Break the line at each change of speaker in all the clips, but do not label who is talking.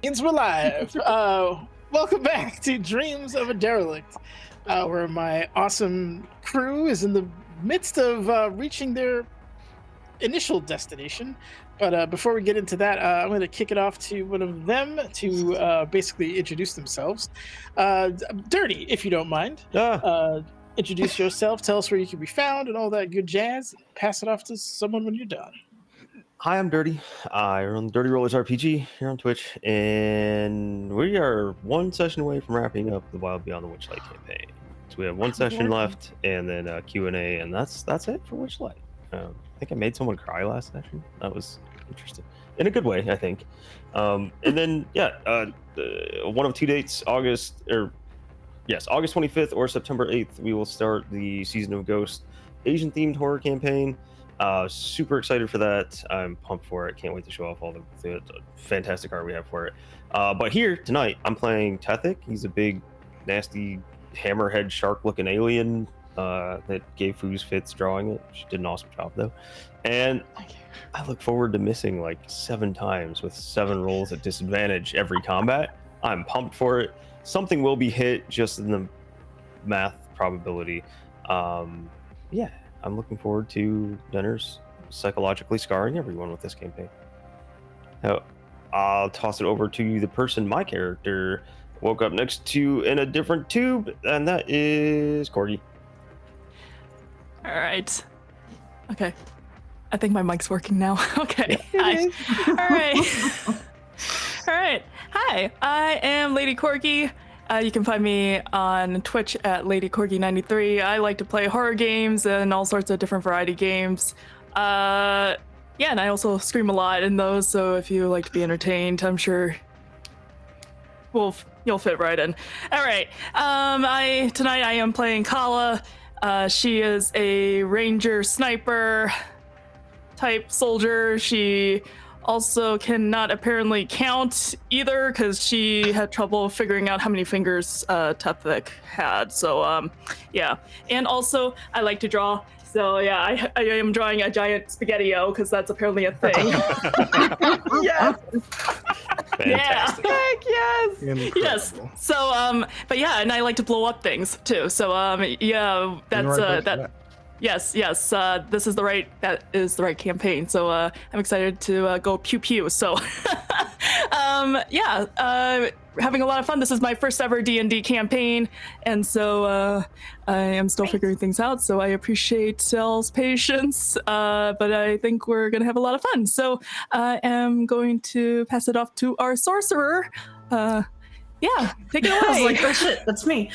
Means we're live. Welcome back to Dreams of a Derelict, where my awesome crew is in the midst of reaching their initial destination. But before we get into that, I'm going to kick it off to one of them to basically introduce themselves. Dirty, if you don't mind. Introduce yourself, tell us where you can be found, and all that good jazz. Pass it off to someone when you're done.
Hi, I'm Dirty. I run Dirty Rollers RPG here on Twitch, and we are one session away from wrapping up the Wild Beyond the Witchlight campaign. So we have one session left, and then Q&A, and that's it for Witchlight. I think I made someone cry last session. That was interesting, in a good way, I think. And then one of two dates, August 25th or September 8th, we will start the Season of Ghost Asian-themed horror campaign. Super excited for that. I'm pumped for it. Can't wait to show off all the fantastic art we have for it. But here tonight, I'm playing Tethic. He's a big, nasty, hammerhead shark-looking alien that gave Foos fits drawing it. She did an awesome job, though. And I look forward to missing like 7 times with 7 rolls at disadvantage every combat. I'm pumped for it. Something will be hit just in the math probability. I'm looking forward to Denner's psychologically scarring everyone with this campaign. Now, I'll toss it over to the person my character woke up next to in a different tube, and that is Corgi.
All right. Okay. I think my mic's working now. Okay. Hi. All right. All right. Hi, I am Lady Corgi. You can find me on Twitch at LadyCorgi93. I like to play horror games and all sorts of different variety games. And I also scream a lot in those, so if you like to be entertained, I'm sure you'll fit right in. All right. Tonight I am playing Kala. She is a ranger sniper type soldier. She also cannot apparently count either because she had trouble figuring out how many fingers Tethic had. So yeah, and also I like to draw. So yeah, I am drawing a giant spaghetti-o because that's apparently a thing. Yes.
Fantastic.
Yeah. Heck yes.
Incredible.
Yes. So but yeah, and I like to blow up things too. So yeah, that's that. Yes, this is that is the right campaign. So I'm excited to go pew pew. So having a lot of fun. This is my first ever D&D campaign, and so I am still figuring things out. So I appreciate y'all's patience, but I think we're gonna have a lot of fun. So I am going to pass it off to our sorcerer. Yeah, take it away.
I was like, oh shit, that's me.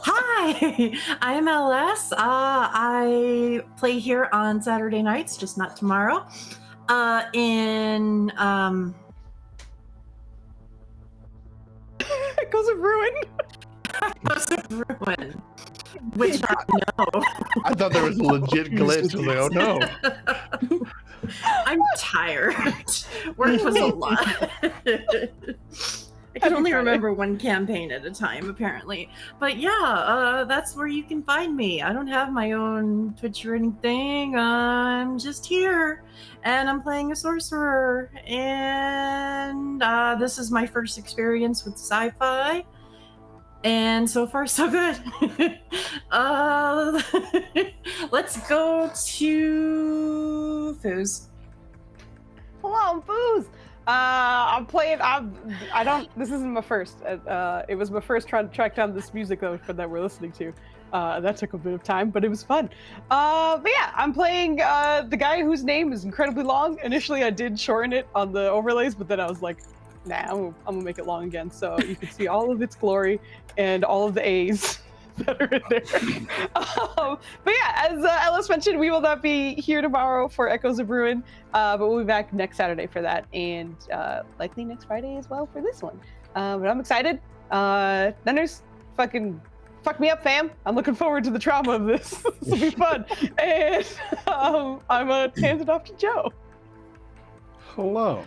Hi, I am LS. I play here on Saturday nights, just not tomorrow. In
Echoes of Ruin.
Echoes of Ruin, which I know.
I thought there was a legit glitch. I was like, oh no.
I'm tired. Work was a lot. I can only remember one campaign at a time, apparently. But yeah, that's where you can find me. I don't have my own Twitch or anything. I'm just here, and I'm playing a sorcerer. And this is my first experience with sci-fi. And so far, so good. Let's go to Foos.
Hello, I'm Foos. I'm playing. This isn't my first. It was my first trying to track down this music that we're listening to. That took a bit of time, but it was fun. But yeah, I'm playing the guy whose name is incredibly long. Initially, I did shorten it on the overlays, but then I was like, nah, I'm gonna make it long again, so you can see all of its glory and all of the A's that are in there. But yeah, as Ellis mentioned, we will not be here tomorrow for Echoes of Ruin, but we'll be back next Saturday for that, and likely next Friday as well for this one. But I'm excited. Nenners, fucking fuck me up, fam. I'm looking forward to the trauma of this. This will be fun. And I'm gonna hand it off to Joe.
Hello.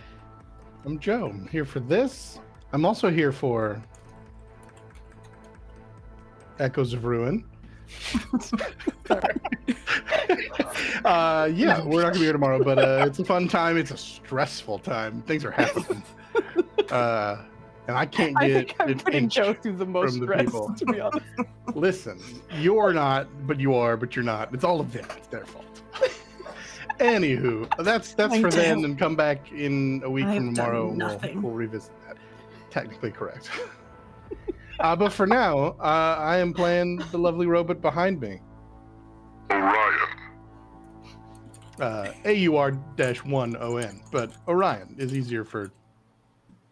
I'm Joe. I'm here for this. I'm also here for Echoes of Ruin. Yeah, we're not gonna be here tomorrow, but it's a fun time. It's a stressful time. Things are happening. And I can't
I
get
think I'm
an
putting
inch
Joe through the most
from the
stress,
people.
to be honest.
Listen, you're not, but you are, but you're not. It's all of them. It's their fault. Anywho, that's for then, and come back in a week
I've
from
done
tomorrow. And
nothing.
we'll revisit that. Technically correct. But for now, I am playing the lovely robot behind me. Orion. AUR-1ON, but Orion is easier for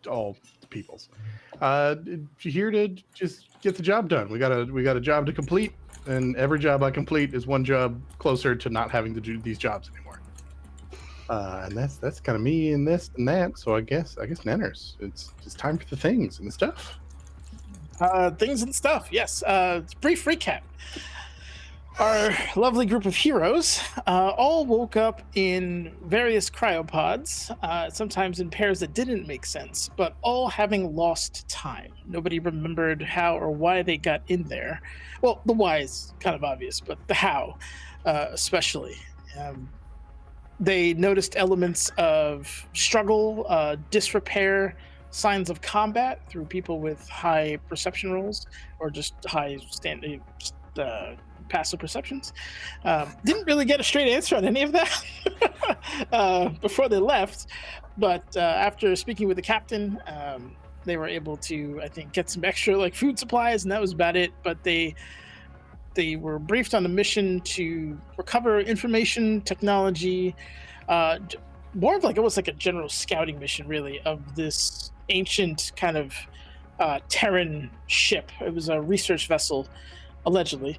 all peoples. Here to just get the job done. We got a job to complete, and every job I complete is one job closer to not having to do these jobs anymore. And that's kind of me and this and that. So I guess Nanners, it's time for the things and the stuff.
Things and stuff. Yes. Brief recap. Our lovely group of heroes all woke up in various cryopods, sometimes in pairs that didn't make sense, but all having lost time. Nobody remembered how or why they got in there. Well, the why is kind of obvious, but the how, especially. They noticed elements of struggle, disrepair, signs of combat through people with high perception rolls or just high passive perceptions. Didn't really get a straight answer on any of that before they left, but after speaking with the captain, they were able to, I think, get some extra like food supplies, and that was about it. But they were briefed on a mission to recover information, technology, more of like almost like a general scouting mission, really, of this ancient kind of Terran ship. It was a research vessel, allegedly,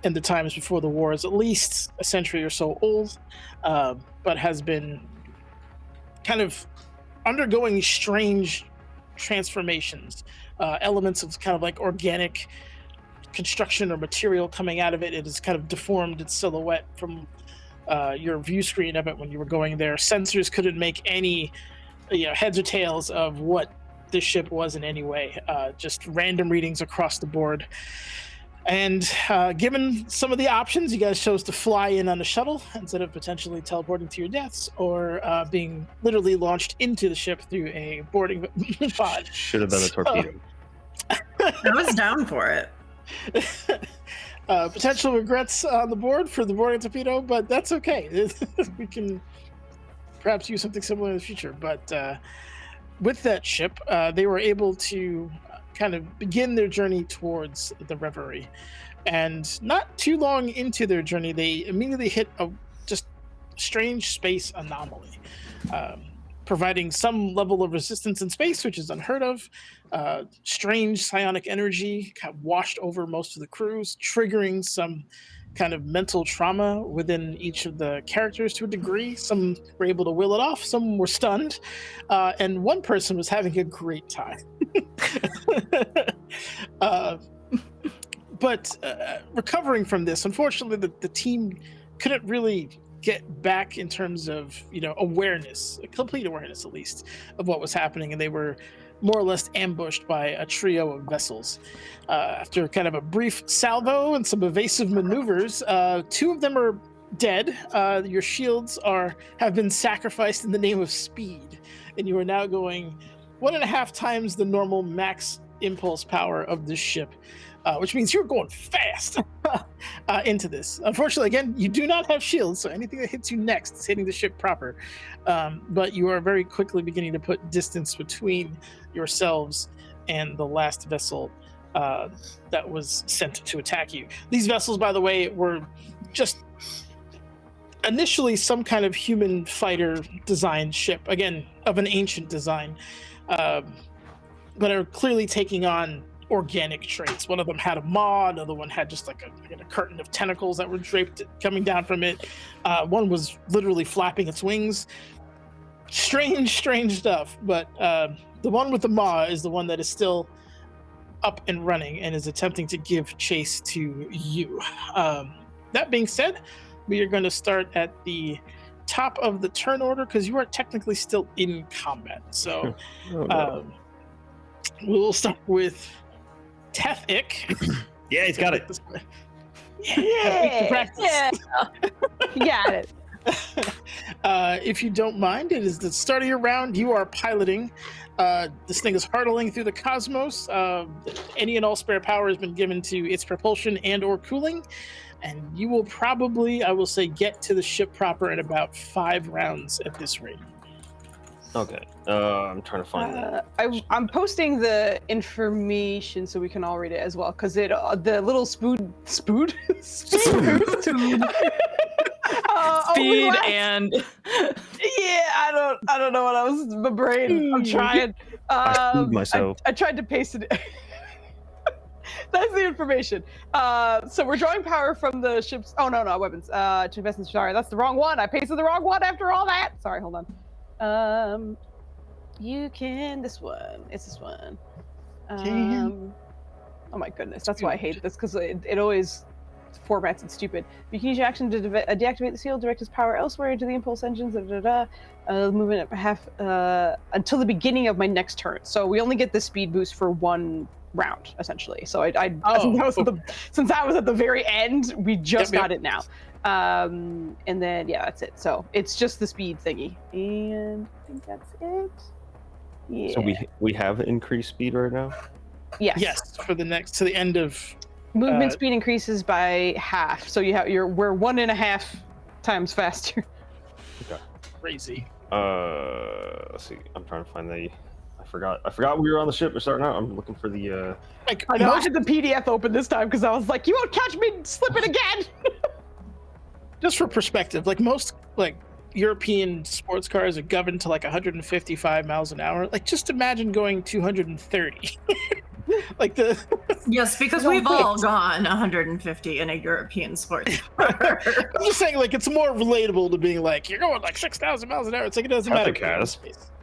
in the times before the war, is at least a century or so old, but has been kind of undergoing strange transformations, elements of kind of like organic construction or material coming out of it. It has kind of deformed its silhouette from your view screen of it when you were going there. Sensors couldn't make any heads or tails of what this ship was in any way, just random readings across the board. And given some of the options, you guys chose to fly in on a shuttle instead of potentially teleporting to your deaths or being literally launched into the ship through a boarding pod.
Should have been a torpedo.
I was down for it.
Potential regrets on the board for the boarding torpedo, but that's okay. We can perhaps use something similar in the future. But with that ship, they were able to kind of begin their journey towards the Reverie. And not too long into their journey, they immediately hit a just strange space anomaly, providing some level of resistance in space, which is unheard of. Strange psionic energy kind of washed over most of the crews, triggering some kind of mental trauma within each of the characters to a degree. Some were able to will it off, some were stunned, and one person was having a great time. But recovering from this, unfortunately, the team couldn't really get back in terms of awareness, complete awareness at least, of what was happening, and they were more or less ambushed by a trio of vessels. After kind of a brief salvo and some evasive maneuvers, two of them are dead. Your shields have been sacrificed in the name of speed, and you are now going 1.5 times the normal max impulse power of this ship, which means you're going fast into this. Unfortunately, again, you do not have shields, so anything that hits you next is hitting the ship proper. But you are very quickly beginning to put distance between yourselves and the last vessel that was sent to attack you. These vessels, by the way, were just initially some kind of human fighter designed ship, again, of an ancient design, but are clearly taking on organic traits. One of them had a maw, another one had just like a curtain of tentacles that were draped coming down from it. One was literally flapping its wings. Strange stuff, but the one with the maw is the one that is still up and running and is attempting to give chase to you. That being said, we are going to start at the top of the turn order because you are technically still in combat. So we'll start with Tethik.
Yeah, he's got it.
Yeah.
You got it.
If you don't mind, it is the start of your round. You are piloting. This thing is hurtling through the cosmos. Any and all spare power has been given to its propulsion and or cooling. And you will probably, I will say, get to the ship proper in about 5 rounds at this rate.
Okay. I'm trying to find that.
I'm posting the information so we can all read it as well, because the little speed boost.
Speed and
Yeah, I don't know what I was. My brain. I'm trying.
I screwed myself.
I tried to paste it. That's the information. So we're drawing power from the ship's. Oh no, weapons. To invest in. Sorry, that's the wrong one. I pasted the wrong one after all that. Sorry, hold on. You can. This one. It's this one. Oh my goodness, that's why I hate this, because it always formats it stupid. You can use your action to deactivate the seal, direct its power elsewhere into the impulse engines. Moving it half until the beginning of my next turn. So we only get the speed boost for 1 round, essentially. So since that was at the very end, we just got it now. And then that's it. So it's just the speed thingy, and I think that's it. Yeah.
So we have increased speed right now.
Yes, for the next to the end of
movement speed increases by half. So we're 1.5 times faster.
Okay.
Crazy.
Let's see. I'm trying to find the. I forgot we were on the ship. We're starting out. I'm looking for the.
I know I had the PDF open this time because I was like, "You won't catch me slipping again."
Just for perspective, like most European sports cars are governed to 155 miles an hour. Just imagine going 230.
Yes, because we've all gone 150 in a European sports car.
I'm just saying, it's more relatable to being you're going 6,000 miles an hour. It's it doesn't matter.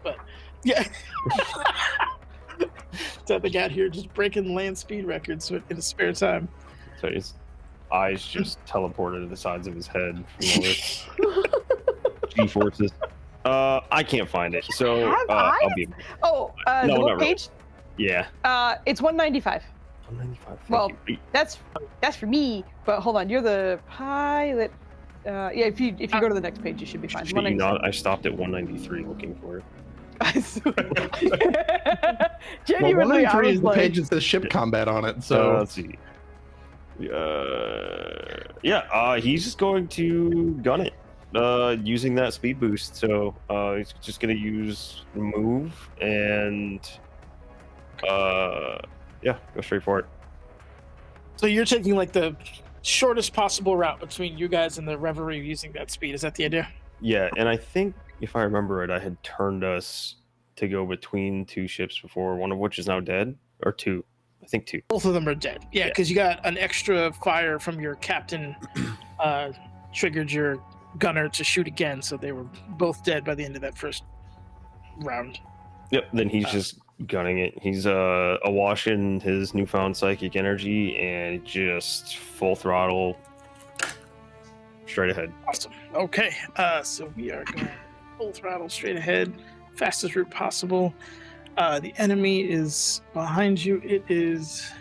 But yeah. So the guy here just breaking land speed records in his spare time.
So his eyes just teleported to the sides of his head from all this G-forces. I can't find it, so I'll be.
The book page.
Yeah.
It's 195.
195.
Well, that's for me. But hold on, you're the pilot. If you go to the next page, you should be fine.
I stopped at 193 looking for it.
Genuinely,
193 is the page that says ship combat on it. So
let's see. He's just going to gun it using that speed boost. So he's just going to use move and go straight for it.
So you're taking the shortest possible route between you guys and the Reverie using that speed. Is that the idea?
Yeah, and I think if I remember right, I had turned us to go between 2 ships before, one of which is now dead, or 2. I think 2.
Both of them are dead. Yeah, because you got an extra fire from your captain, triggered your gunner to shoot again, so they were both dead by the end of that first round.
Yep. Then he's just gunning it. He's awash in his newfound psychic energy and just full throttle straight ahead.
Awesome. Okay. So we are going full throttle straight ahead, fastest route possible. The enemy is behind you. It is.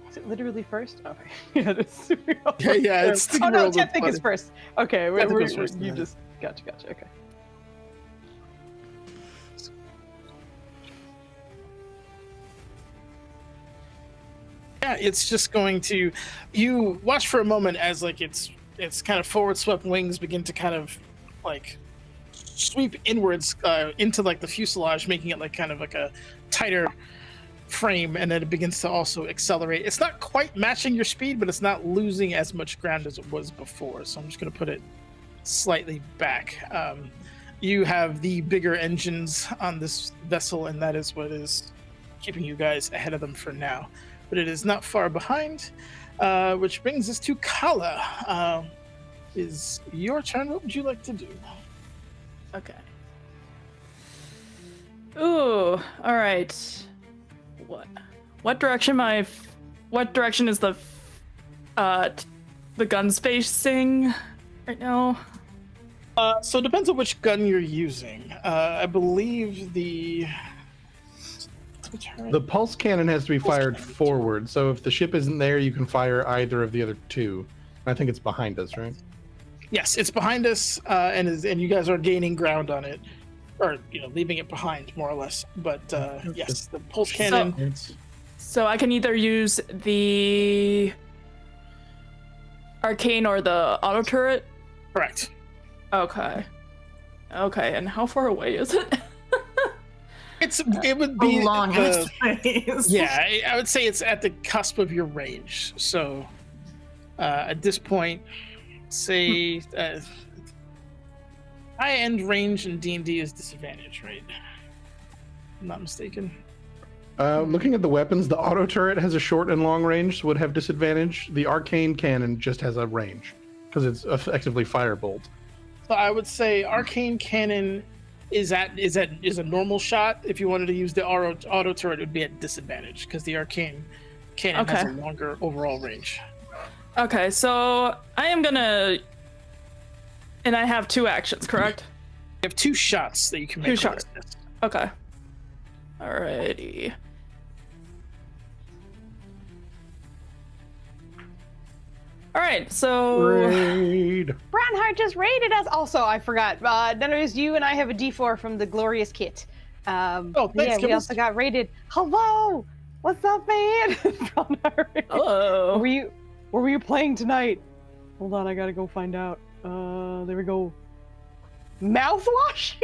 Is it literally first? Okay. Yeah, it's
it's.
Oh no, Teptic is first. Okay, you just gotcha. Okay.
Yeah, it's just going to. You watch for a moment as its kind of forward swept wings begin to kind of sweep inwards into the fuselage, making it kind of a tighter frame, and then it begins to also accelerate. It's not quite matching your speed, but it's not losing as much ground as it was before. So I'm just going to put it slightly back. You have the bigger engines on this vessel, and that is what is keeping you guys ahead of them for now. But it is not far behind, which brings us to Kala. Is your turn. What would you like to do?
Okay. Ooh, all right. What direction is the gun facing right now?
So it depends on which gun you're using. I believe the
pulse cannon has to be fired forward. So if the ship isn't there, you can fire either of the other 2. I think it's behind us, right?
Yes, it's behind us, and you guys are gaining ground on it, or leaving it behind more or less. But yes, the pulse cannon.
So I can either use the arcane or the auto turret.
Correct.
Okay. Okay, and how far away is it?
It would be
a long ass ways.
Yeah, I would say it's at the cusp of your range. So at this point, say high end range in D&D is disadvantage, right? If I'm not mistaken.
Looking at the weapons, the auto turret has a short and long range, so would have disadvantage. The arcane cannon just has a range because it's effectively firebolt.
So I would say arcane cannon is a normal shot. If you wanted to use the auto turret, it would be at disadvantage because the arcane cannon has a longer overall range.
Okay, so I am gonna, and I have 2 actions, correct?
You have 2 shots that you can make.
2 shots. Okay. Alrighty. All right, so
Raid.
Brownheart just raided us. Also, I forgot. Dennis, you and I have a D4 from the Glorious Kit.
Thanks,
yeah, we
Kibbles.
also got raided. Hello, what's up, man? Brownheart.
hello.
Where were you playing tonight? Hold on, I gotta go find out. There we go. Mouthwash?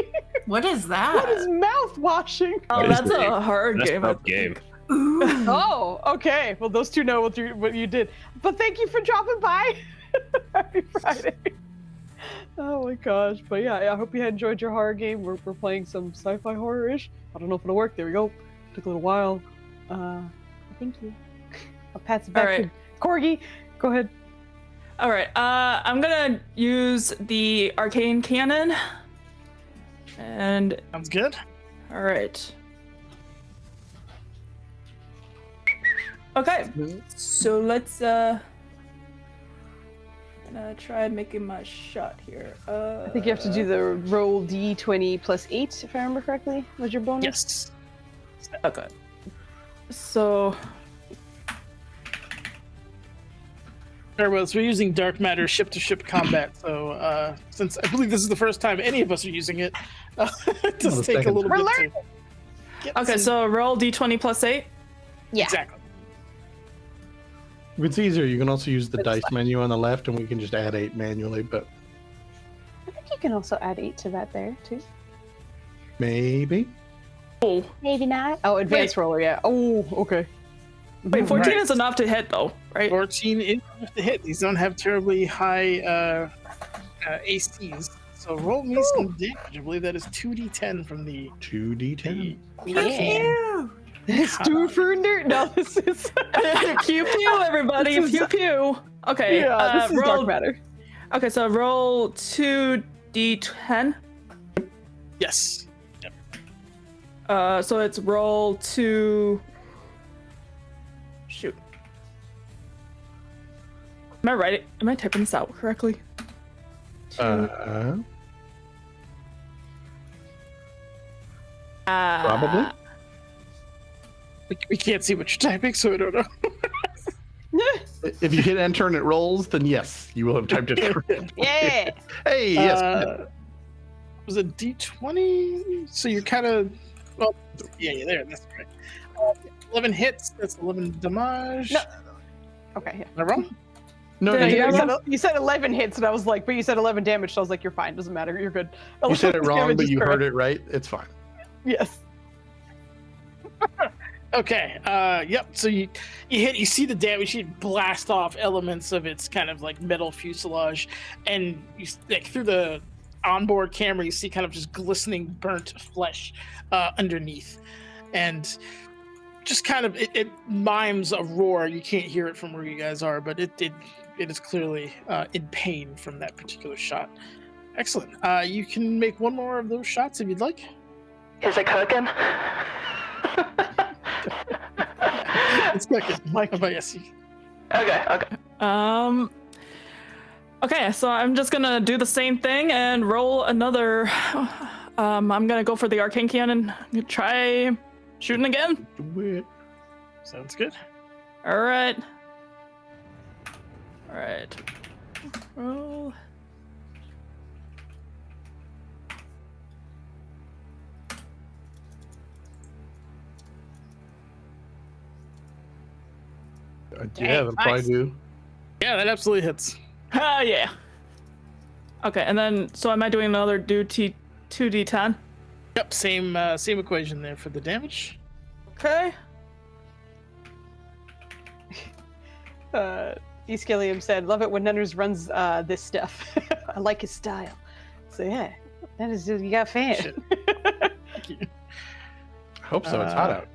What is that?
What is mouthwashing?
Oh, that's a hard
That's
game.
a tough game.
Ooh.
Oh, okay. Well, those two know what you did. But thank you for dropping by. Happy Friday. Oh my gosh. But yeah, I hope you had enjoyed your horror game. We're playing some sci-fi horror-ish. I don't know if it'll work. There we go. Took a little while. Thank you. I'll pass it back
All right.
to Corgi. Go ahead.
All right, I'm gonna use the arcane cannon, and
Sounds good.
all right. Okay, so let's gonna try making my shot here.
I think you have to do the roll d20 plus 8, if I remember correctly. Was your bonus?
Yes.
Okay. So
Very well. So we're using dark matter ship-to-ship combat. So since I believe this is the first time any of us are using it, it does
the
take a
second
little
We're
bit
learning.
to get
okay,
some-
so roll d20 plus 8.
Yeah.
exactly.
If it's easier, you can also use the dice menu on the left, and we can just add 8 manually. But
I think you can also add 8 to that there, too.
maybe.
Oh,
Maybe not. Oh, advanced roller, yeah. Oh, okay.
wait, 14
Right.
is enough to hit though, right?
14 is enough to hit. These don't have terribly high ACs. So roll me some damage. I believe that is 2d10 from the
2d10.
Yeah. It's too for nerd. No, this is.
Pew pew, everybody,
This is-
pew pew. Okay,
Yeah, this is
roll.
dark matter.
Okay, so roll 2d10.
Yes.
So it's roll 2. Shoot. Am I right? Am I typing this out correctly?
Probably.
We can't see what you're typing, so I don't know.
If you hit enter and it rolls, then yes, you will have typed it correctly.
Yeah.
Hey, yes.
Was it D20? So you're kind of. Well, yeah, there. That's right. 11 hits. That's 11 damage.
No. Okay, yeah.
Am I wrong?
No,
Did I
you,
get
You
it
said, you said 11 hits, and I was like, but you said 11 damage, so I was like, you're fine. Doesn't matter. You're good.
you said it
11
wrong,
damage
but
is
you
correct.
heard it right. It's fine.
Yes.
Okay. Yep. So you hit. You see the damage. You blast off elements of its kind of like metal fuselage, and you like through the onboard camera, you see kind of just glistening burnt flesh underneath, and just kind of it mimes a roar. You can't hear it from where you guys are, but it is clearly in pain from that particular shot. Excellent. You can make one more of those shots if you'd like.
Is it cooking?
It's cooking. Mike, but yes.
Okay. Okay, so I'm just gonna do the same thing and roll another. I'm gonna go for the arcane cannon. I'm gonna try shooting again.
Do it.
Sounds good.
All right. Roll.
Yeah, that'll probably
nice.
do.
Yeah, that absolutely hits.
Ah, yeah. Okay, and then, so am I doing another 2d10?
Yep, same equation there for the damage.
Okay.
Eskilium said, "Love it when Nenners runs this stuff. I like his style." So yeah, that is just, you got fan.
Shit. Thank you.
I hope so. It's hot out.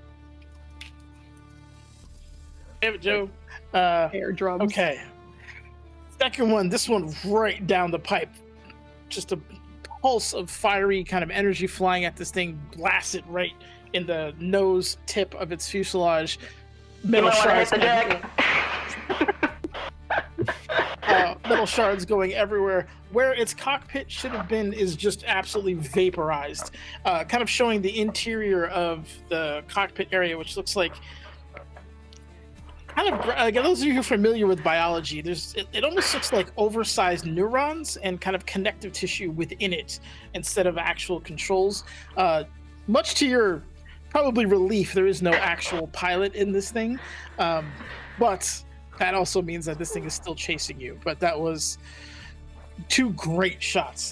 Damn it, Joe.
Air drums.
Okay. Second one, this one right down the pipe. Just a pulse of fiery kind of energy flying at this thing, blasts it right in the nose tip of its fuselage. Metal shards, metal shards going everywhere. Where its cockpit should have been is just absolutely vaporized, kind of showing the interior of the cockpit area, which looks like kind of, those of you who are familiar with biology, it almost looks like oversized neurons and kind of connective tissue within it instead of actual controls. Much to your probably relief, there is no actual pilot in this thing, but that also means that this thing is still chasing you. But that was 2 great shots.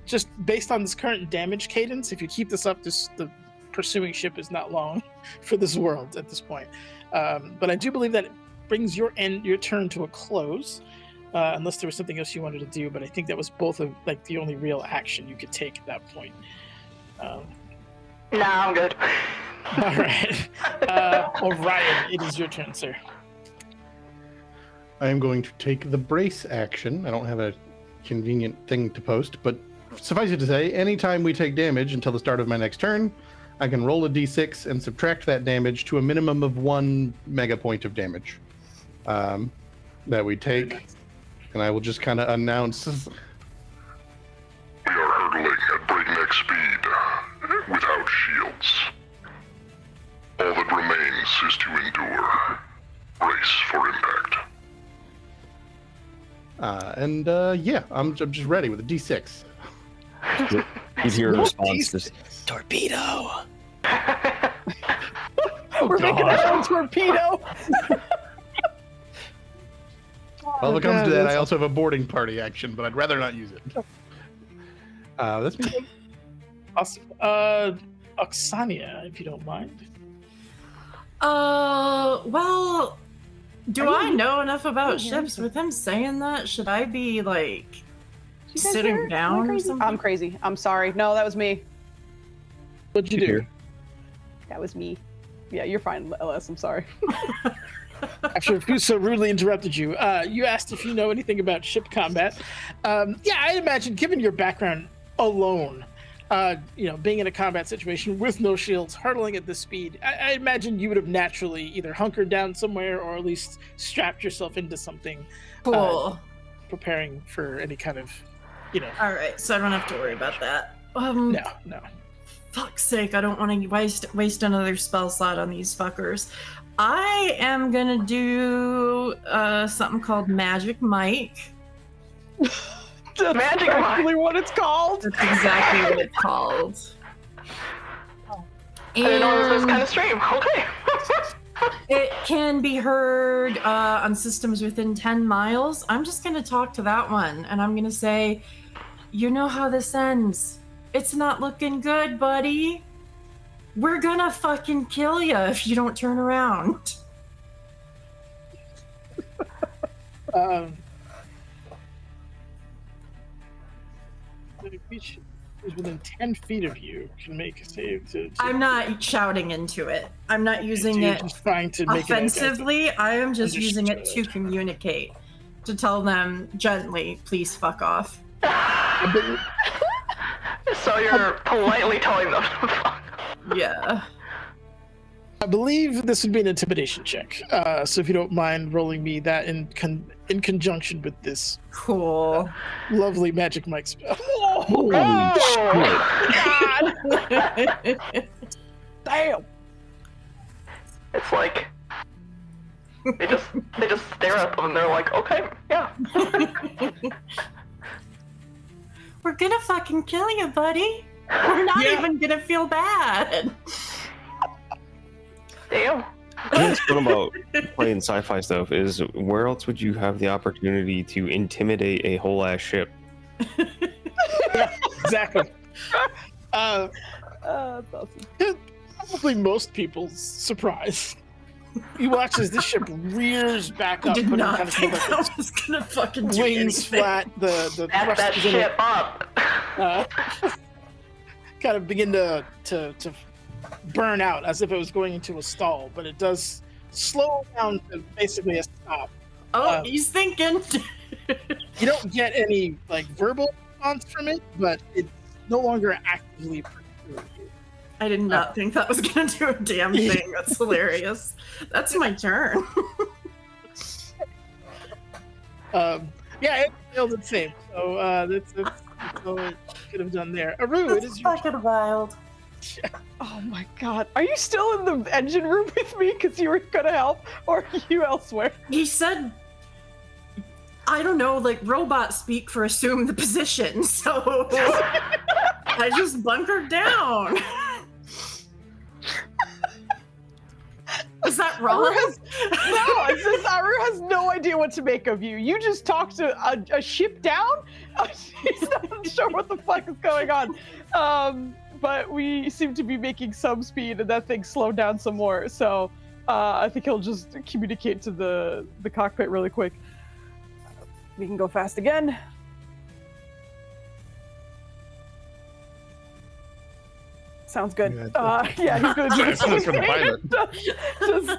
Just based on this current damage cadence, if you keep this up, the pursuing ship is not long for this world at this point. But I do believe that it brings your turn to a close, unless there was something else you wanted to do. But I think that was both of like the only real action you could take at that point.
No, I'm good.
All right, Orion, it is your turn, sir.
I am going to take the brace action. I don't have a convenient thing to post, but suffice it to say, anytime we take damage until the start of my next turn, I can roll a d6 and subtract that damage to a minimum of 1 mega point of damage that we take. And I will just kind of announce.
We are hurtling at breakneck speed without shields. All that remains is to endure. Brace for impact.
Yeah, I'm just ready with a d6.
You hear a response, just
Torpedo.
We're making our own torpedo.
Well, if it comes to that, I also have a boarding party action, but I'd rather not use it. That's me.
Awesome. Oksania, if you don't mind.
Well, do I know enough about
yeah,
ships? With him saying that, should I be like
You guys
sitting
hear? Am I
down or
crazy?
something?
I'm crazy. I'm sorry. No, that was me.
What'd you do?
Here.
That was me. Yeah, you're fine, LS. I'm sorry.
After Foozca rudely interrupted you, you asked if you know anything about ship combat. Yeah, I'd imagine, given your background alone, being in a combat situation with no shields, hurtling at this speed, I imagine you would have naturally either hunkered down somewhere or at least strapped yourself into something,
Cool.
preparing for any kind of,
All right, so I don't have to worry about that.
No.
Fuck's sake, I don't want to waste another spell slot on these fuckers. I am gonna do something called Magic Mike.
That's
Magic
actually what it's called.
That's exactly what it's called.
I didn't know it was this
And
kind of stream. Okay.
it can be heard on systems within 10 miles. I'm just gonna talk to that one, and I'm gonna say, you know how this ends. It's not looking good, buddy. We're gonna fucking kill you if you don't turn around.
The creature who's within 10 feet of you can make a save to.
I'm not shouting into it. I'm not using
you're
it
just trying to make
offensively. I am just using it to
Understood.
communicate, to tell them gently, please fuck off.
So you're politely telling them to fuck.
Yeah.
I believe this would be an intimidation check. So if you don't mind rolling me that in conjunction with this
Cool.
lovely magic mic spell.
Damn.
It's like They just stare at them and they're like, okay, yeah.
We're gonna fucking kill you, buddy. We're not even gonna feel bad.
Damn.
What's fun about playing sci-fi stuff is where else would you have the opportunity to intimidate a whole ass ship?
Exactly.
That's awesome.
Probably most people's surprise. You watch as this ship rears back
I
up,
did
putting
not
kind of
think
like
that was gonna fucking do
wings
anything.
flat, the
Back that
thrusters in
ship
it,
up.
kind of begin to burn out as if it was going into a stall, but it does slow down to basically a stop.
Oh, he's thinking.
You don't get any like verbal response from it, but it's no longer actively pursuing you.
I did not think that was gonna do a damn thing. That's hilarious. That's my turn.
Yeah, it failed its save, so that's all it could have done there. Aru, it is your
fucking wild.
Oh my god. Are you still in the engine room with me because you were gonna help? Or are you elsewhere?
He said, I don't know, like robot speak for assume the position, so I just bunkered down. Is that wrong?
No, it's just Aru has no idea what to make of you. You just talked to a ship down? He's not sure what the fuck is going on. But we seem to be making some speed and that thing slowed down some more. So I think he'll just communicate to the cockpit really quick. We can go fast again. Sounds good. Yeah, he's going to do the
That's for the
same thing.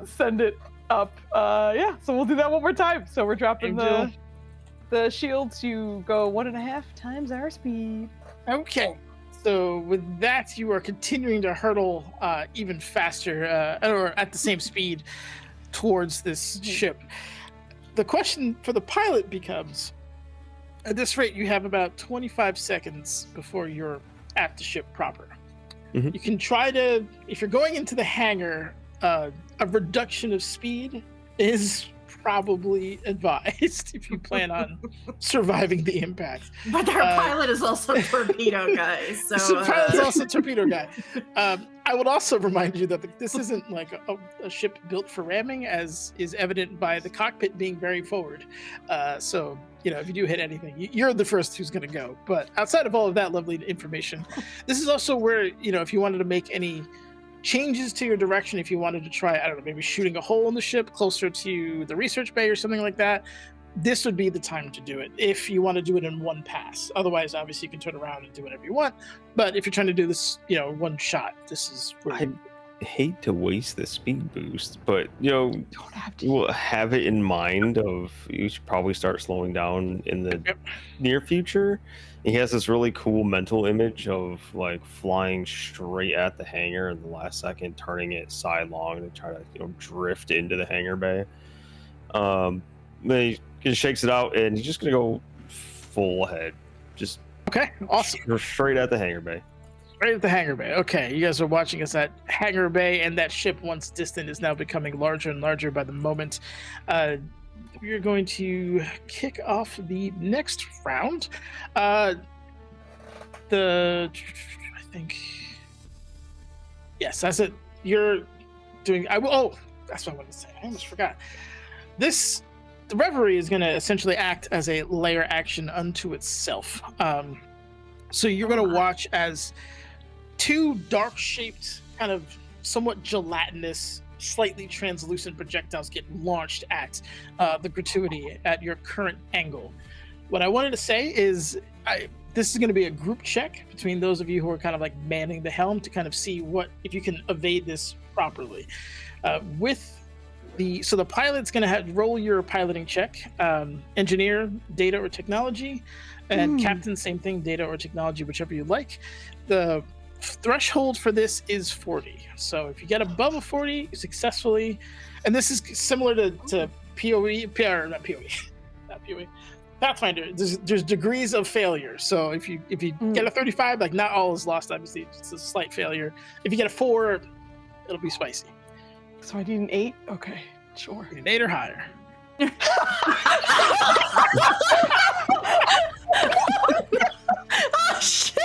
Just send it up. Yeah, so we'll do that one more time. So we're dropping the shield to go 1.5 times our speed.
Okay. So with that, you are continuing to hurtle even faster, or at the same speed, towards this ship. The question for the pilot becomes, at this rate, you have about 25 seconds before you're at the ship proper.
Mhm.
You can try to, if you're going into the hangar, a reduction of speed is probably advised if you plan on surviving the impact.
But our pilot is also a torpedo guy, so
So pilot's also a torpedo guy. I would also remind you that this isn't like a ship built for ramming, as is evident by the cockpit being very forward. So, if you do hit anything, you're the first who's going to go. But outside of all of that lovely information, this is also where, if you wanted to make any changes to your direction, if you wanted to try, I don't know, maybe shooting a hole in the ship closer to the research bay or something like that, this would be the time to do it if you want to do it in one pass. Otherwise, obviously, you can turn around and do whatever you want. But if you're trying to do this, one shot, this is where
I hate to waste the speed boost, but
Don't have to.
we'll have it in mind of you should probably start slowing down in the near future. He has this really cool mental image of like flying straight at the hangar in the last second, turning it sidelong to try to drift into the hangar bay. Then he just shakes it out and he's just gonna go full ahead, just
okay, awesome.
straight at the hangar bay.
Right at the hangar bay. Okay, you guys are watching us at hangar bay, and that ship, once distant, is now becoming larger and larger by the moment. We're going to kick off the next round. I think, yes, that's it. You're doing. That's what I wanted to say. I almost forgot. The Reverie is going to essentially act as a layer action unto itself. So you're going to watch as two dark-shaped, kind of somewhat gelatinous, slightly translucent projectiles get launched at the gratuity at your current angle. What I wanted to say is this is going to be a group check between those of you who are kind of like manning the helm to kind of see if you can evade this properly. So the pilot's going to roll your piloting check. Engineer, data or technology, and captain, same thing, data or technology, whichever you like. The threshold for this is 40. So if you get above a 40, you successfully, and this is similar to Pathfinder. There's degrees of failure. So if you get a 35, like not all is lost. Obviously, it's a slight failure. If you get a 4, it'll be spicy.
So I need an 8? Okay, sure.
An 8 or higher.
Oh, shit.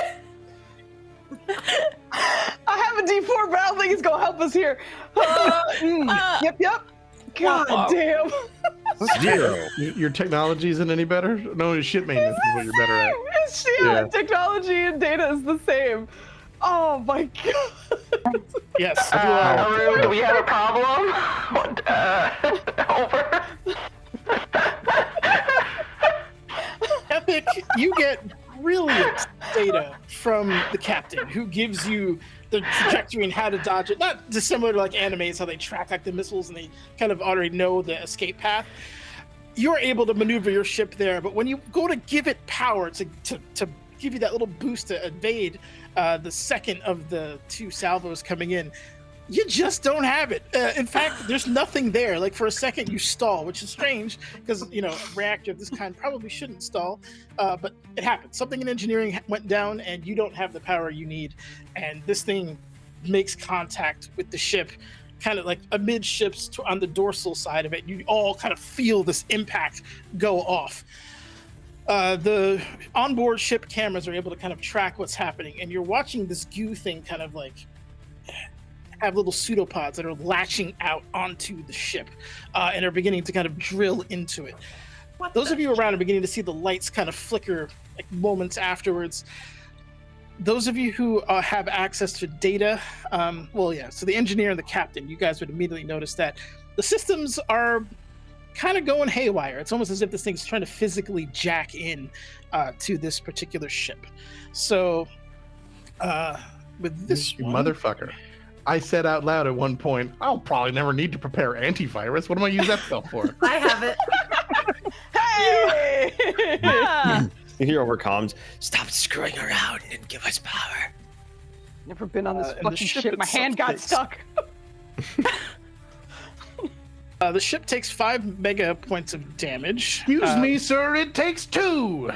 I have a D4, but I don't think it's gonna help us here. Yep. God
Wow.
damn.
0.
Your technology isn't any better? No, your ship maintenance is what you're better at.
It's technology and data is the same. Oh my god.
Yes.
Haru, do we have a problem? Over.
Epic, you get brilliant data from the captain, who gives you the trajectory and how to dodge it. Not dissimilar to like animes, how they track like the missiles and they kind of already know the escape path. You're able to maneuver your ship there, but when you go to give it power to give you that little boost to evade the second of the 2 salvos coming in, you just don't have it. In fact, there's nothing there. Like for a second, you stall, which is strange because a reactor of this kind probably shouldn't stall, but it happened. Something in engineering went down, and you don't have the power you need. And this thing makes contact with the ship, kind of like amidships on the dorsal side of it. You all kind of feel this impact go off. The onboard ship cameras are able to kind of track what's happening, and you're watching this goo thing kind of like have little pseudopods that are latching out onto the ship and are beginning to kind of drill into it. Those of you around are beginning to see the lights kind of flicker like moments afterwards. Those of you who have access to data, so the engineer and the captain, you guys would immediately notice that the systems are kind of going haywire. It's almost as if this thing's trying to physically jack in to this particular ship. So with this
You
one,
motherfucker. I said out loud at one point, I'll probably never need to prepare antivirus. What am I use that spell for?
I have it.
Hey!
You hear over comms, stop screwing around and give us power.
Never been on this
and the
fucking
ship
ship. My hand got
itself
stuck.
the ship takes 5 mega points of damage.
Excuse me, sir, it takes 2.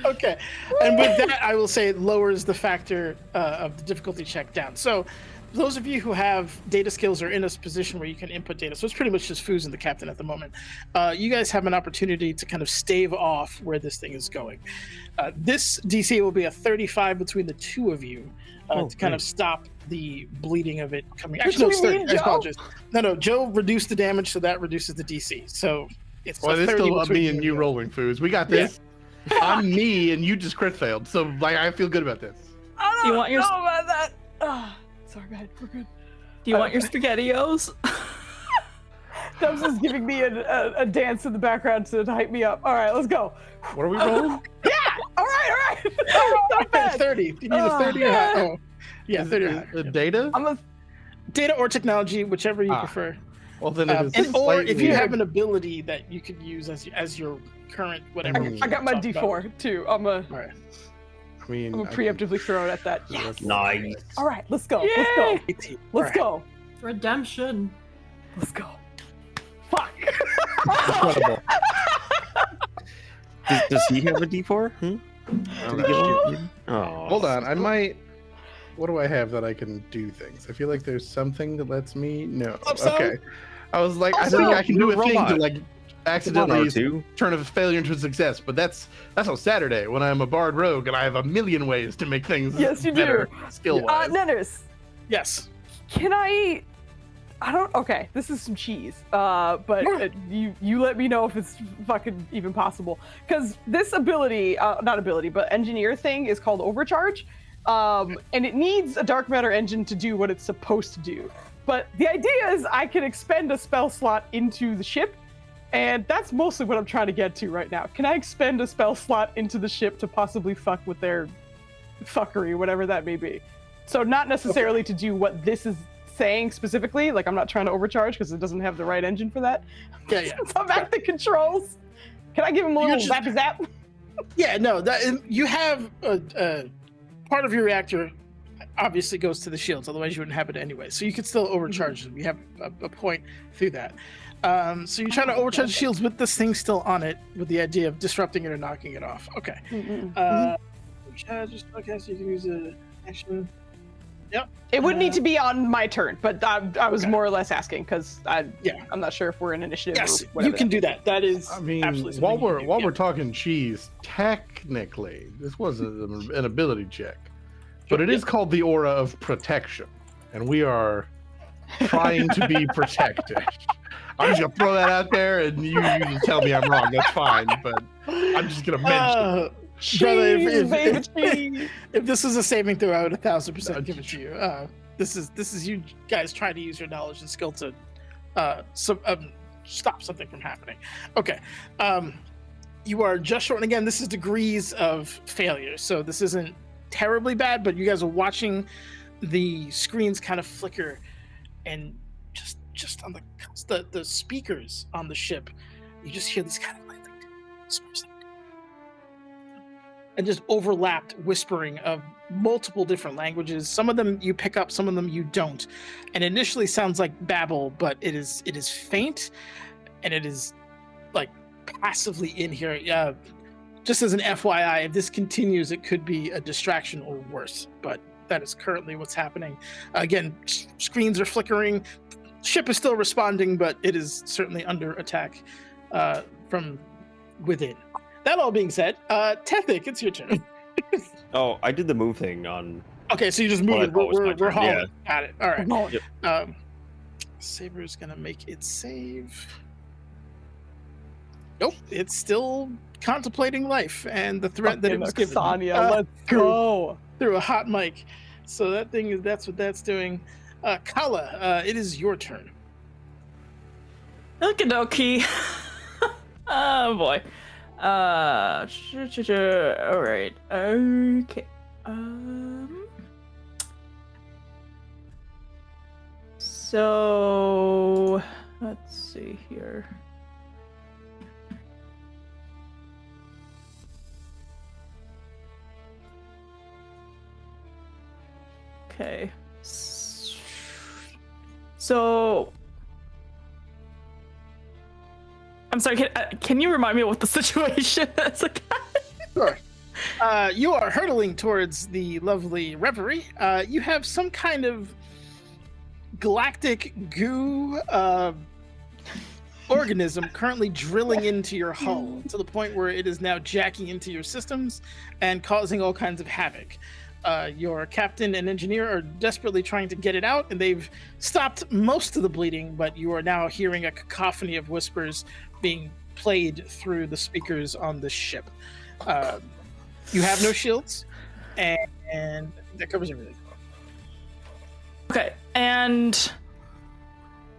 Okay, and with that, I will say it lowers the factor of the difficulty check down. So, those of you who have data skills are in a position where you can input data. So it's pretty much just Foozca and the captain at the moment. You guys have an opportunity to kind of stave off where this thing is going. This DC will be a 35 between the 2 of you to kind of stop the bleeding of it coming. Actually, no, it's 30. I apologize. No, Joe reduced the damage, so that reduces the DC. So it's
Well,
a
it's
30
still
between
me and you
guys.
rolling, Foos. We got this. I'm me, and you just crit failed. So, like, I feel good about this.
I
You
don't
want your-
know about that. Sorry, man. We're good.
Do you want your SpaghettiOs?
Dubs is giving me a dance in the background to hype me up. All right, let's go.
What are we rolling?
Yeah. All right. Not bad.
30. You need a 30 or high. Oh, yeah,
Is
30 or
it
high.
the data?
I'm a.
Data or technology, whichever you prefer.
Well, then it is
Or if you
slightly-
have an ability that you could use as your current whatever.
I got my
we talked about.
D4 too. I'm a.
All right.
I mean,
I'm gonna preemptively throw it at that. Yes.
Nice.
All right, let's go.
Yay!
Let's go.
18.
Let's go.
Redemption.
Let's go. Fuck.
incredible.
Does he have a D4? Did he give him? Oh.
Hold on, I might. What do I have that I can do things? I feel like there's something that lets me. No. Okay. I was like, I think I can do a thing to like accidentally
R2.
turn a failure into a success, but that's on Saturday when I'm a bard rogue and I have a million ways to make things
Yes, you
better
do.
skill wise.
Nenners,
Yes.
can I don't. Okay, this is some cheese. But you let me know if it's fucking even possible. Because this ability, not ability, but engineer thing is called overcharge. And it needs a dark matter engine to do what it's supposed to do. But the idea is I can expend a spell slot into the ship, and that's mostly what I'm trying to get to right now. Can I expend a spell slot into the ship to possibly fuck with their fuckery, whatever that may be? So not necessarily to do what this is saying specifically. Like, I'm not trying to overcharge because it doesn't have the right engine for that.
Yeah.
So I'm at the controls. Can I give him a little
just-
zappy zap?
Yeah, no, that you have a part of your reactor obviously goes to the shields, otherwise you wouldn't have it anyway. So you could still overcharge them. You have a point through that. So you're trying to overcharge the shields with this thing still on it, with the idea of disrupting it or knocking it off. Okay. Charge this podcast, you can use an action. Yep.
It would need to be on my turn, but I was
Okay.
more or less asking because I'm not sure if we're in initiative.
Yes,
or whatever
you can do that. That is
I mean,
absolutely
while
something you
we're
can do.
we're talking cheese, technically, this was an ability check, but it is called the aura of protection, and we are trying to be protected. I'm just gonna throw that out there, and you just tell me I'm wrong. That's fine, but I'm just gonna mention.
Brother,
Cheese, baby, cheese.
if this was a saving throw, I would 1,000% give it to you. This is you guys trying to use your knowledge and skill to stop something from happening. Okay. You are just short, and again, this is degrees of failure, so this isn't terribly bad, but you guys are watching the screens kind of flicker, and just on the speakers on the ship, you just hear these kind of like whispers, and just overlapped whispering of multiple different languages. Some of them you pick up, some of them you don't. And initially sounds like babble, but it is faint, and it is like passively in here. Just as an FYI, if this continues, it could be a distraction or worse, but that is currently what's happening. Again, screens are flickering, ship is still responding, but it is certainly under attack from within. That all being said, Tethic, it's your turn.
Oh, I did the move thing on.
Okay, so you just
Well,
moved.
I thought it was my
We're
turn,
hauling.
yeah.
Got it. All right.
Yep.
Saber's gonna make it save. Nope, it's still contemplating life and the threat that it was given.
Sonya, let's go.
Through a hot mic. So that's what that's doing. Kala, it is your turn.
Okie dokie. Oh boy. All right. Okay. So let's see here. Okay. So I'm sorry, can you remind me of what the situation is again?
Sure. You are hurtling towards the lovely reverie. You have some kind of galactic goo organism currently drilling into your hull to the point where it is now jacking into your systems and causing all kinds of havoc. Your captain and engineer are desperately trying to get it out, and they've stopped most of the bleeding, but you are now hearing a cacophony of whispers being played through the speakers on the ship. You have no shields, and that covers everything.
Okay, and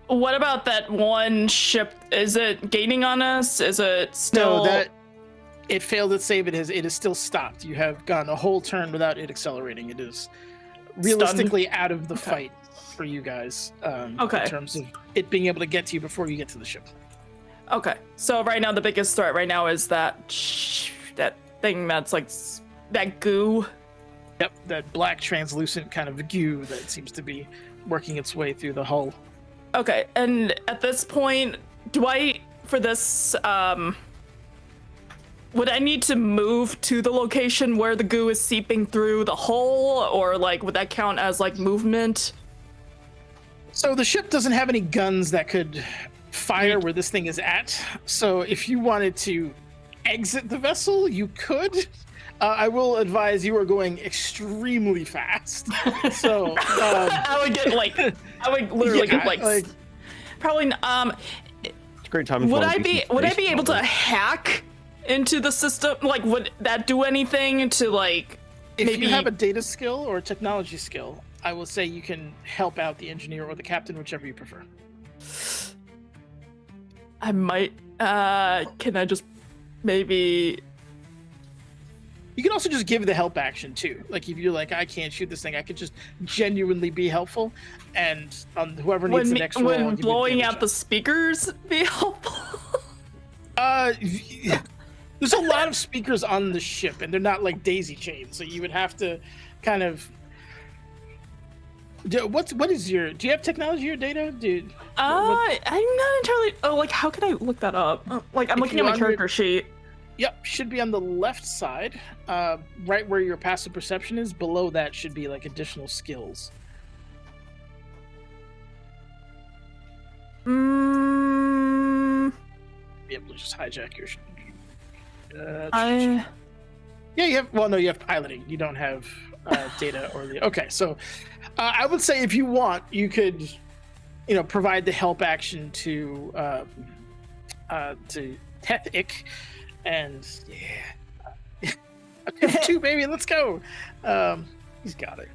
what about that one ship? Is it gaining on us? Is it still...
No, it failed its save. It is still stopped. You have gone a whole turn without it accelerating. It is realistically out of the fight for you guys. In terms of it being able to get to you before you get to the ship.
Okay, so right now the biggest threat right now is that thing that's like that goo.
Yep, that black translucent kind of goo that seems to be working its way through the hull.
Okay, and at this point, do I, for this, would I need to move to the location where the goo is seeping through the hull, or like would that count as like movement?
So the ship doesn't have any guns that could fire where this thing is at. So if you wanted to exit the vessel, you could. I will advise you are going extremely fast. So
I would literally get like probably
It's a great time.
would I be able to hack into the system? Like, would that do anything to like
if
maybe
you have a data skill or a technology skill, I will say you can help out the engineer or the captain, whichever you prefer.
I might can I just maybe...
You can also just give the help action too. Like if you're like, I can't shoot this thing, I could just genuinely be helpful, and whoever needs the next roll, I'll give you
blowing
advantage
out the speakers be helpful?
There's a lot of speakers on the ship, and they're not like daisy chains, so you would have to kind of. What is your? Do you have technology or data, dude?
I'm not entirely. Oh, like how can I look that up? Like I'm looking at my character sheet.
Yep, should be on the left side, right where your passive perception is. Below that should be like additional skills. Be able to just hijack your.
I
Yeah, you have. Well, no, you have piloting. You don't have data or the. Okay, so I would say if you want, you could, provide the help action to Tethik, and yeah, two baby, let's go. He's got it.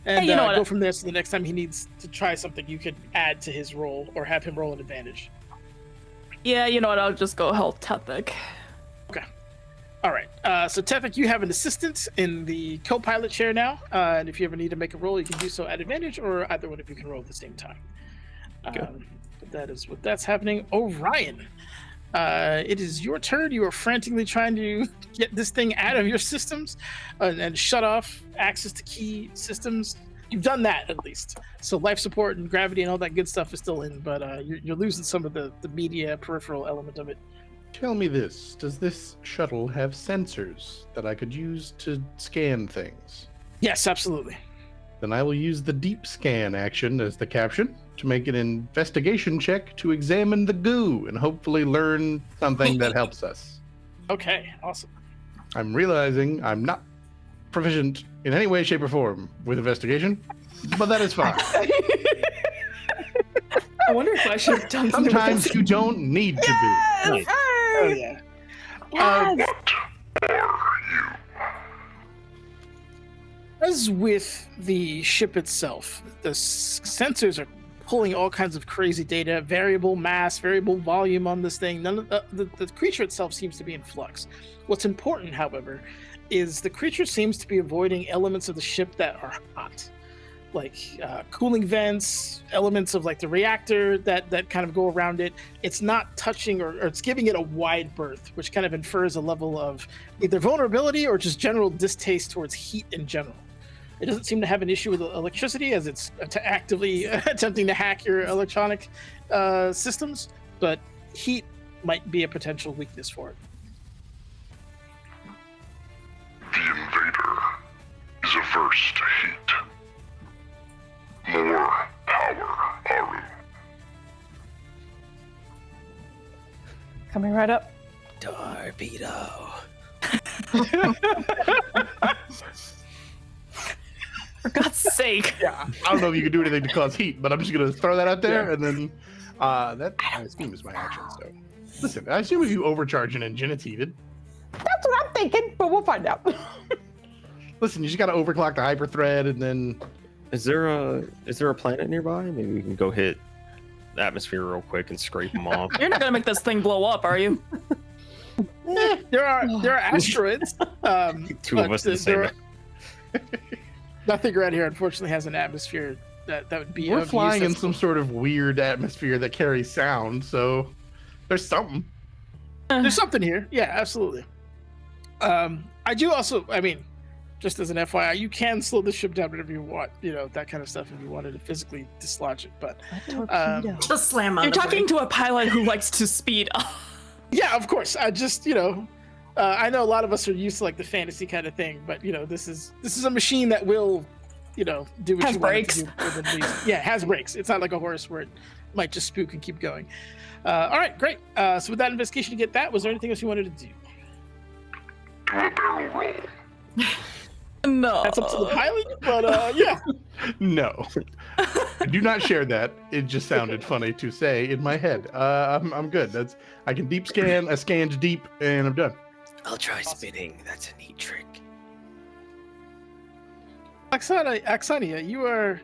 And
Hey,
go from there. So the next time he needs to try something, you could add to his roll or have him roll an advantage.
Yeah, you know what? I'll just go help Tethik.
Okay. All right. So Tethik, you have an assistant in the co-pilot chair now, and if you ever need to make a roll, you can do so at advantage, or either one of you can roll at the same time. But that is that's happening. Orion, it is your turn. You are frantically trying to get this thing out of your systems and shut off access to key systems. You've done that at least. So life support and gravity and all that good stuff is still in, but you're losing some of the media peripheral element of it.
Tell me this. Does this shuttle have sensors that I could use to scan things?
Yes, absolutely.
Then I will use the deep scan action as the caption to make an investigation check to examine the goo and hopefully learn something that helps us.
Okay, awesome.
I'm realizing I'm not proficient in any way, shape, or form with investigation, but that is fine.
I wonder if I should have done something.
Sometimes you don't need to be.
Nice.
Oh yeah.
Yes.
What are you?
As with the ship itself, the sensors are pulling all kinds of crazy data, variable mass, variable volume on this thing. None of the creature itself seems to be in flux. What's important, however, is the creature seems to be avoiding elements of the ship that are hot, like cooling vents, elements of like the reactor that kind of go around it. It's not touching or it's giving it a wide berth, which kind of infers a level of either vulnerability or just general distaste towards heat in general. It doesn't seem to have an issue with electricity as it's actively attempting to hack your electronic systems, but heat might be a potential weakness for it.
The invader is averse to heat. More power, Aru.
Coming right up.
Torpedo.
For God's sake.
Yeah, I don't know if you can do anything to cause heat, but I'm just gonna throw that out there, and then that I assume is my action. So, listen, I assume if you overcharge an engine, it's heated.
That's what I'm thinking, but we'll find out.
Listen, you just gotta overclock the hyperthread, and then
Is there a planet nearby? Maybe we can go hit the atmosphere real quick and scrape them off.
You're not gonna make this thing blow up, are you?
There are asteroids.
Two of us in the same.
Nothing around here, unfortunately, has an atmosphere that would be.
we're
of
flying
use.
in some sort of weird atmosphere that carries sound. So there's something.
There's something here. Yeah, absolutely. I do also. I mean, just as an FYI, you can slow the ship down whenever you want. That kind of stuff if you wanted to physically dislodge it. But
Just slam on
You're
the
talking
brake.
to a pilot who likes to speed up.
yeah, of course. I just I know a lot of us are used to like the fantasy kind of thing, but this is a machine that will, do what
Has
you want it
brakes.
to do. At least. Yeah, it has brakes. It's not like a horse where it might just spook and keep going. All right, great. So with that investigation to get that, was there anything else you wanted to do?
Do a barrel roll.
No.
That's up to the pilot, but yeah.
No, I do not share that. It just sounded funny to say in my head. I'm good. I can deep scan. I scanned deep, and I'm done.
I'll try spinning. That's a neat trick.
Axania, you are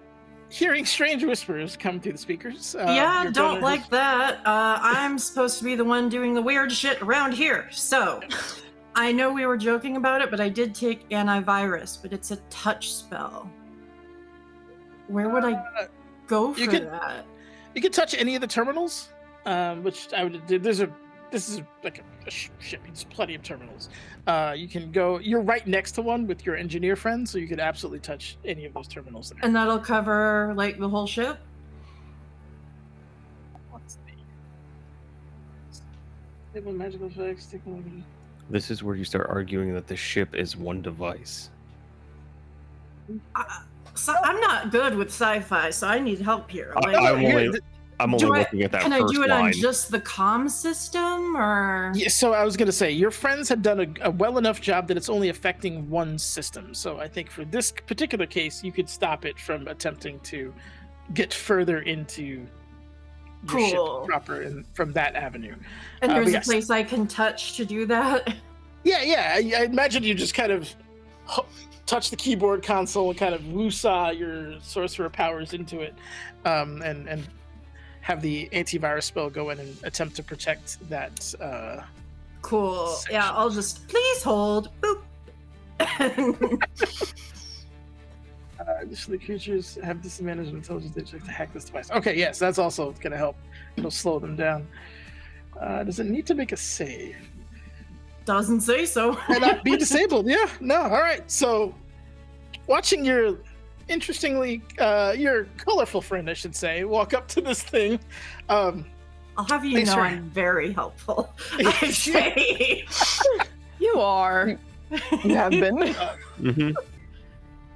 hearing strange whispers come through the speakers.
Yeah,
your
don't
brother
like
has-
that. I'm supposed to be the one doing the weird shit around here. So, I know we were joking about it, but I did take antivirus, but it's a touch spell. Where would I go for
you could-
that?
You can touch any of the terminals, which I would do. This is like a ship. There's plenty of terminals. You can go. You're right next to one with your engineer friend, so you could absolutely touch any of those terminals there.
And that'll cover like the whole ship?
What's the magical effects? Technology.
This is where you start arguing that the ship is one device.
So I'm not good with sci-fi, so I need help here. Like,
I'm only looking at that
can
first
I do it
line.
on just the comm system, or?
Yeah, so I was going to say, your friends had done a well enough job that it's only affecting one system. So I think for this particular case, you could stop it from attempting to get further into your ship proper and from that avenue.
And there's
yes.
a place I can touch to do that?
Yeah. I imagine you just kind of touch the keyboard console and kind of woo-saw your sorcerer powers into it, and have the antivirus spell go in and attempt to protect that.
Cool.
Section.
Yeah, I'll just please hold. Boop.
Additionally, creatures have disadvantage on intelligence they check to hack this device. Okay, yes, that's also going to help. It'll slow them down. Does it need to make a save?
Doesn't say so.
And not be disabled. Yeah, no. All right. So, watching your your colorful friend, I should say, walk up to this thing.
I'll have you know I'm very helpful. I say.
You are.
You have been.
Mm-hmm.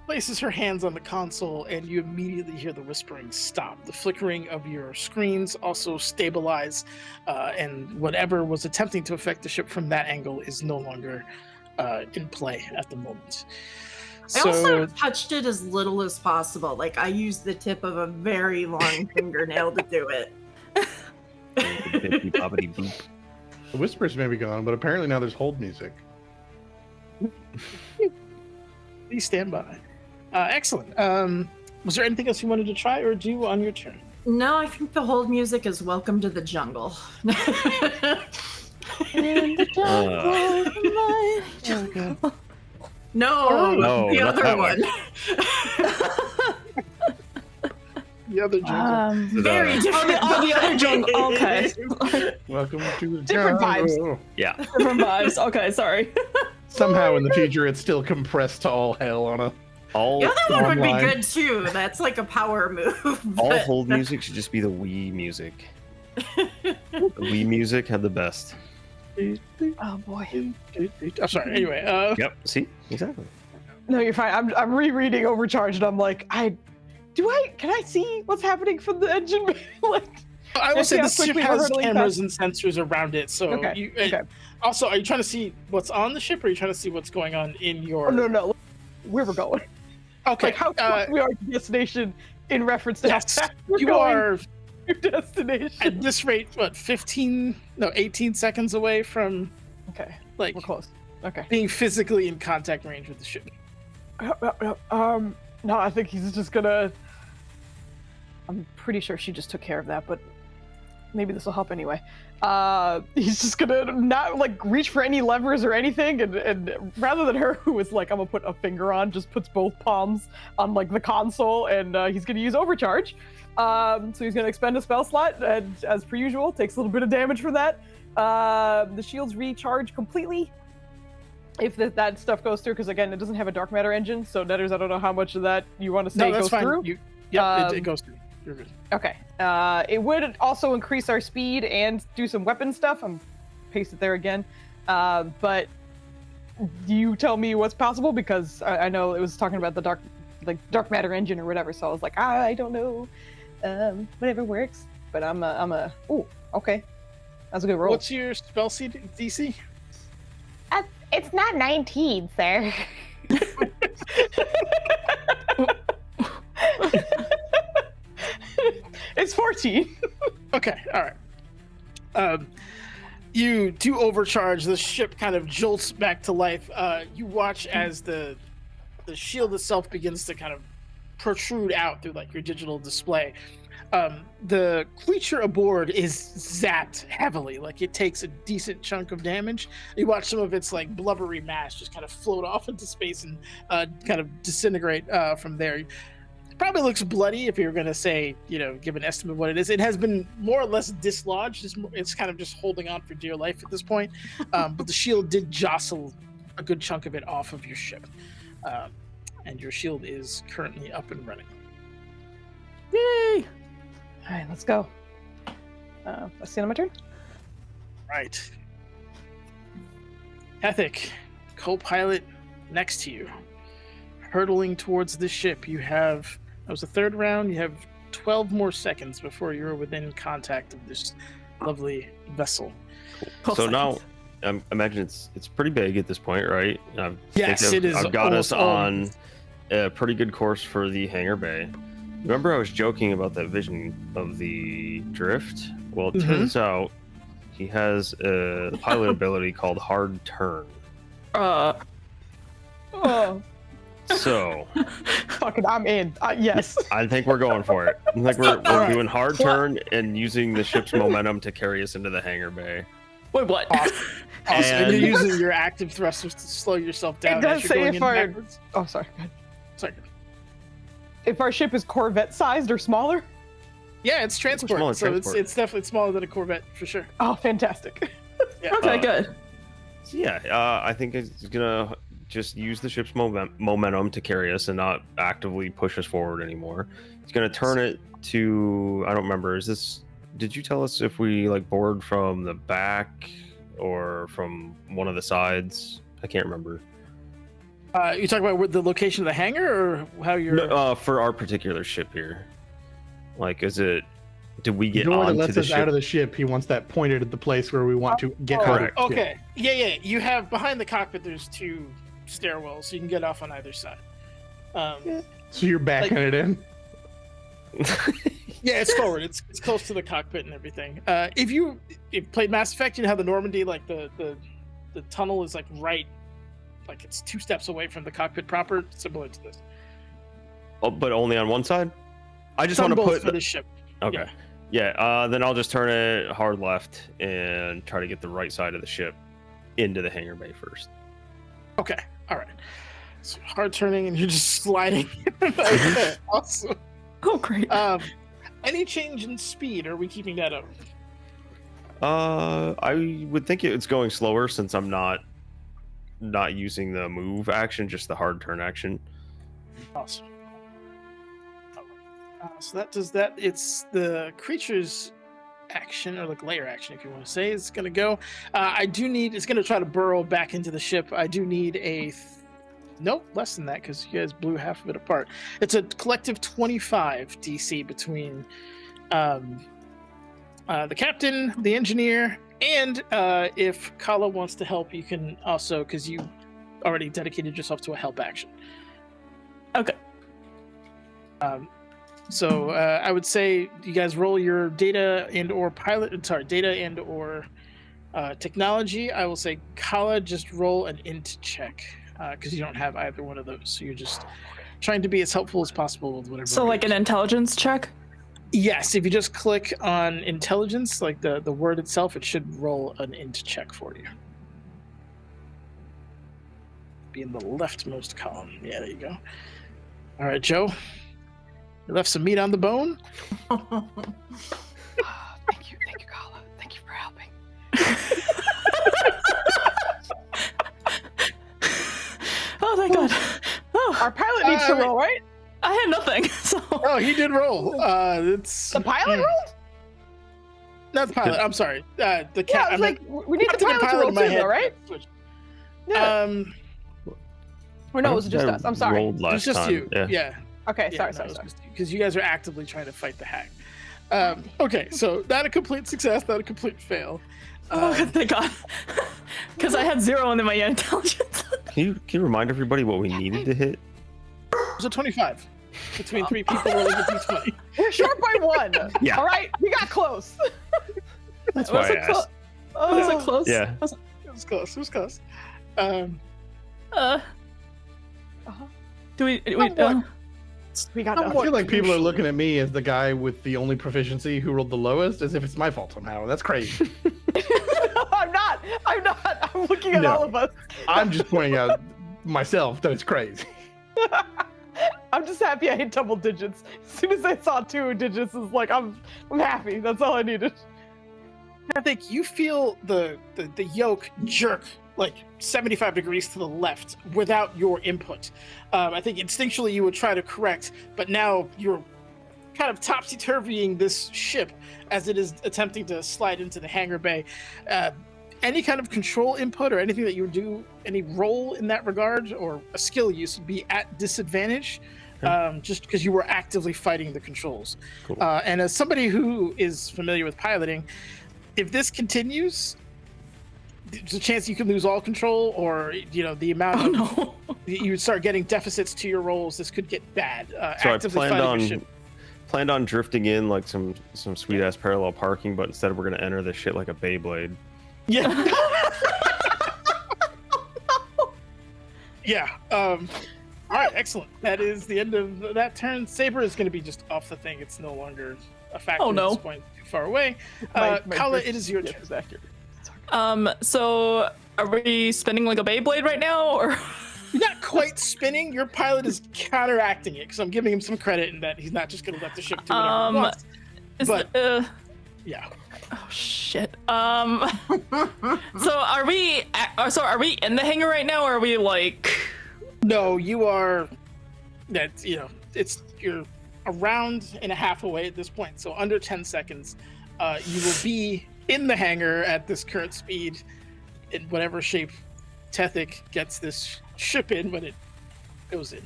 Places her hands on the console, and you immediately hear the whispering stop. The flickering of your screens also stabilize, and whatever was attempting to affect the ship from that angle is no longer in play at the moment.
I also touched it as little as possible. Like, I used the tip of a very long fingernail to do it.
Boop.
The whispers may be gone, but apparently now there's hold music.
Please stand by. Excellent. Was there anything else you wanted to try or do on your turn?
No, I think the hold music is Welcome to the Jungle.
In the jungle,
No,
No,
the
not
other
that
one.
The other jungle.
Very different.
the other jungle. Okay.
Welcome to the
Different
jungle.
Yeah.
Different vibes. Okay, sorry.
Somehow in the future, it's still compressed to all hell on a.
All
The other one would be
online.
good too. That's like a power move.
all
but-
hold music should just be the Wii music. The Wii music had the best.
Oh boy.
I'm sorry. Anyway.
Yep. See, exactly.
No, you're fine. I'm rereading Overcharged. I'm like, can I see what's happening from the engine? Like,
I will say
how
this ship
quickly we're
has
hurtling
cameras and sensors around it. So,
Okay.
Also, are you trying to see what's on the ship, or are you trying to see what's going on in your?
Oh, no. Where we're going?
Okay.
Like how close we are to destination in reference to
Yes,
how fast we're
you
going
are
to destination.
at this rate. What, 18 seconds away from
Okay,
like
we're close. Okay.
being physically in contact range with the ship.
No, I think he's just gonna. I'm pretty sure she just took care of that, but maybe this will help anyway. He's just gonna not like reach for any levers or anything, and rather than her, who is like, I'm gonna put a finger on, just puts both palms on like the console, and he's gonna use Overcharge. So he's gonna expend a spell slot, and as per usual, takes a little bit of damage for that. The shields recharge completely if that stuff goes through, because again, it doesn't have a dark matter engine. So Netters, I don't know how much of that you want to say
No, that's
goes
fine.
through.
It goes through. You're good.
Okay. It would also increase our speed and do some weapon stuff. I'm paste it there again. But you tell me what's possible, because I know it was talking about the dark matter engine or whatever. So I was like, I don't know. Whatever works. But ooh, okay. That's a good roll.
What's your spell DC?
It's not 19, sir.
It's 14.
Okay, all right. You do overcharge. The ship kind of jolts back to life. You watch as the shield itself begins to kind of protrude out through like your digital display. The creature aboard is zapped heavily. Like it takes a decent chunk of damage. You watch some of its like blubbery mass just kind of float off into space and kind of disintegrate from there. It probably looks bloody if you're going to say, give an estimate of what it is. It has been more or less dislodged. It's kind of just holding on for dear life at this point. But the shield did jostle a good chunk of it off of your ship. And your shield is currently up and running.
Yay! All right, let's go. Let's see on my turn.
Right. Ethic, co-pilot next to you. hurtling towards the ship. You have, that was the third round, you have 12 more seconds before you're within contact of this lovely vessel.
So now, I imagine it's pretty big at this point, right?
Yes, it is.
I've got us on
almost.
a pretty good course for the Hangar Bay. Remember I was joking about that vision of the drift? Well, it turns out he has a pilot ability called Hard Turn.
Oh,
So,
fucking, I'm in. Yes.
I think we're going for it. I think we're
Alright.
doing Hard Turn and using the ship's momentum to carry us into the Hangar Bay.
Wait, what?
Awesome. And you're
And-
using your active thrusters to slow yourself down.
does
as
say
you're going
if
in
our-
backwards.
Oh, sorry.
Sorry.
If our ship is Corvette sized or smaller?
Yeah, it's transport,
smaller
so
transport.
it's definitely smaller than a Corvette for sure.
Oh, fantastic.
Yeah.
Okay, good.
So yeah, I think it's gonna just use the ship's momentum to carry us and not actively push us forward anymore. It's gonna turn it to, I don't remember, did you tell us if we like board from the back or from one of the sides? I can't remember.
You talking about the location of the hangar, or how you're?
No, for our particular ship here. Like, did we get
The one that
onto
lets
the
us
ship?
out of the ship, he wants that pointed at the place where we want to get out of
Correct.
the ship.
Okay. Yeah. You have behind the cockpit. There's 2 stairwells, so you can get off on either side.
So you're backing it in?
Yeah, it's forward. It's close to the cockpit and everything. If you played Mass Effect, you know how the Normandy, like the tunnel is like right, like it's 2 steps away from the cockpit proper, similar to this.
Oh, but only on one side? I just
It's on
want to
both
put
for the ship.
Okay. Yeah, then I'll just turn it hard left and try to get the right side of the ship into the Hangar Bay first.
Okay. All right. So hard turning, and you're just sliding. Okay, awesome.
Oh, great.
Any change in speed? Or are we keeping that up?
I would think it's going slower since I'm not using the move action, just the hard turn action.
Awesome. So that does that. It's the creature's action, or like layer action, if you want to say. It's going to go. I do need. It's going to try to burrow back into the ship. I do need a. Nope, less than that, because you guys blew half of it apart. It's a collective 25 DC between the captain, the engineer, and if Kala wants to help, you can also, because you already dedicated yourself to a help action.
Okay.
So I would say you guys roll your data and or technology. I will say Kala, just roll an int check because you don't have either one of those. So you're just trying to be as helpful as possible with whatever.
So, like an intelligence check?
Yes, if you just click on intelligence, like the word itself, it should roll an int check for you. Be in the leftmost column. Yeah, there you go. All right, Joe. You left some meat on the bone.
Thank you, Kala. Thank you for helping.
Oh, thank God. Oh,
Our pilot needs to roll, right?
I had nothing. So.
Oh, he did roll. It's
The pilot rolled?
not the pilot. I'm sorry. The
Yeah,
cat.
I was like, we need the pilot to roll too, though, right? Yeah. Or no, it was just us. I'm sorry.
Rolled
It was
last
just
time.
you. Yeah.
Okay, sorry.
Because you guys are actively trying to fight the hack. Okay, so not a complete success, not a complete fail.
Oh, thank God. Because I had 0 in my intelligence.
Can you remind everybody what we needed to hit?
It was a 25 between 3 people rolling a d20.
We're short by 1.
Yeah.
All right, we got close.
That's why I asked.
Was it close?
Yeah.
Was-
It was close. It was close.
Do we?
We got
I
nothing.
feel like people are looking at me as the guy with the only proficiency who rolled the lowest, as if it's my fault somehow. That's crazy.
I'm not. I'm looking at
No.
all of us.
I'm just pointing out myself that it's crazy.
I'm just happy I hit double digits. As soon as I saw 2 digits, it's like I'm happy. That's all I needed.
I think you feel the yoke jerk like 75 degrees to the left without your input. I think instinctually you would try to correct, but now you're kind of topsy-turvying this ship as it is attempting to slide into the hangar bay. any kind of control input or anything that you would do, any roll in that regard or a skill use would be at disadvantage, just because you were actively fighting the controls.
Cool.
And as somebody who is familiar with piloting, if this continues, there's a chance you could lose all control, or the amount of you would start getting deficits to your rolls. This could get bad.
So I
Actively fighting a ship.
planned on drifting in like some sweet ass parallel parking, but instead we're gonna enter this shit like a Beyblade.
Yeah. Yeah. All right. Excellent. That is the end of that turn. Saber is going to be just off the thing. It's no longer a factor at this point. Too far away. Kala, it is your turn.
So are we spinning like a Beyblade right now, or?
You're not quite spinning. Your pilot is counteracting it, because I'm giving him some credit in that he's not just going to let the ship do whatever it wants. But yeah.
Oh shit. So are we in the hangar right now, or are we like?
No, you are. That's you're a round and a half away at this point, so under 10 seconds. You will be in the hangar at this current speed, in whatever shape Tethic gets this ship in when it goes in.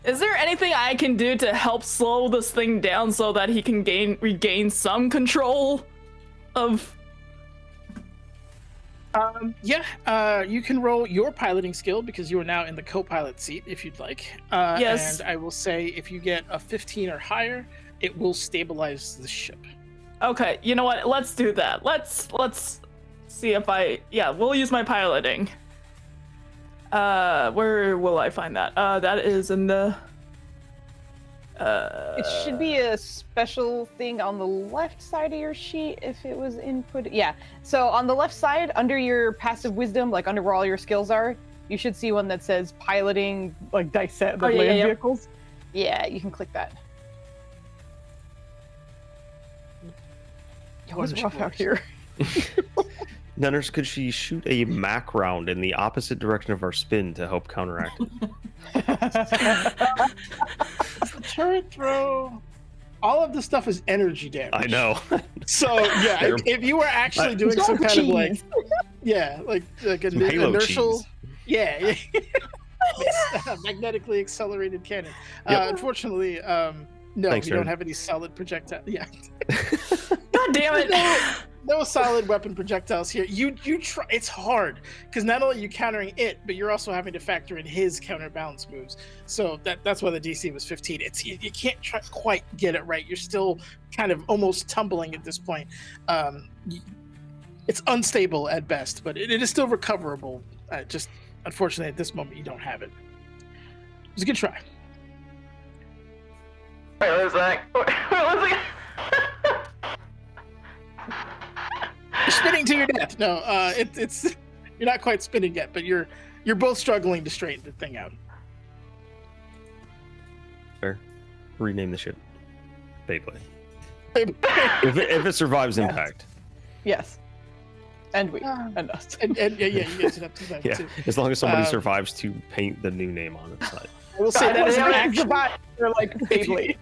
Is there anything I can do to help slow this thing down so that he can regain some control of?
You can roll your piloting skill, because you are now in the co-pilot seat if you'd like.
Yes.
And I will say if you get a 15 or higher, it will stabilize the ship.
Okay, you know what? Let's do that. Let's see if we'll use my piloting. Where will I find that? That is in the.
It should be a special thing on the left side of your sheet if it was input. Yeah. So on the left side, under your passive wisdom, like under where all your skills are, you should see one that says piloting, like dice set, like land vehicles. Yeah, you can click that. Yo, it's rough out here.
Nunners, could she shoot a Mac round in the opposite direction of our spin to help counteract it?
Turret throw. All of the stuff is energy damage.
I know.
So yeah, if you were actually doing some kind of like an inertial,
cheese.
magnetically accelerated cannon. Unfortunately, no,
Thanks,
you don't have any solid projectile. Yeah.
God damn it.
No solid weapon projectiles here. You try. It's hard because not only are you countering it, but you're also having to factor in his counterbalance moves. So that's why the DC was 15. You can't quite get it right. You're still kind of almost tumbling at this point. It's unstable at best, but it is still recoverable. Just unfortunately at this moment you don't have it. It was a good try.
Wait, what was that? What was it?
You're spinning to your death. No, it's you're not quite spinning yet, but you're both struggling to straighten the thing out.
Fair. Rename the ship Beyblade. if it survives impact.
Yes. And we and us.
And yeah, you guys would have to do that too.
As long as somebody survives to paint the new name on its side.
I will say that is an action.
They're like Beyblade.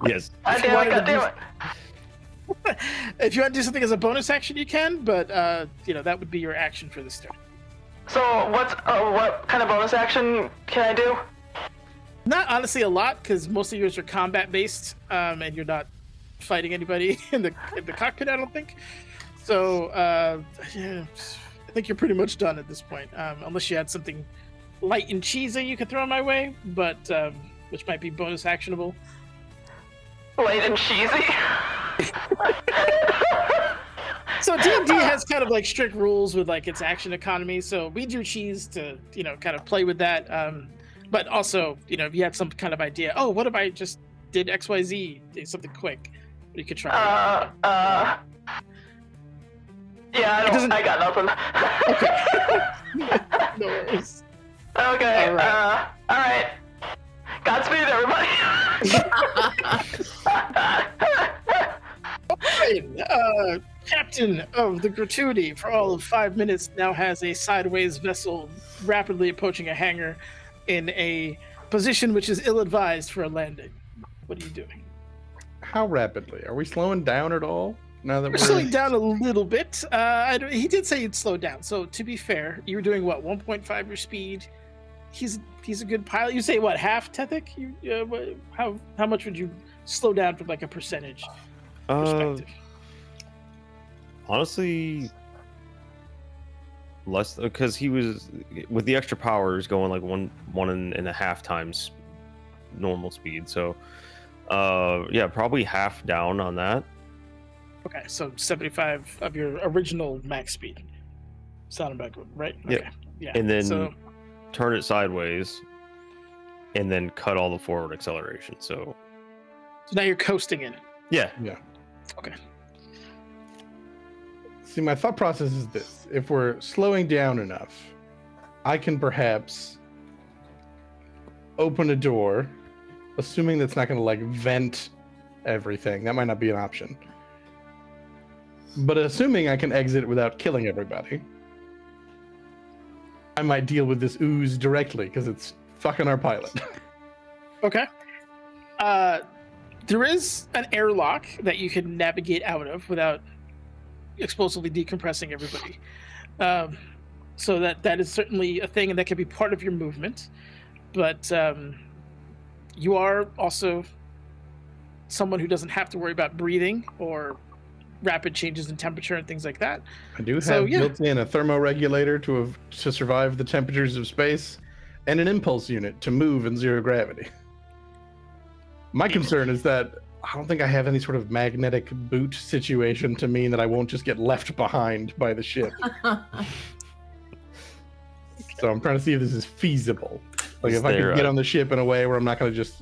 Yes.
God damn it.
If you want to do something as a bonus action, you can, but that would be your action for this turn.
So what kind of bonus action can I do?
Not honestly a lot, because most of yours are combat based, and you're not fighting anybody in the cockpit, I don't think. So I think you're pretty much done at this point, unless you had something light and cheesy you could throw my way, but which might be bonus actionable.
Light and cheesy?
So D&D has kind of like strict rules with like its action economy, so we do cheese to kind of play with that, but also if you have some kind of idea, oh, what if I just did XYZ, did something quick, you could try.
Yeah, I got nothing.
Okay. No worries.
Okay. All right. Godspeed, everybody.
Captain of the Gratuity, for all of 5 minutes, now has a sideways vessel rapidly approaching a hangar in a position which is ill-advised for a landing. What are you doing?
How rapidly? Are we slowing down at all? Now that
You're slowing down a little bit. He did say you'd slow down. So to be fair, you were doing what, 1.5 your speed. He's a good pilot. You say what, half Tethic? How much would you slow down from like a percentage perspective?
Honestly, less, because he was with the extra powers going like one and a half times normal speed. So yeah, probably half down on that.
Okay, so 75 of your original max speed. Sounding back, right?
Yep.
Okay. Yeah.
And then
so,
turn it sideways and then cut all the forward acceleration. So
now you're coasting in.
yeah.
Okay.
See, my thought process is this. If we're slowing down enough, I can perhaps open a door, assuming that's not going to like vent everything. That might not be an option. But assuming I can exit without killing everybody, I might deal with this ooze directly because it's fucking our pilot.
Okay. There is an airlock that you can navigate out of without explosively decompressing everybody. So that is certainly a thing, and that can be part of your movement. But you are also someone who doesn't have to worry about breathing or rapid changes in temperature and things like that.
I do have
So, yeah.
built in a thermoregulator to survive the temperatures of space, and an impulse unit to move in zero gravity. My concern is that I don't think I have any sort of magnetic boot situation to mean that I won't just get left behind by the ship. So I'm trying to see if this is feasible. Like if I could get on the ship in a way where I'm not going to just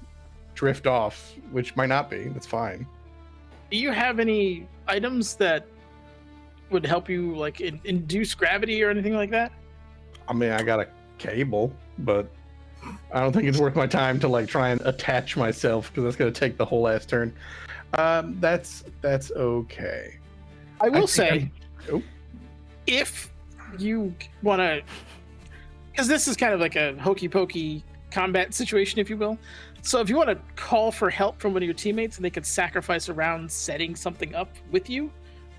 drift off, which might not be. That's fine.
Do you have any items that would help you like induce gravity or anything like that?
I mean, I got a cable, but I don't think it's worth my time to like try and attach myself because that's going to take the whole ass turn. That's okay.
I will say,
Oh.
if you want to, because this is kind of like a hokey pokey combat situation, if you will. So if you want to call for help from one of your teammates and they could sacrifice a round setting something up with you,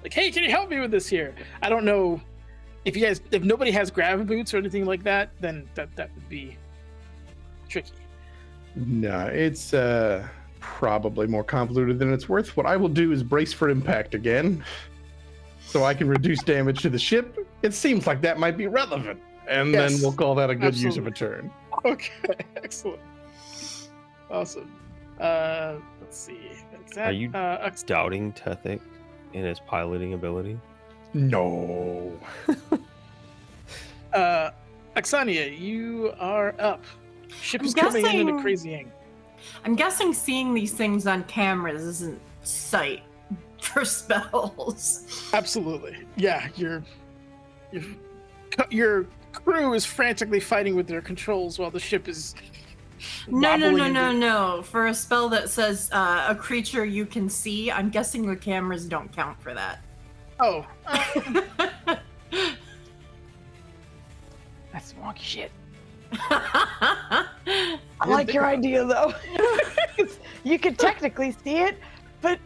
like, hey, can you help me with this here? I don't know if nobody has grav boots or anything like that, then that would be tricky.
No, it's probably more convoluted than it's worth. What I will do is brace for impact again, so I can reduce damage to the ship. It seems like that might be relevant, and
Yes,
then we'll call that a good use of
absolutely.
a turn.
Okay, excellent. Awesome. Let's see. That's that.
Are you doubting Tethic in his piloting ability?
No.
Aksania, you are up. Ship
I'm
is coming in at a
guessing-
crazy angle.
I'm guessing seeing these things on cameras isn't sight for spells.
Absolutely. Yeah, your crew is frantically fighting with their controls while the ship is
No. For a spell that says a creature you can see, I'm guessing the cameras don't count for that.
Oh,
That's some wonky shit. I like your idea though. You could technically see it, but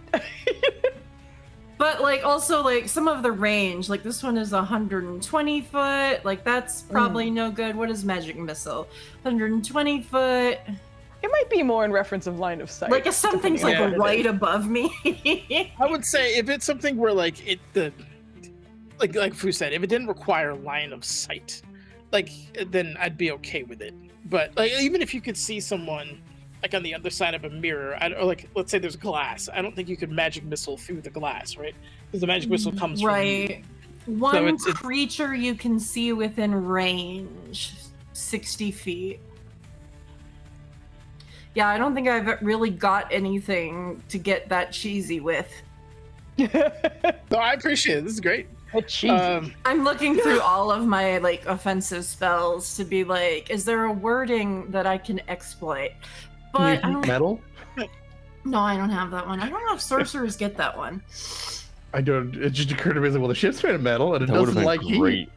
But like also like some of the range, like this one is 120 foot, like that's probably no good. What is magic missile? 120 foot.
it might be more in reference of line of sight.
Like if something's
depending on
like
what it
right
is.
above me.
I would say if it's something where like like Fu said, if it didn't require line of sight, like then I'd be okay with it. But like even if you could see someone like on the other side of a mirror, or like let's say there's glass, I don't think you could magic missile through the glass, right? Because the magic missile comes from you.
right. One
it's-
creature you can see within range, 60 feet. Yeah, I don't think I've really got anything to get that cheesy with.
No, I appreciate it. This is great.
It's cheesy.
I'm looking through all of my like offensive spells to be like, is there a wording that I can exploit?
Can you
But I
heat
don't,
metal?
no, I don't have that one. I don't know if sorcerers get that one.
I don't. It just occurred to me that well, the ship's made of metal and it
That would have
doesn't
been
like heat.
great.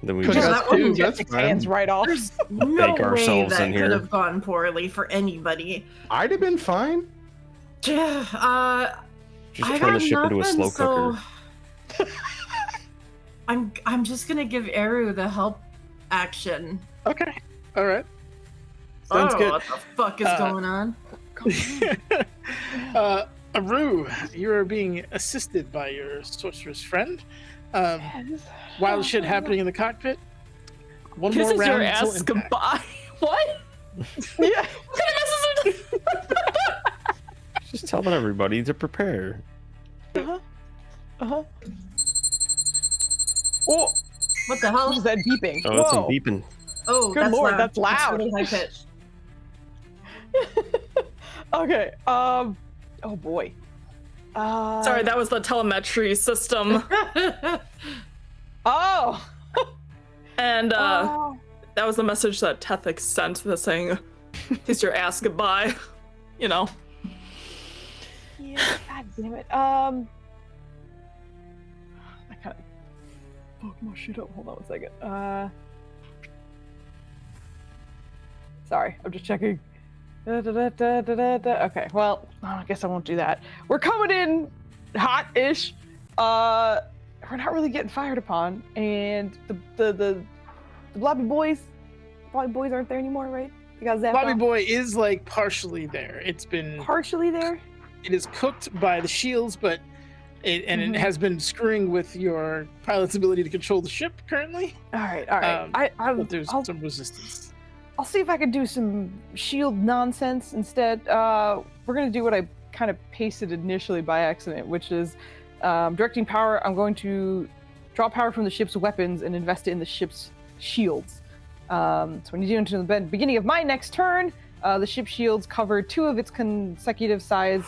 Then we
Could
just
have
that wouldn't
two, that's
Its hands
fine.
right off.
There's no
Bake
way
ourselves
that
in
could
here.
have gone poorly for anybody.
I'd have been fine.
Just
I
turn the
got
ship into a
nothing,
slow
so
cooker.
I'm just gonna give Eru the help action.
Okay. All right. Sounds good.
What the fuck is going on?
Aru, you are being assisted by your sorceress friend. Wild shit happening in the cockpit. One
This
more
is
round
your
until
ass
impact.
goodbye. What?
Yeah.
What kind of message is
Just telling everybody to prepare.
Oh,
What the
what
hell?
is that beeping?
Oh, that's some
Whoa.
beeping.
Oh,
Good
that's
lord,
loud.
that's loud.
really high pitched.
Okay. Oh boy.
Sorry, that was the telemetry system.
Oh.
And
Oh.
that was the message that Tethix sent, the saying, kiss your ass goodbye. You know.
Yeah, God damn it. I kind of fucked my shit up. Hold on one second. Sorry, I'm just checking. Okay, well, I guess I won't do that. We're coming in hot-ish. We're not really getting fired upon, and the Blobby boys aren't there anymore, right? You got zapped
Bobby
off?
Boy is like partially there. It's been
Partially there.
it is cooked by the shields, but it has been screwing with your pilot's ability to control the ship currently.
All right.
But there's
I'll
some resistance.
I'll see if I can do some shield nonsense instead. We're gonna do what I kind of pasted initially by accident, which is directing power. I'm going to draw power from the ship's weapons and invest it in the ship's shields. So when you do into the beginning of my next turn, the ship shields cover 2 of its consecutive size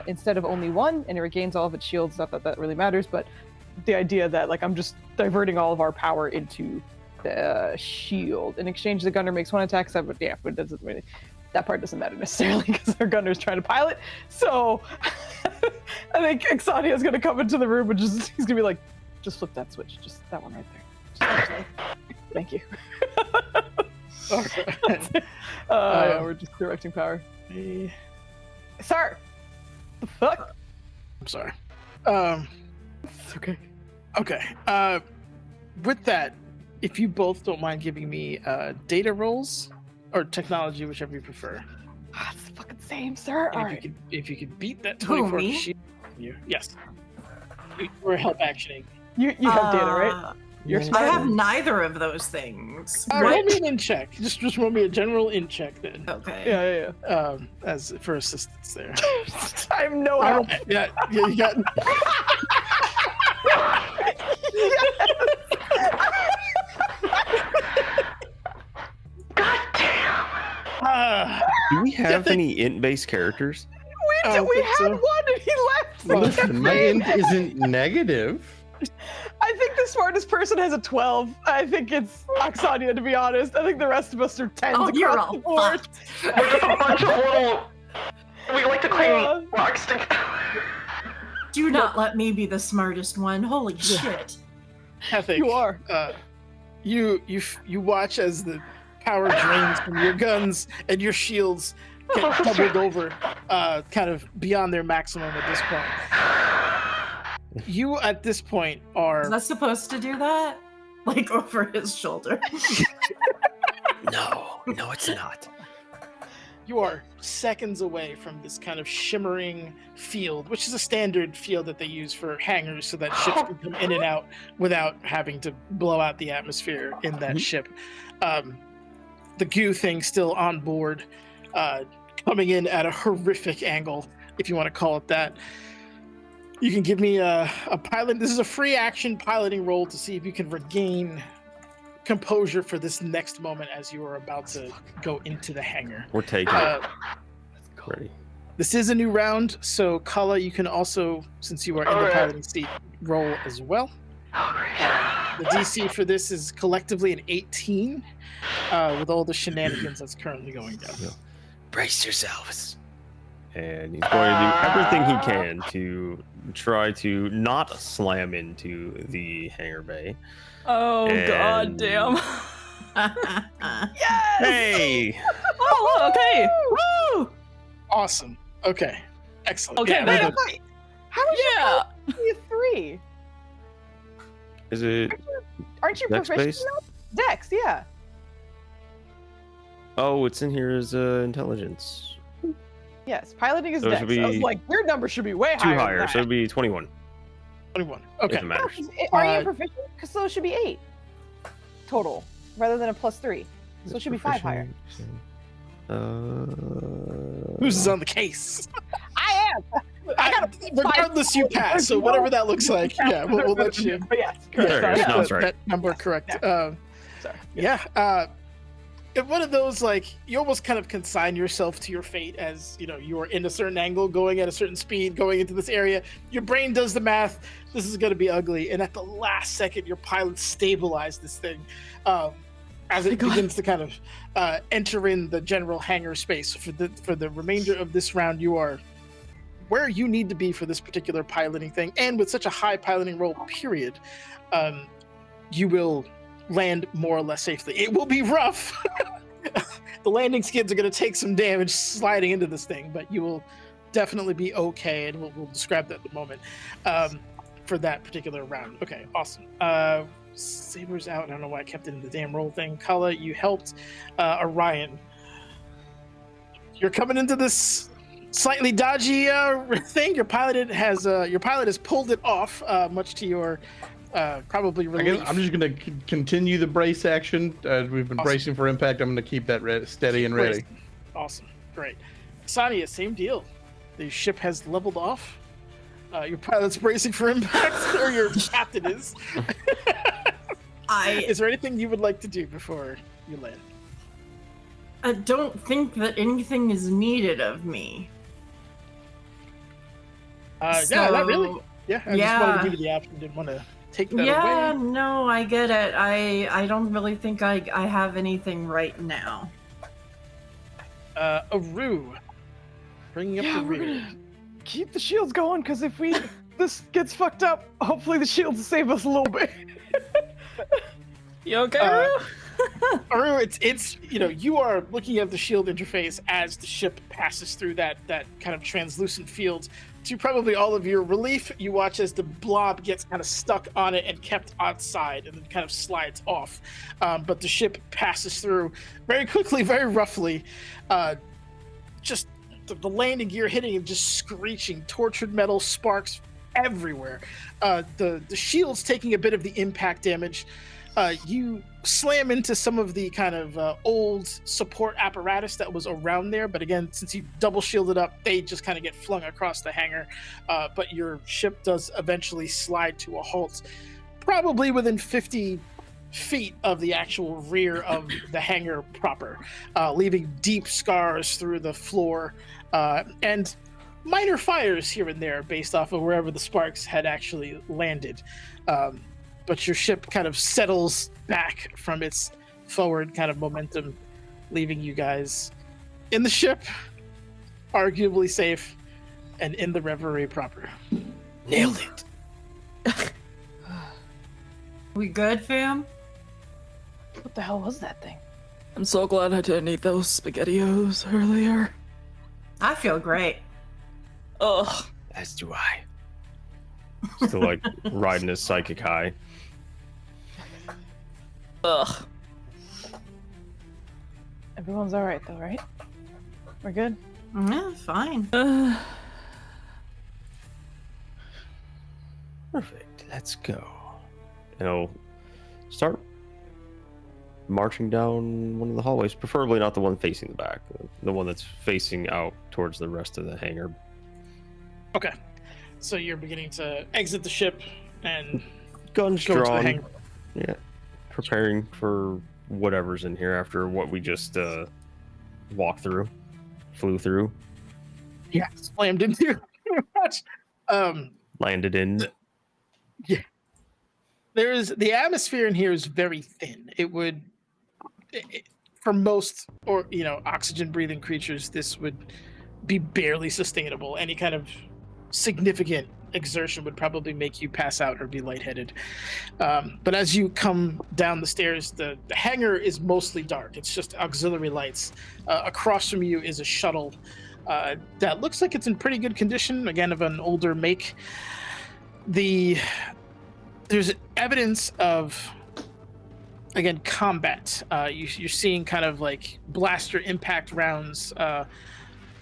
instead of only 1, and it regains all of its shields. Not that that really matters, but the idea that like I'm just diverting all of our power into the shield. In exchange, the gunner makes 1 attack, but it doesn't really. That part doesn't matter necessarily because our gunner's trying to pilot. So I think Exania is going to come into the room and he's going to be like, just flip that switch, just that one right there. Thank you. We're just directing power. Sir, the fuck?
I'm sorry.
It's okay.
Okay. With that, if you both don't mind giving me data rolls or technology, whichever you prefer.
It's the fucking same, sir.
And
All right.
if you could beat that
Who,
24
me?
shield, yes. We're help actioning.
You have data, right? You're
I
smart.
have neither of those things.
Roll me an in check. Just roll me a general in check then.
Okay.
Yeah.
As for assistance there.
I have no help.
Yeah, you got.
God damn.
Do we have any int-based characters?
I don't
We
think
had
so.
one and he left.
Well,
the
listen, my
campaign.
int isn't negative.
I think the smartest person has a 12. I think it's Oxania, to be honest. I think the rest of us are 10s
Oh, you're
across
all
the board.
fucked.
We're just a bunch of little. We like to
Yeah.
claim rock stick.
Do not let me be the smartest one. Holy shit.
Ethic,
You are.
You watch as the power drains from your guns and your shields get doubled over, kind of beyond their maximum at this point. You at this point
Is
are
that supposed to do that? Like over his shoulder?
No, it's not.
you are seconds away from this kind of shimmering field, which is a standard field that they use for hangars so that ships can come in and out without having to blow out the atmosphere in that ship. The goo thing still on board, coming in at a horrific angle, if you want to call it that. You can give me a pilot. This is a free action piloting roll to see if you can regain composure for this next moment as you are about to go into the hangar.
We're taking it. Ready.
This is a new round, so Kala, you can also, since you are in the
Alright.
piloting seat, roll as well. The DC for this is collectively an 18, with all the shenanigans that's currently going down.
Yeah. Brace yourselves. And he's going to do everything he can to try to not slam into the hangar bay.
Oh, god
And-
damn.
Yes!
Hey!
Oh, okay. Woo!
Awesome. Okay. Excellent.
Okay,
Yeah,
man.
with a-
How is your pilot be a 3?
Is it?
Aren't you
Dex
proficient
based?
enough? Dex, yeah.
Oh, it's in here as intelligence.
Yes, piloting is
So it
Dex.
should
I was
be
like, your number should be way
Two
higher.
higher,
than
so it'd be 21.
21.
If
Okay.
it matters.
Are you
Uh,
proficient? Because so it should be 8 total, rather than a +3. So it should be 5 higher.
Who's is on the case?
I am. I got a
Regardless, you pass. So whatever that looks like, yeah, we'll let you.
But yes,
Yeah,
correct.
There it is.
get
No, it's right.
that number correct.
Sorry.
Yeah. One of those, like, you almost kind of consign yourself to your fate as, you're in a certain angle, going at a certain speed, going into this area. Your brain does the math. This is going to be ugly. And at the last second, your pilot stabilized this thing as it begins to kind of enter in the general hangar space. For the remainder of this round, you are where you need to be for this particular piloting thing. And with such a high piloting roll, period, you will land more or less safely. It will be rough. The landing skids are going to take some damage sliding into this thing, but you will definitely be okay, and we'll describe that in a moment for that particular round. Okay, awesome. Saber's out. I don't know why I kept it in the damn roll thing. Kala, you helped. Orion, you're coming into this slightly dodgy thing. Your pilot has pulled it off, much to your probably relief.
I'm just going to continue the brace action. We've been
Awesome.
bracing for impact. I'm going to keep that steady and ready.
Awesome. Great. Sania, same deal. The ship has leveled off. Your pilot's bracing for impact, or your captain is. Is there anything you would like to do before you land?
I don't think that anything is needed of me.
Yeah, not really. Yeah, I just wanted to give you the option. Didn't want to take that
Yeah,
away.
no, I get it. I don't really think I have anything right now.
Aru, bringing up
Yeah,
the
we're
rear.
gonna keep the shields going, because if this gets fucked up, hopefully the shields save us a little bit.
You okay, Aru?
Aru, it's you are looking at the shield interface as the ship passes through that kind of translucent field. To probably all of your relief, you watch as the blob gets kind of stuck on it and kept outside, and then kind of slides off. But the ship passes through very quickly, very roughly. Just the landing gear hitting and just screeching, tortured metal sparks everywhere. The shield's taking a bit of the impact damage. You slam into some of the kind of old support apparatus that was around there, but again, since you double shielded up, they just kind of get flung across the hangar. But your ship does eventually slide to a halt, probably within 50 feet of the actual rear of the hangar proper, leaving deep scars through the floor and minor fires here and there based off of wherever the sparks had actually landed. But your ship kind of settles back from its forward kind of momentum, leaving you guys in the ship, arguably safe, and in the reverie proper.
Nailed it.
We good, fam?
What the hell was that thing?
I'm so glad I didn't eat those SpaghettiOs earlier.
I feel great.
Ugh.
As do I. Still like riding his psychic high.
Ugh.
Everyone's all right, though, right? We're good.
Yeah, fine.
Perfect. Let's go. Start marching down one of the hallways, preferably not the one facing the back, the one that's facing out towards the rest of the hangar.
Okay. So you're beginning to exit the ship and
Guns
go to the
drawn.
hangar.
Yeah. Preparing for whatever's in here after what we just flew through,
Yeah, slammed into pretty much.
landed in.
The atmosphere in here is very thin. For most oxygen breathing creatures, this would be barely sustainable. Any kind of significant exertion would probably make you pass out or be lightheaded. But as you come down the stairs, the hangar is mostly dark. It's just auxiliary lights. Across from you is a shuttle that looks like it's in pretty good condition, again, of an older make. There's evidence of, again, combat. You're seeing kind of like blaster impact rounds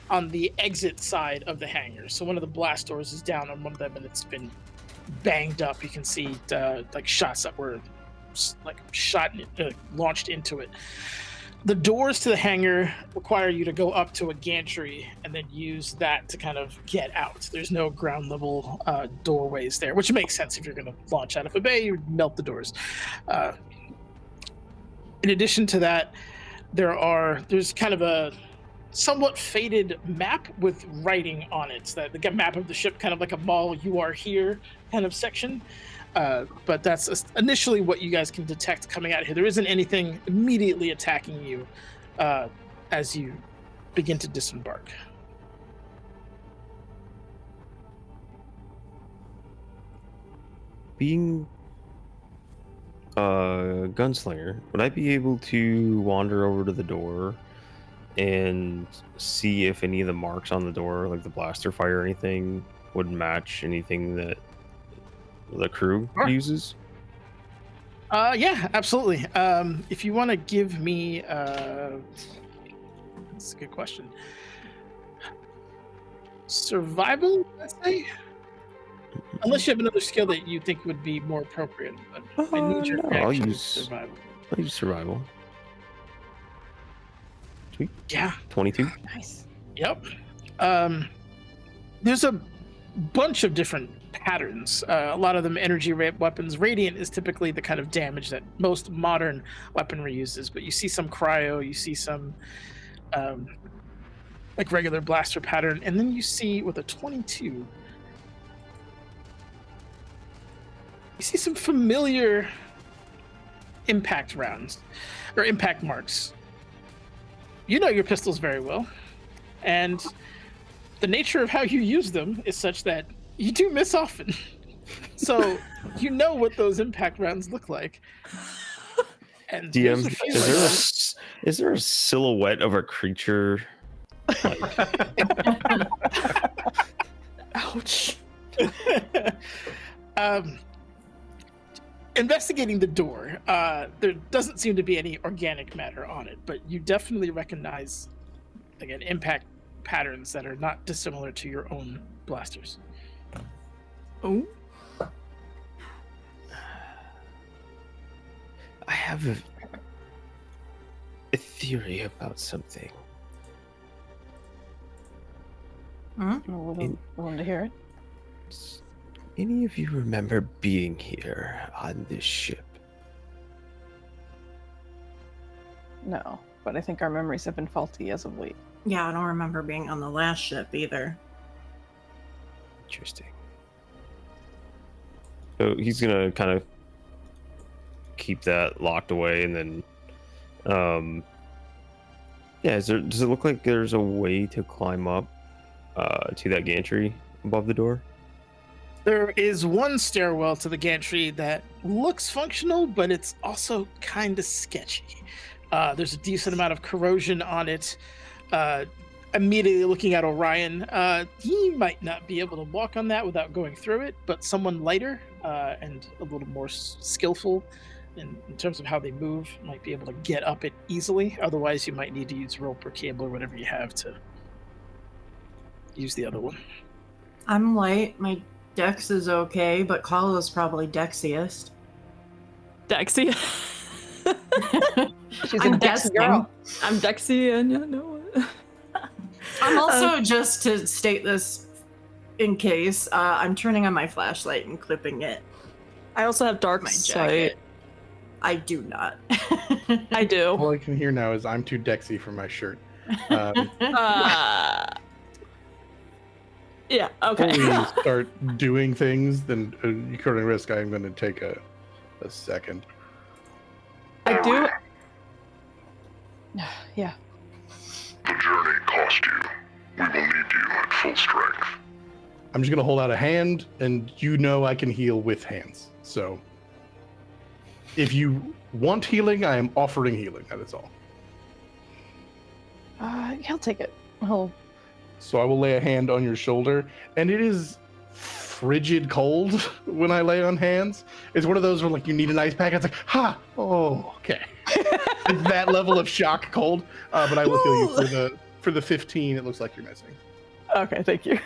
on the exit side of the hangar. So one of the blast doors is down on one of them, and it's been banged up. You can see like shots that were like launched into it. The doors to the hangar require you to go up to a gantry and then use that to kind of get out. There's no ground level doorways there, which makes sense. If you're going to launch out of a bay, you melt the doors. In addition to that, there's kind of a somewhat faded map with writing on it. So the map of the ship, kind of like a mall, you are here kind of section. But that's initially what you guys can detect coming out here. There isn't anything immediately attacking you as you begin to disembark.
Being a gunslinger, would I be able to wander over to the door and see if any of the marks on the door, like the blaster fire or anything, would match anything that the crew uses?
Yeah, absolutely. If you want to give me that's a good question. Survival, let's say, unless you have another skill that you think would be more appropriate. But I need your
I'll
reaction to
use
survival.
I'll use survival. Sweet.
Yeah.
22.
Nice.
Yep. There's a bunch of different patterns. A lot of them energy weapons. Radiant is typically the kind of damage that most modern weaponry uses, but you see some cryo, you see some like regular blaster pattern, and then you see with a 22, you see some familiar impact rounds or impact marks. You know your pistols very well, and the nature of how you use them is such that you do miss often. So you know what those impact rounds look like. And
DM,
there's a few
is there a silhouette of a creature? Like,
Ouch.
Investigating the door, there doesn't seem to be any organic matter on it, but you definitely recognize, again, impact patterns that are not dissimilar to your own blasters.
Oh.
I have a theory about something.
Willing to hear it.
Any of you remember being here on this ship?
No, but I think our memories have been faulty as of late.
Yeah, I don't remember being on the last ship either.
Interesting. So he's gonna kind of keep that locked away, and then, yeah. Does it look like there's a way to climb up to that gantry above the door?
There is one stairwell to the gantry that looks functional, but it's also kind of sketchy. There's a decent amount of corrosion on it. Immediately looking at Orion, he might not be able to walk on that without going through it, but someone lighter and a little more skillful in terms of how they move might be able to get up it easily. Otherwise, you might need to use rope or cable or whatever you have to use the other one.
I'm light. My dex is okay, but Kala's probably dexiest.
Dexy.
She's
I'm
a Dex
guessing.
girl.
I'm Dexy, and yeah, no.
I'm also, just to state this in case, I'm turning on my flashlight and clipping it.
I also have dark
My
sight.
jacket. I do not.
I do.
All I can hear now is I'm too Dexy for my shirt.
Yeah.
Before
Okay.
we start doing things, then according to risk, I'm going to take a second.
I do.
Yeah.
The journey cost you. We will need you at full strength.
I'm just going to hold out a hand, and you know I can heal with hands. So if you want healing, I am offering healing. That is all.
He'll take it. He'll
So I will lay a hand on your shoulder, and it is frigid cold when I lay on hands. It's one of those where like you need an ice pack. It's like, okay. It's that level of shock cold. But I will heal you for the 15. It looks like you're missing.
Okay, thank you.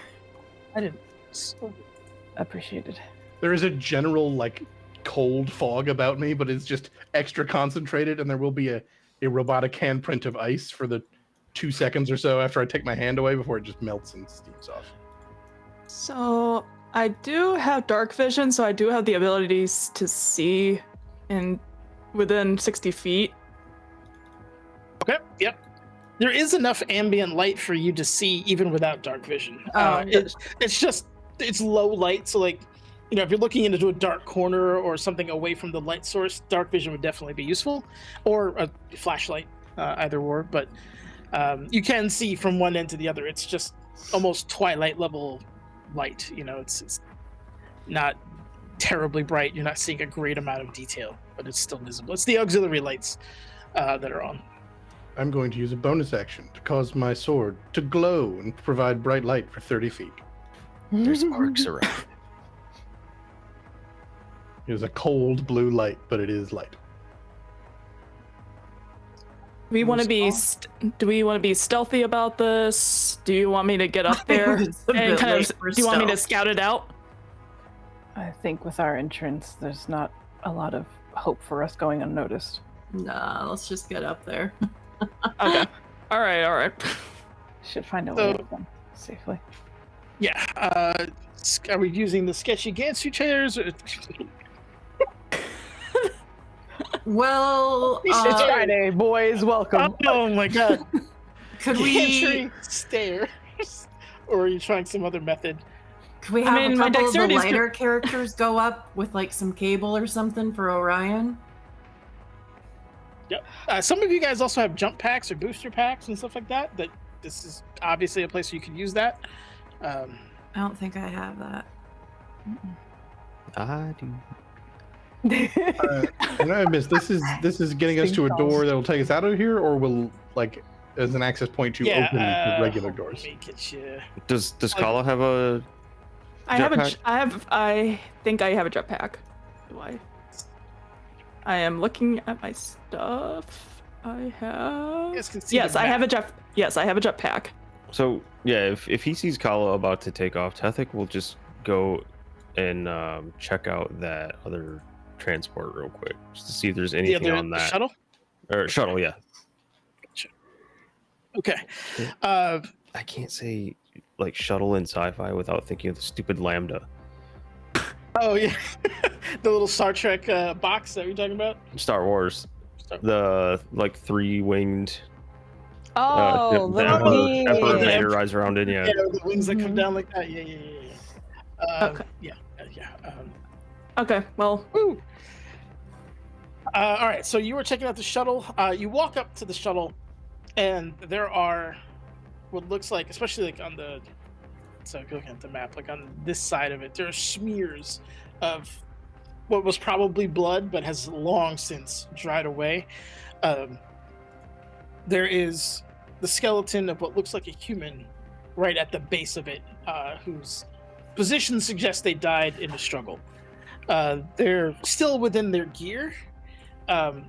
I didn't.
Appreciated.
There is a general like cold fog about me, but it's just extra concentrated, and there will be a robotic handprint of ice for the 2 seconds or so after I take my hand away before it just melts and steams off.
So I do have dark vision, so I do have the abilities to see within 60 feet.
Okay. Yep. There is enough ambient light for you to see even without dark vision. It's low light, so like, you know, if you're looking into a dark corner or something away from the light source, dark vision would definitely be useful, or a flashlight, either or. But you can see from one end to the other. It's just almost twilight level light. You know, it's not terribly bright. You're not seeing a great amount of detail, but it's still visible. It's the auxiliary lights that are on.
I'm going to use a bonus action to cause my sword to glow and provide bright light for 30 feet.
There's sparks around.
It is a cold blue light, but it is light.
Do we want to be stealthy about this? Do you want me to get up there and kind of? Do you want me to scout it out?
I think with our entrance, there's not a lot of hope for us going unnoticed.
Nah, let's just get up there.
Okay. All right.
Should find a way to them safely.
Yeah. Are we using the sketchy Gansu chairs? Or...
Well,
it's Friday, boys. Welcome.
Oh my god.
Could we
stairs? Or are you trying some other method?
Could we have a
my
couple of the
dexterity is
lighter characters go up with like some cable or something for Orion?
Yep. Some of you guys also have jump packs or booster packs and stuff like that. That this is obviously a place where you could use that.
I don't think I have that.
I do.
And I missed. This is getting us to a door that will take us out of here, or will like as an access point to open the regular doors.
Does Kala have a?
I think I have a jetpack. Do I? I am looking at my stuff. I have. Yes, I have a jetpack.
So yeah, if he sees Kala about to take off, Tethik will just go and check out that other transport real quick, just to see if there's anything on that
shuttle.
Or shuttle, yeah.
Okay.
I can't say like shuttle in sci-fi without thinking of the stupid Lambda.
Oh yeah, the little Star Trek box that you're talking about.
Star Wars, the like 3-winged.
Oh,
the Emperor Vader rides around in, yeah.
Yeah, the wings that come down like that. Yeah.
Okay.
Yeah.
Okay. Well.
All right. So you were checking out the shuttle. You walk up to the shuttle, and there are what looks like, especially like on the. So if you're looking at the map, like on this side of it, there are smears of what was probably blood, but has long since dried away. There is the skeleton of what looks like a human right at the base of it, whose position suggests they died in a struggle. They're still within their gear.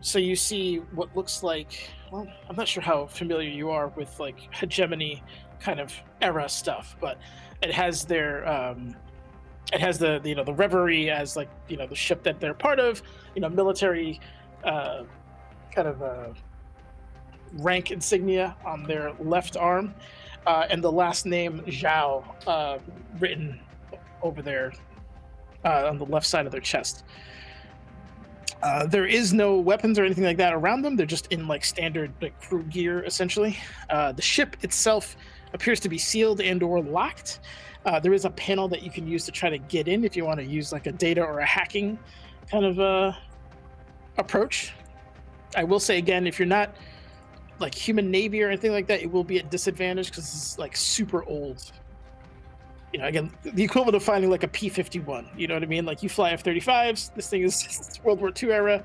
So you see what looks like, well, I'm not sure how familiar you are with like hegemony kind of era stuff, but it has their it has the the Reverie as like the ship that they're part of, military kind of rank insignia on their left arm, and the last name Zhao written over there on the left side of their chest. There is no weapons or anything like that around them. They're just in like standard like crew gear essentially. The ship itself appears to be sealed and or locked. There is a panel that you can use to try to get in if you want to use like a data or a hacking kind of approach. I will say again, if you're not like human navy or anything like that, it will be at disadvantage because it's like super old. Again, the equivalent of finding like a P-51. You know what I mean? Like you fly F-35s. This thing is World War II era.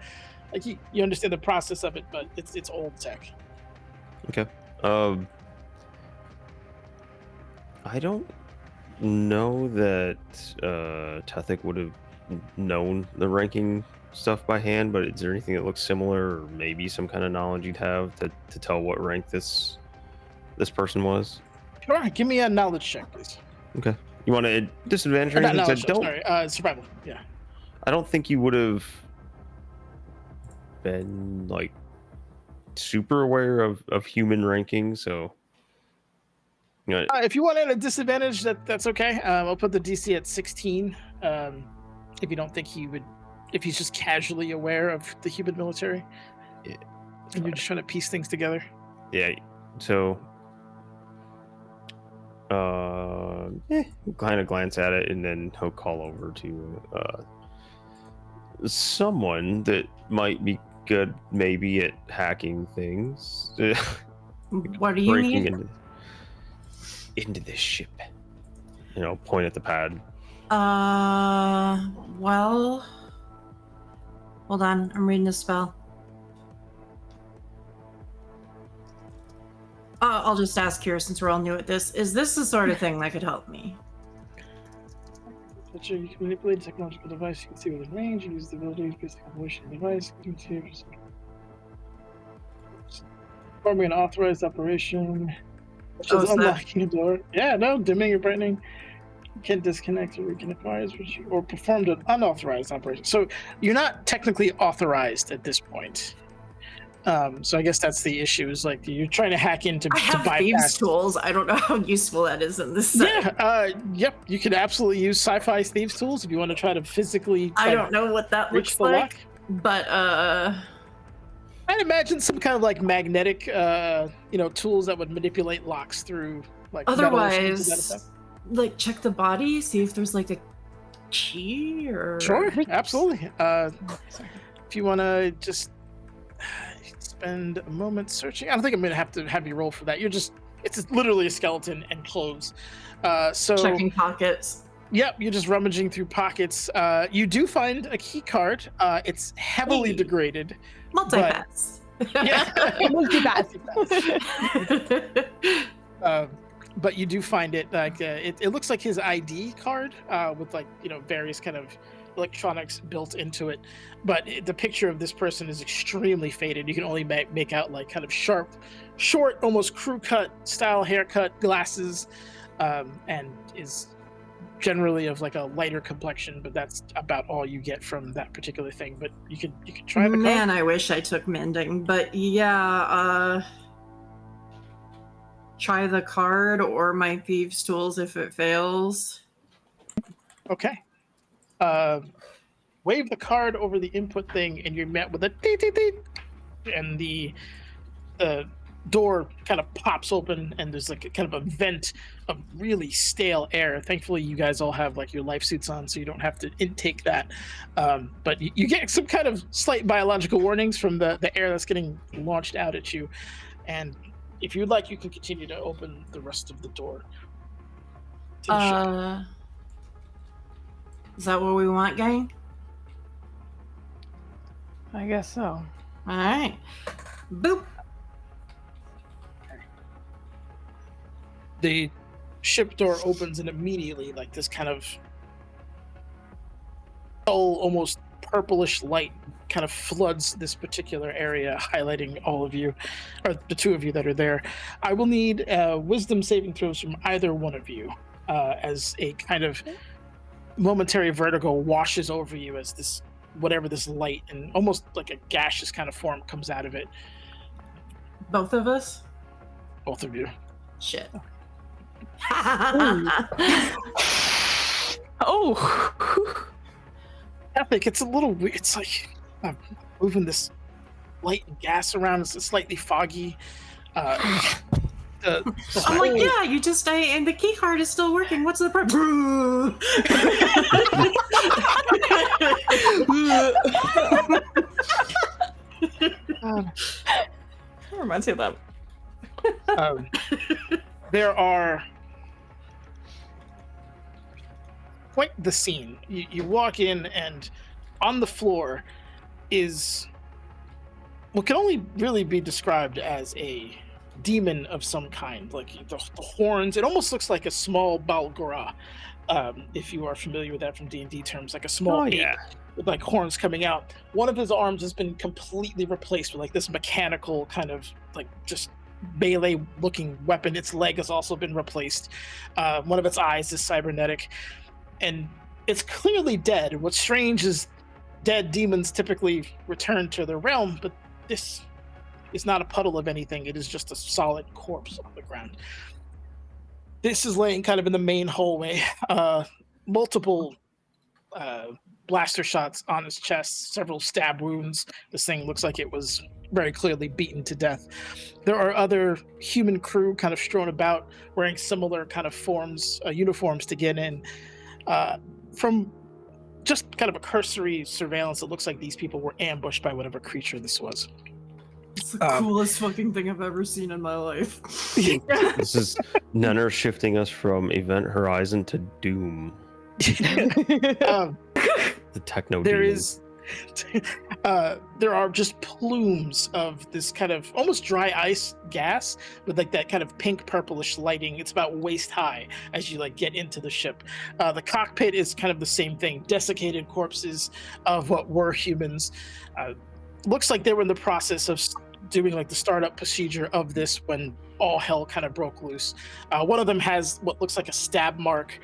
Like you understand the process of it, but it's old tech.
Okay. I don't know that Tethic would have known the ranking stuff by hand, but is there anything that looks similar, or maybe some kind of knowledge you'd have to tell what rank this person was?
Sure, give me a knowledge check, please.
Okay. You want a disadvantage or
Not
anything?
knowledge,
Don't.
sorry, survival. Yeah.
I don't think you would have been like super aware of human ranking, so you know,
If you want at a disadvantage, that's okay. I'll put the DC at 16. If you don't think he would, if he's just casually aware of the human military,
Yeah.
and you're just trying to piece things together.
yeah. So kind of glance at it, and then he'll call over to someone that might be good maybe at hacking things.
What do you
Breaking
need?
into this ship. You know, point at the pad.
Well, hold on. I'm reading the spell. I'll just ask here since we're all new at this. Is this the sort of thing that could help me?
You can manipulate a technological device. You can see within range. You use the abilities based on the device. Performing an authorized operation. Which is unlocking a door. Yeah, no, dimming or brightening. You can disconnect or reconnect wires, or performed an unauthorized operation. So you're not technically authorized at this point. So I guess that's the issue. Is like you're trying to hack into
I have
bypass
thieves' tools. I don't know how useful that is in this set.
Yeah, yep. You could absolutely use sci-fi thieves tools if you want to try to physically.
I don't know what that looks like, but
I'd imagine some kind of like magnetic, tools that would manipulate locks through like.
Otherwise, like check the body, see if there's like a key or.
Sure, absolutely. If you want to just spend a moment searching, I don't think I'm gonna have to have you roll for that. It's literally a skeleton and clothes. So
checking pockets.
Yep, you're just rummaging through pockets. You do find a key card. It's heavily degraded.
Multipass.
Yeah,
multipass.
But you do find it like it looks like his ID card with like various kind of electronics built into it. But the picture of this person is extremely faded. You can only make out like kind of sharp, short, almost crew cut style haircut, glasses, and is generally of like a lighter complexion, but that's about all you get from that particular thing. But you can try the
Man, I wish I took mending, but yeah, try the card or my thieves' tools if it fails.
Okay. Wave the card over the input thing, and you're met with a dee dee dee, and the door kind of pops open, and there's like a kind of a vent of really stale air. Thankfully, you guys all have like your life suits on, so you don't have to intake that. But you get some kind of slight biological warnings from the air that's getting launched out at you. And if you'd like, you can continue to open the rest of the door. To the ship.
Is that what we want, gang?
I guess so.
All right. Boop.
The ship door opens, and immediately like this kind of dull, almost purplish light kind of floods this particular area, highlighting all of you, or the two of you that are there. I will need wisdom saving throws from either one of you as a kind of momentary vertigo washes over you as this whatever this light and almost like a gaseous kind of form comes out of it.
Both of us?
Both of you.
Shit.
Oh.
Epic. It's a little weird. It's like I'm moving this light and gas around. It's slightly foggy.
I'm like, yeah, you just and the key card is still working. What's the problem?
That reminds me of that.
There are quite the scene. You walk in, and on the floor is what can only really be described as a demon of some kind, like the horns. It almost looks like a small Balgora, if you are familiar with that from D&D terms, like a small ape with like horns coming out. One of his arms has been completely replaced with like this mechanical kind of like just melee looking weapon. Its leg has also been replaced. One of its eyes is cybernetic, and it's clearly dead. What's strange is dead demons typically return to their realm, but this is not a puddle of anything. It is just a solid corpse on the ground. This is laying kind of in the main hallway. Multiple blaster shots on his chest, several stab wounds. This thing looks like it was very clearly beaten to death. There are other human crew kind of strewn about wearing similar kind of uniforms to get in. From just kind of a cursory surveillance, it looks like these people were ambushed by whatever creature this was.
It's the coolest fucking thing I've ever seen in my life.
This is Nenner shifting us from Event Horizon to Doom. The techno
There
demon.
is there are just plumes of this kind of almost dry ice gas with like that kind of pink purplish lighting. It's about waist high as you like get into the ship. The cockpit is kind of the same thing, desiccated corpses of what were humans. Looks like they were in the process of doing like the startup procedure of this when all hell kind of broke loose. One of them has what looks like a stab mark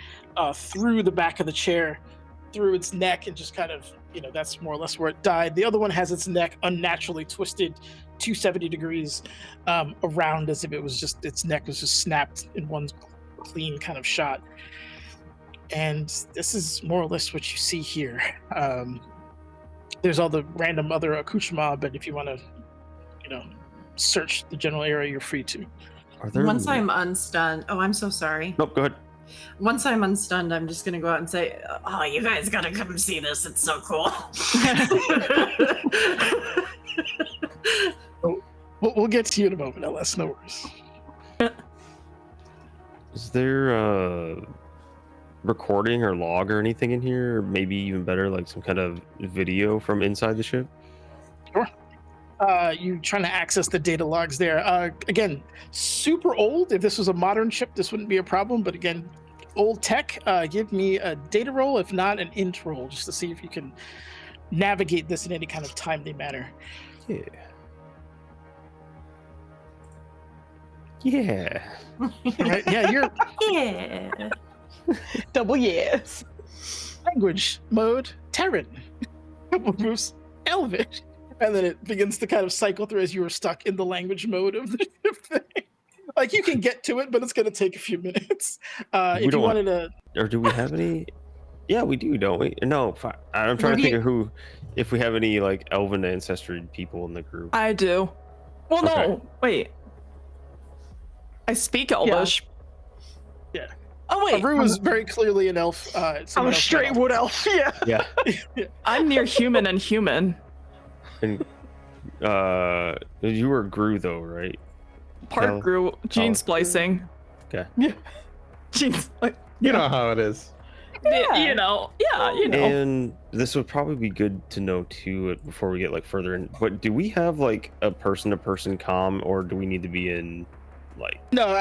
through the back of the chair, through its neck, and just kind of, that's more or less where it died. The other one has its neck unnaturally twisted 270 degrees around, as if it was just, its neck was just snapped in one clean kind of shot. And this is more or less what you see here. There's all the random other accoutrements, but if you want to, search the general area, you're free to.
Once I'm unstunned, I'm so sorry.
Nope, go ahead.
Once I'm unstunned, I'm just gonna go out and say, "Oh, you guys gotta come see this. It's so cool."
We'll get to you in a moment, LS. No worries.
Is there a recording or log or anything in here? Or maybe even better, like some kind of video from inside the ship?
Sure. You trying to access the data logs there. Again, super old. If this was a modern ship, this wouldn't be a problem. But again, old tech. Give me a data roll, if not an int roll, just to see if you can navigate this in any kind of timely manner.
Yeah. Yeah.
Right? Yeah, you're
Yeah.
Double yes.
language mode, Terran. Couple moves, Elvish. And then it begins to kind of cycle through as you were stuck in the language mode of the thing. Like, you can get to it, but it's going to take a few minutes. If you wanted to...
Or do we have any? Yeah, we do, don't we? No, I'm trying to think of if we have any, like, elven ancestry people in the group.
I do. Well,
Okay.
no, wait. I speak Elvish.
Yeah.
Oh, wait.
Aru is very clearly an elf.
I'm a straight wood elf. Yeah.
Yeah.
I'm near human and human.
And you were Gru, though, right?
Part grew gene splicing.
Okay.
Yeah.
Genes,
You know how it is.
you know.
And this would probably be good to know too before we get like further in. But do we have like a person-to-person comm, or do we need to be in like?
No,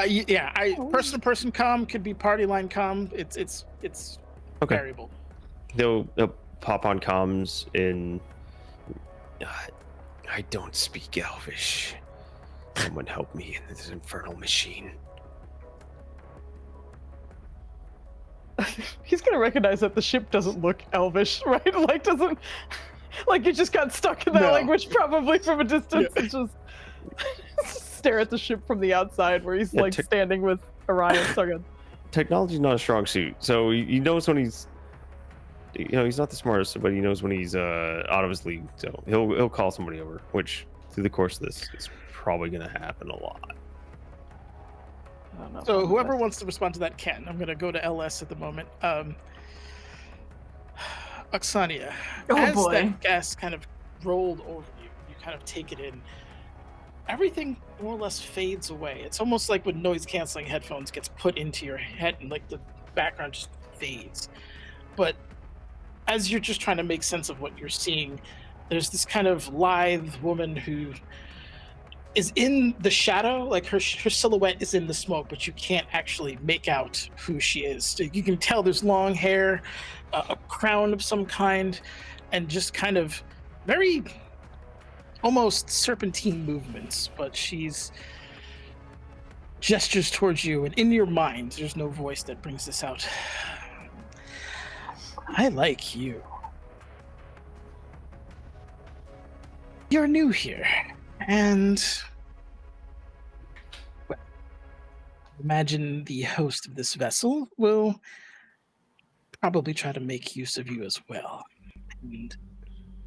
person-to-person comm could be party line comm. It's
Okay.
variable.
They'll pop on comms in. I don't speak Elvish. Someone help me in this infernal machine.
He's gonna recognize that the ship doesn't look elvish, right? Like it just got stuck in that
No.
language probably from a distance
Yeah.
and just stare at the ship from the outside where he's
Yeah,
like standing with Orion. So good.
Technology's not a strong suit, so he knows when he's. He's not the smartest, but he knows when he's out of his league. So he'll call somebody over, which through the course of this is probably going to happen a lot.
I don't know.
So whoever wants to respond to that can. I'm going to go to LS at the moment. Oksania, as
boy.
that gas kind of rolled over you, you kind of take it in. Everything more or less fades away. It's almost like when noise-canceling headphones gets put into your head and like the background just fades. But as you're just trying to make sense of what you're seeing, there's this kind of lithe woman who is in the shadow. Like her silhouette is in the smoke, but you can't actually make out who she is. So you can tell there's long hair, a crown of some kind, and just kind of very almost serpentine movements. But she's gestures towards you, and in your mind, there's no voice that brings this out. I like you. You're new here, and well, imagine the host of this vessel will probably try to make use of you as well. And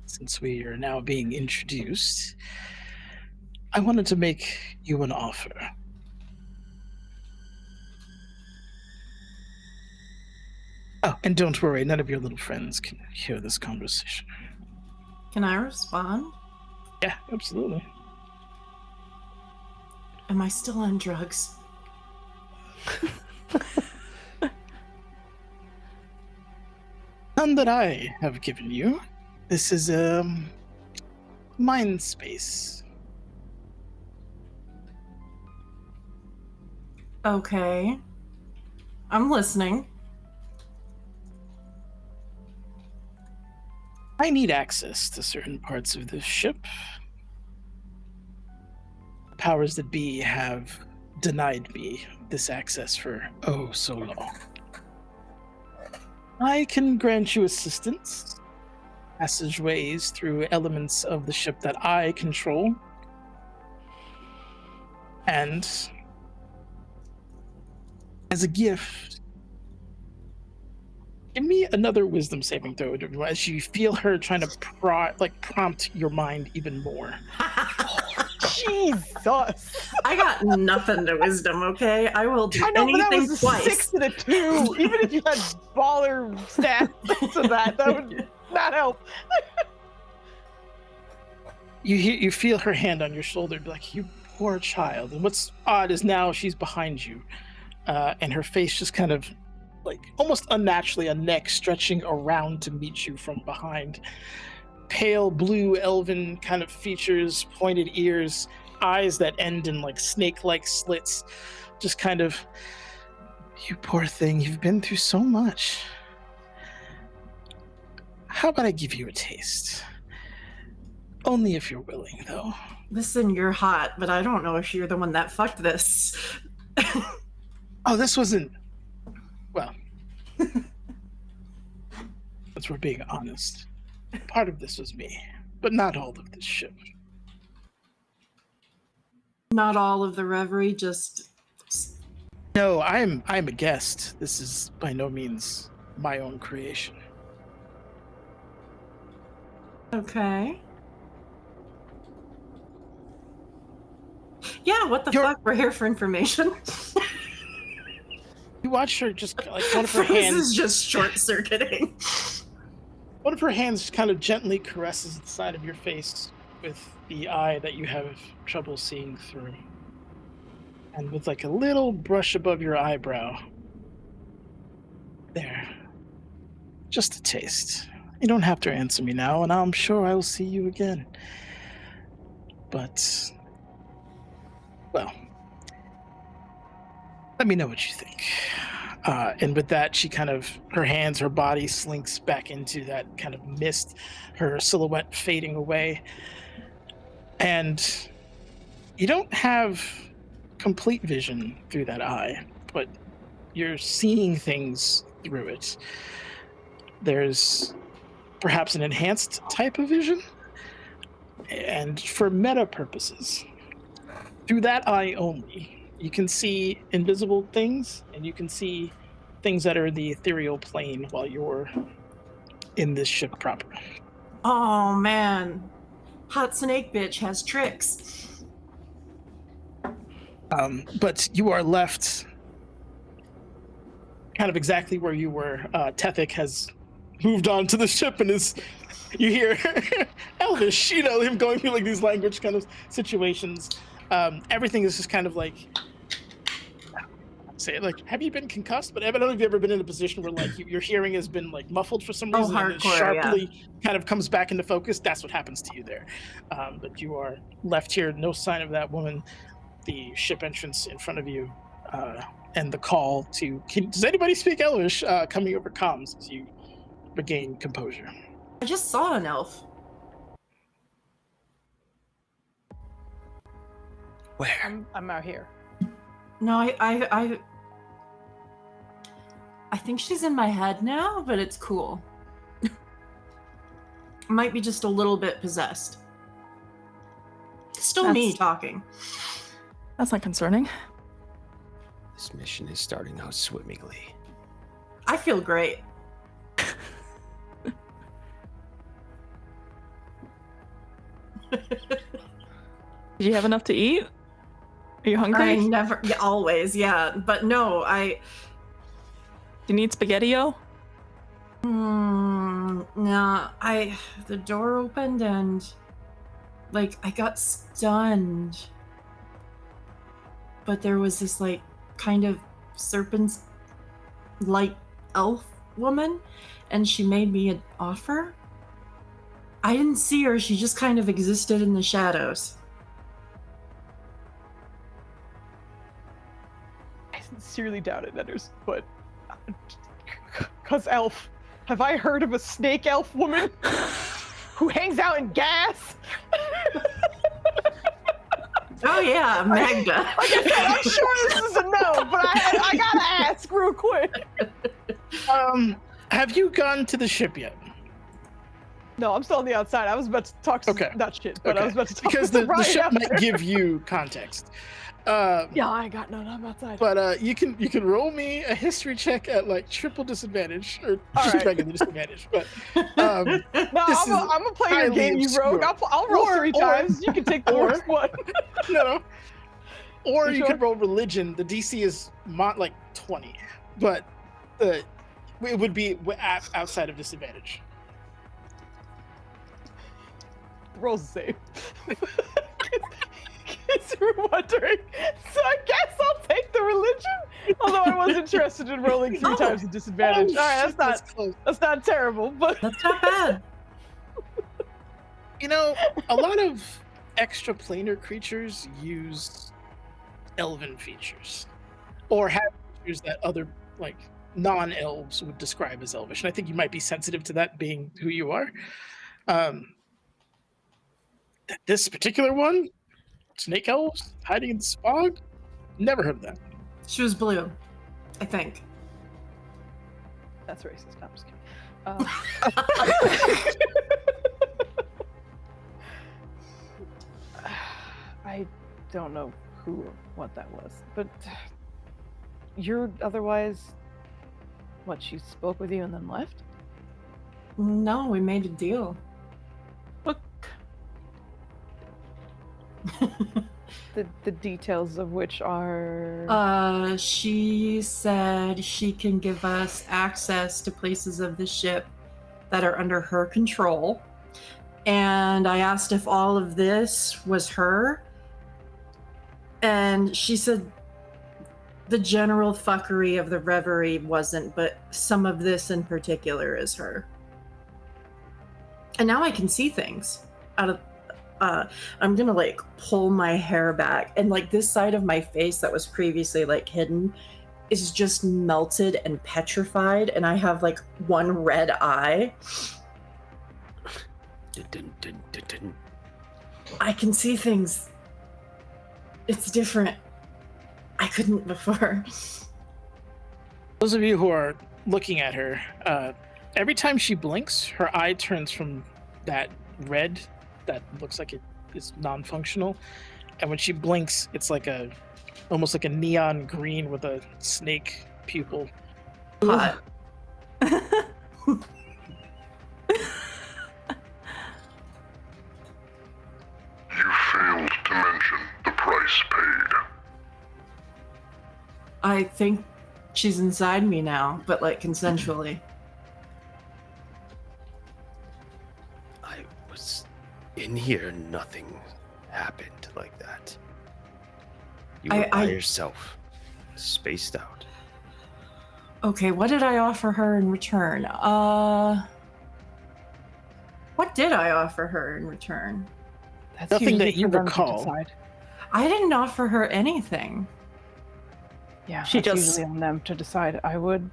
since we are now being introduced, I wanted to make you an offer. Oh, and don't worry, none of your little friends can hear this conversation.
Can I respond?
Yeah, absolutely.
Am I still on drugs?
None that I have given you. This is a mind space.
Okay. I'm listening.
I need access to certain parts of this ship. Powers that be have denied me this access for oh so long. I can grant you assistance, passageways through elements of the ship that I control, and as a gift, give me another wisdom saving throw as you feel her trying to prompt your mind even more.
Jesus.
I got nothing to wisdom, okay? I will do
I know, but that
anything
was a
twice.
6 and a 2. Even if you had baller stats to that would not help.
You feel her hand on your shoulder, be like, you poor child. And what's odd is now she's behind you, and her face just kind of like almost unnaturally, a neck stretching around to meet you from behind. Pale blue elven kind of features, pointed ears, eyes that end in like snake-like slits. Just kind of, you poor thing, you've been through so much. How about I give you a taste? Only if you're willing, though.
Listen, you're hot, but I don't know if you're the one that fucked this.
Oh, this wasn't... Well... Since we're being honest, part of this was me, but not all of this ship.
Not all of the reverie, just...
No, I'm a guest. This is by no means my own creation.
Okay. Yeah, what the fuck? We're here for information.
You watch her just like one of her
This
hands.
is just short-circuiting.
One of her hands just kind of gently caresses the side of your face with the eye that you have trouble seeing through. And with like a little brush above your eyebrow. There. Just a taste. You don't have to answer me now, and I'm sure I will see you again. But, well, let me know what you think. And with that, she kind of, her body slinks back into that kind of mist, her silhouette fading away. And you don't have complete vision through that eye, but you're seeing things through it. There's perhaps an enhanced type of vision. And for meta purposes, through that eye only, you can see invisible things, and you can see things that are in the ethereal plane while you're in this ship proper.
Oh, man. Hot Snake Bitch has tricks.
But you are left kind of exactly where you were. Tethik has moved on to the ship and is... You hear Elvish, him going through like these language kind of situations. Everything is just kind of like say it. Like, have you been concussed? But I don't know if you've ever been in a position where like your hearing has been like muffled for some reason, and it
hardcore,
sharply kind of comes back into focus. That's what happens to you there. But you are left here, no sign of that woman. The ship entrance in front of you, and the call to does anybody speak Elvish? Coming over comms as you regain composure.
I just saw an elf.
Where?
I'm out here.
No, I think she's in my head now, but it's cool. Might be just a little bit possessed. Still me talking.
That's not concerning.
This mission is starting out swimmingly.
I feel great.
Did you have enough to eat? Are you hungry?
I never, yeah, always, yeah. But no,
Do you need spaghetti-o?
no, the door opened and, like, I got stunned. But there was this, like, kind of serpent-like elf woman, and she made me an offer. I didn't see her, she just kind of existed in the shadows.
I sincerely doubt it, Netters, but cause elf. Have I heard of a snake elf woman who hangs out in gas?
Oh yeah, Magda.
Like I said, I'm sure this is a no, but I gotta ask real quick.
Have you gone to the ship yet?
No, I'm still on the outside. I was about to talk not shit, but I was about to talk
because
to
the
Brian
ship
out
might
there.
give you context.
Yeah, I got none. I'm outside.
But you can roll me a history check at like triple disadvantage or
All
just
right.
regular disadvantage. But
No,
this
I'm gonna play your
highly
game, you rogue.
obscure.
I'll roll
Or-
three
or-
times. You can take the
or-
worst one.
no. Or
You
you
sure?
could roll religion. The DC is like 20, but it would be outside of disadvantage.
Roll's the same. In case you were wondering. So I guess I'll take the religion. Although I was interested in rolling three times with disadvantage.
Oh,
All right,
shit,
that's
close.
not terrible, but
That's not bad.
You know, a lot of extraplanar creatures use elven features, or have features that other like non-elves would describe as elvish. And I think you might be sensitive to that, being who you are. This particular one, snake elves hiding in the spog, never heard of that.
She was blue, I think.
that's racist. No, I'm just kidding. I don't know who or what that was, but you're otherwise. What, she spoke with you and then left?
No, we made a deal.
Look. The details of which are.
She said she can give us access to places of the ship that are under her control. And I asked if all of this was her. And she said the general fuckery of the reverie wasn't, but some of this in particular is her. And now I can see things out of I'm gonna like pull my hair back, and like this side of my face that was previously like hidden is just melted and petrified, and I have like one red eye. I can see things. It's different. I couldn't before.
Those of you who are looking at her, every time she blinks, her eye turns from that red that looks like it is non-functional, and when she blinks, it's like almost like a neon green with a snake pupil.
Hot.
You failed to mention the price paid.
I think she's inside me now, but like consensually.
I was in here, nothing happened like that. You were by yourself. spaced out.
Okay, what did I offer her in return? What did I offer her in return?
That's
Nothing
usually
that you
for them to
recall.
decide.
I didn't offer her anything.
Yeah,
She
that's
just-
usually on them to decide. I would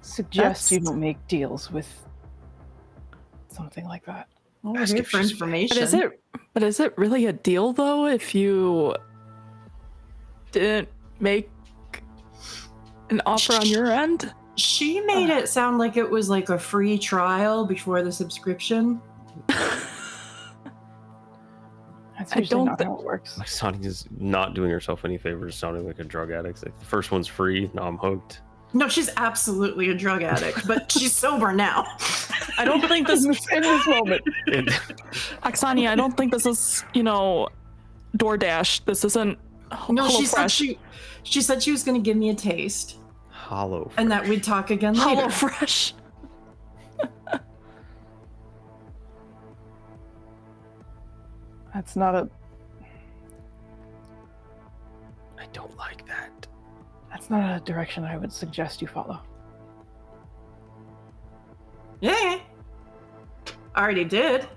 suggest you
That's-
don't make deals with something like that.
Well, we're
Ask
here
if
for
she's-
information.
But is it really a deal though if you didn't make an offer on your end?
She made it sound like it was like a free trial before the subscription.
That's
I
usually
don't
not
thi-
how it works.
Like Sonia's not doing herself any favors, sounding like a drug addict. Like, the first one's free, now I'm hooked.
No, she's absolutely a drug addict, but she's sober now.
I don't think this
In this moment.
Oksania, I don't think this is, DoorDash. This isn't
No, she said
HelloFresh.
she said she was going to give me a taste
Hollow.
and that we'd talk again later.
HelloFresh.
That's not a.
I don't like that.
That's not a direction I would suggest you follow.
Yeah. I already did.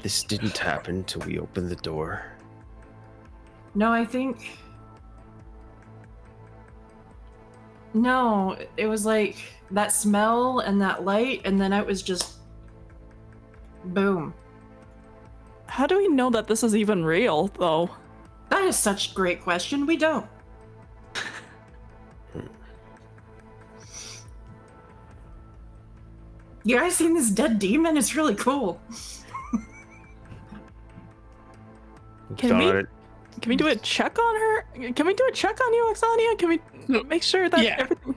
This didn't happen till we opened the door.
No, I think. No, it was like that smell and that light, and then it was just. Boom.
How do we know that this is even real, though?
That is such a great question. We don't. You guys seen this dead demon? It's really cool.
Can we-
Got it.
Can we do a check on her? Can we do a check on you, Oksania? Can we make sure that
Yeah.
everything...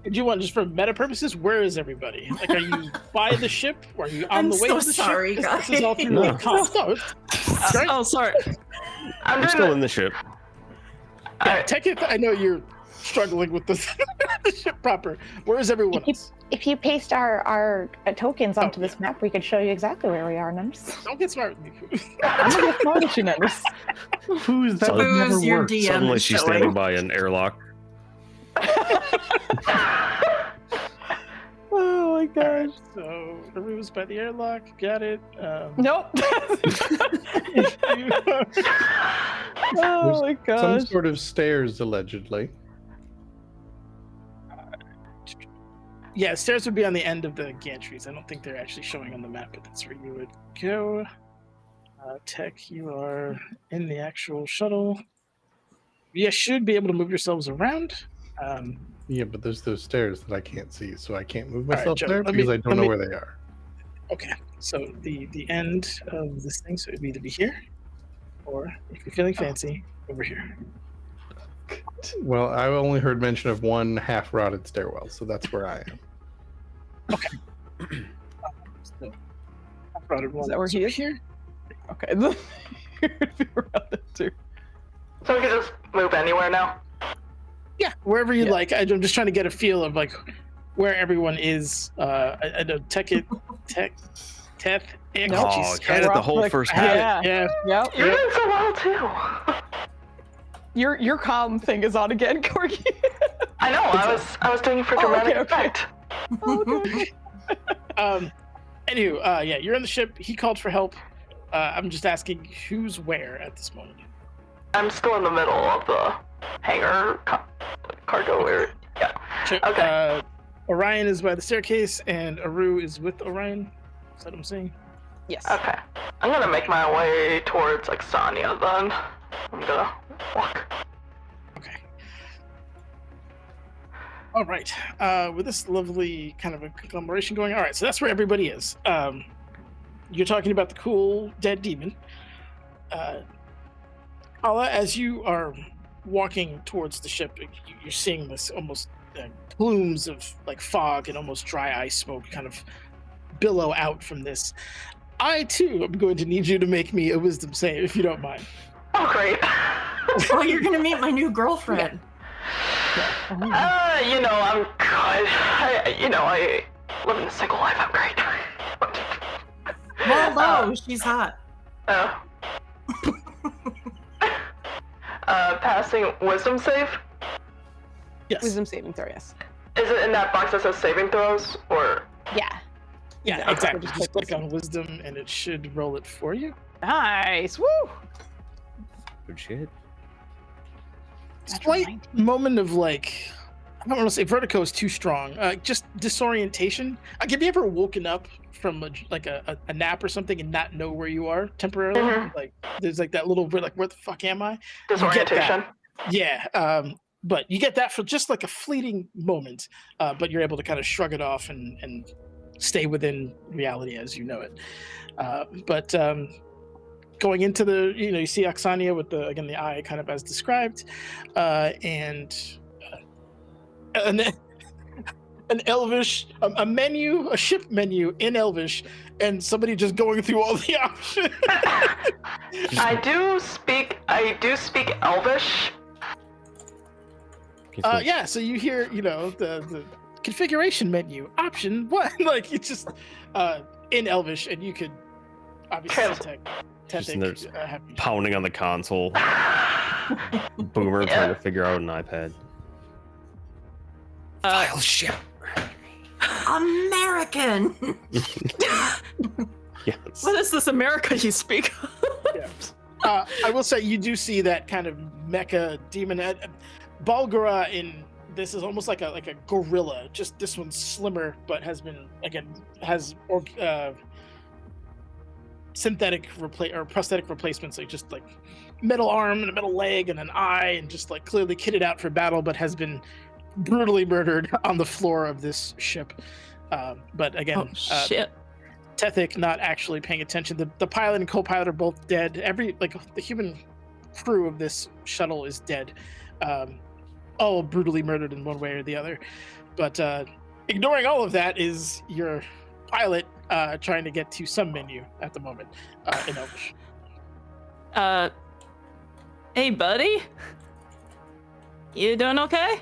Do you want, just for meta purposes, where is everybody? Like, are you by the ship? Or are you on
I'm
the way
so
to the
sorry,
ship? This is all through
guys.
the cost. No, it's great.
Oh, sorry.
I'm
I'm
doing
still
it.
in the ship.
Yeah, Tekith, I know you're struggling with this, the ship proper. Where is everyone else?
If you paste our tokens onto
Oh,
this map, we could show you exactly where we are, Nums.
Don't get smart with me.
I'm gonna get smart at you, Nendis.
Who's that?
So-
would never
Who's your
work.
DM
Suddenly
is
she's
showing.
standing by an airlock.
Oh my gosh.
Alright, so Haru was by the airlock. Got it.
Nope. Oh my
Some
gosh.
sort of stairs, allegedly.
Yeah, stairs would be on the end of the gantries. I don't think they're actually showing on the map, but that's where you would go. Tech, you are in the actual shuttle. You should be able to move yourselves around.
Yeah, but there's those stairs that I can't see, so I can't move
All right,
myself
Joe,
there
let me-
because I don't
let
know
me-
where they are.
Okay, so the end of this thing, so it would either be here, or if you're feeling fancy, over here.
Well, I only heard mention of one half-rotted stairwell, so that's where I am.
So, I've brought it one.
Is that where he
over
is?
Here.
Okay. You'd be around it too.
So we can just move anywhere now.
Yeah, wherever you
Yeah.
like. I'm just trying to get a feel of like where everyone is. I know Teth, Ick,
Nope.
Oh,
Jesus
had it
Christ.
the whole
Like,
first
I had
half.
Yeah.
it, yeah.
Yep.
You're doing so well too.
Your comm thing is on again, Corgi.
I know. I was doing it for
Oh,
dramatic
okay.
effect.
Okay.
Anywho, yeah, you're on the ship. He called for help. I'm just asking who's where at this moment.
I'm still in the middle of the hangar cargo area. Yeah.
Sure.
Okay.
Orion is by the staircase, and Aru is with Orion. Is that what I'm saying?
Yes.
Okay. I'm gonna make my way towards like Sonya then. I'm gonna walk.
Okay. All right. With this lovely kind of a conglomeration going, all right. So that's where everybody is. You're talking about the cool dead demon. Kala, as you are walking towards the ship, you're seeing this almost plumes of like fog and almost dry ice smoke kind of billow out from this. I too am going to need you to make me a wisdom save, if you don't mind.
Oh great.
Oh, you're gonna meet my new girlfriend.
You know, I'm good. I live in a single life. I'm great.
Well, no, she's hot.
passing wisdom save?
Yes.
Wisdom saving throw, yes.
Is it in that box that says saving throws, or?
Yeah.
Yeah, exactly. Just click on wisdom and it should roll it for you.
Nice. Woo!
Good shit.
Slight moment of like, I don't want to say vertigo is too strong. Just disorientation. Like, have you ever woken up from a nap or something and not know where you are temporarily?
Mhm.
Like, there's like that little bit like, where the fuck am I? You get that.
Disorientation.
Yeah. But you get that for just like a fleeting moment. But you're able to kind of shrug it off and stay within reality as you know it. But going into the, you see Oksania with the eye kind of as described, and then an Elvish, a menu, a ship menu in Elvish, and somebody just going through all the options.
I do speak Elvish.
Yeah, so you hear, the configuration menu option what, like it's just in Elvish, and you could obviously
pounding on the console. Boomer trying to figure out an iPad. File ship.
American.
Yes.
What is this America you speak?
Yeah. I will say you do see that kind of mecha demon. Balgara in this is almost like a gorilla. Just this one's slimmer, but has synthetic prosthetic replacements, like just like metal arm and a metal leg and an eye, and just like clearly kitted out for battle, but has been brutally murdered on the floor of this ship. But again,
shit.
Tethic not actually paying attention. The pilot and co-pilot are both dead. The human crew of this shuttle is dead. All brutally murdered in one way or the other. But ignoring all of that is your pilot trying to get to some menu at the moment in Elvish.
Hey, buddy? You doing okay?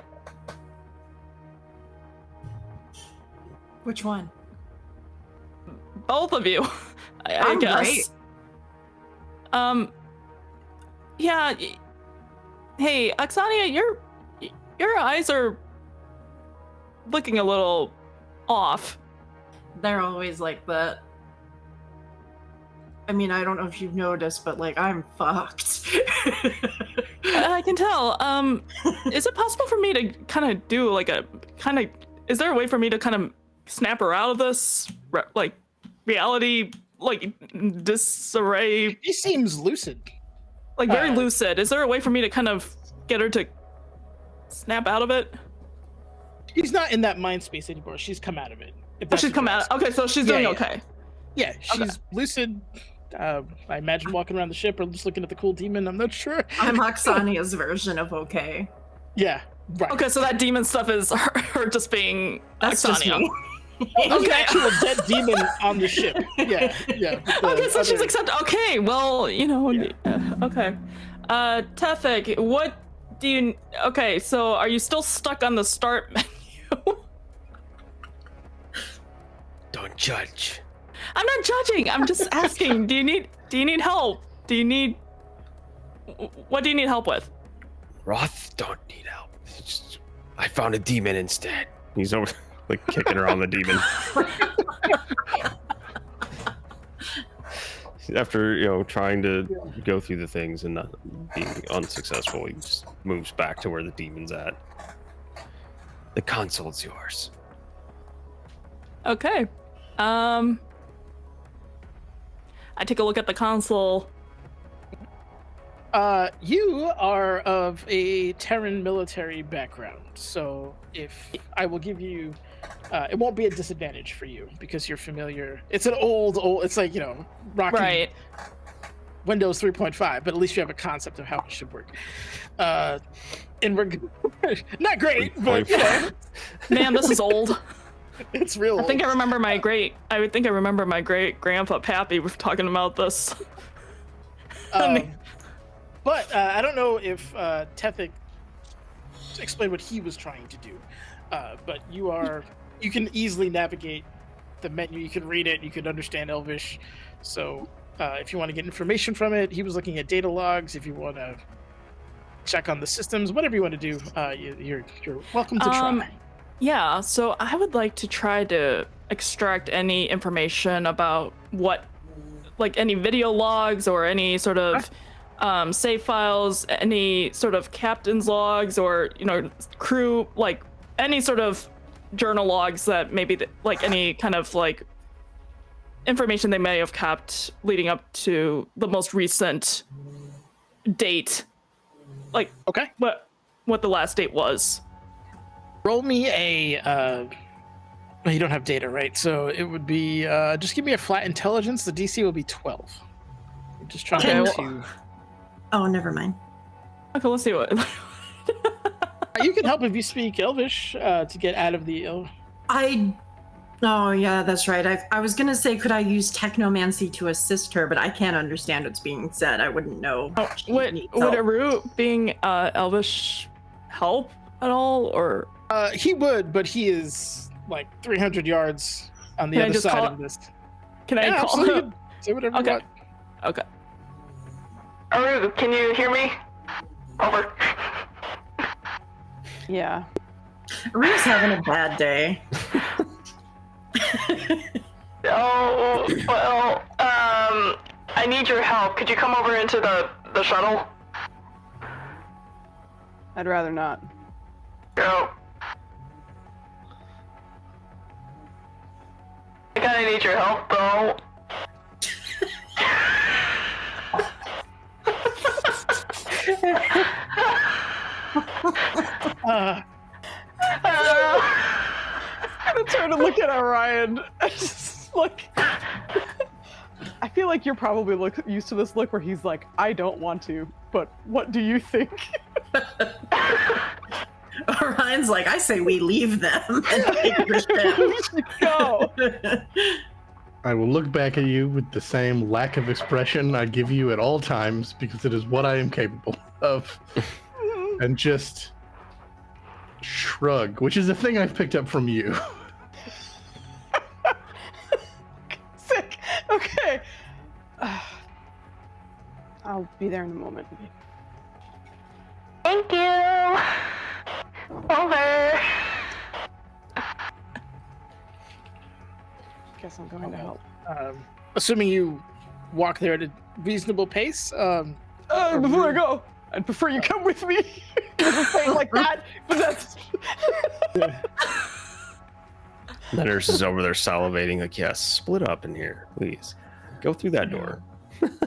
Which one?
Both of you, I
I'm
guess.
great.
Yeah. Hey, Oksania, your eyes are looking a little off.
They're always like that. I mean, I don't know if you've noticed, but like I'm fucked.
I can tell. Is it possible for me to kind of do like is there a way for me to kind of snap her out of this reality, like disarray?
He seems lucid.
Like very lucid. Is there a way for me to kind of get her to snap out of it?
She's not in that mind space anymore. She's come out of it.
She's come out. Okay, so she's doing okay.
Yeah, she's lucid. I imagine walking around the ship or just looking at the cool demon. I'm not sure.
I'm Oksania's version of okay.
Yeah, right.
Okay, so that demon stuff is her just being
That's just
Oksania.
me.
There's an actual dead demon on the ship. Yeah.
Okay, so she's accepted. Okay, well, okay. Tethic, what do you... Okay, so are you still stuck on the start menu?
Don't judge.
I'm not judging. I'm just asking. Do you need help? What do you need help with?
Roth don't need help. I found a demon instead. He's over like kicking around the demon. After trying to go through the things and not being unsuccessful, he just moves back to where the demon's at. The console's yours.
Okay. I take a look at the console.
You are of a Terran military background, so if I will give you, it won't be a disadvantage for you because you're familiar. It's an old, it's like, rocky
right.
Windows 3.5, but at least you have a concept of how it should work. Not great, but
Man, this is old.
It's real.
I think I remember my great grandpa Pappy was talking about this.
But I don't know if Tethic explained what he was trying to do. But you can easily navigate the menu. You can read it. You can understand Elvish. So if you want to get information from it, he was looking at data logs. If you want to check on the systems, whatever you want to do. You're welcome to try.
Yeah, so I would like to try to extract any information about what, like any video logs or any sort of save files, any sort of captain's logs, or crew, like any sort of journal logs that maybe like any kind of like information they may have kept leading up to the most recent date, like what the last date was.
Roll me a you don't have data, right? So it would be just give me a flat intelligence. The DC will be 12. I'm just trying to
Oh, never mind.
Okay, let's see what
you can help if you speak Elvish to get out of the
Oh, yeah, that's right. I was going to say, could I use technomancy to assist her, but I can't understand what's being said. I wouldn't know.
Would Aru being Elvish help at all, or?
He would, but he is like 300 yards on the other side of this.
Can I call him?
Say whatever you want.
Okay.
Aru, can you hear me? Over.
Yeah.
Aru's having a bad day.
Oh, well, I need your help. Could you come over into the shuttle?
I'd rather not.
Go. I kinda need your help, though.
I'm gonna turn and look at Orion. Just look. I feel like you're probably used to this look where he's like, I don't want to, but what do you think?
Orion's like, I say we leave them and take the ship.
Go.
I will look back at you with the same lack of expression I give you at all times, because it is what I am capable of. And just shrug, which is a thing I've picked up from you.
Sick. Okay. I'll be there in a moment.
Thank you. Over.
Guess I'm going to help.
Assuming you walk there at a reasonable pace.
Before I go, I'd prefer you come with me. He doesn't say it like that, but that's.
The nurse is over there salivating, like, yes, split up in here, please. Go through that door.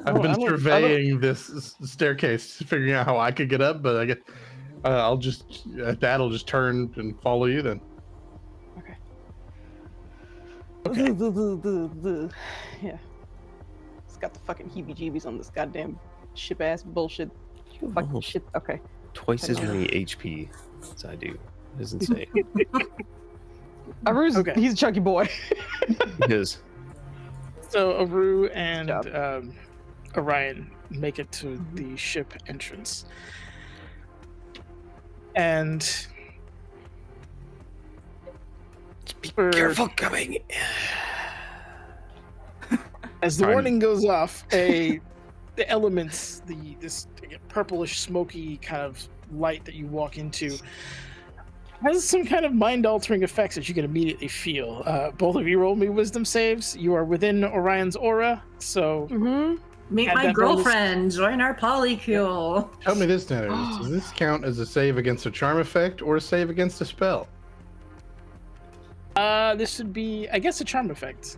I've been surveying this staircase, figuring out how I could get up, but I get, I'll just, Dad'll just turn and follow you then.
Okay. Yeah. It's got the fucking heebie-jeebies on this goddamn ship-ass bullshit. Fucking shit. Okay.
Twice as many HP as I do. It is insane.
Aru's, he's a chunky boy.
He is.
So Aru and Orion make it to the ship entrance. And
be careful coming.
As the warning goes off, the elements, this purplish, smoky kind of light that you walk into has some kind of mind-altering effects that you can immediately feel. Both of you roll me wisdom saves. You are within Orion's aura, so
meet my girlfriend. Join our polycule.
Tell me this, Dennis. Does this count as a save against a charm effect or a save against a spell?
This would be, I guess, a charm effect.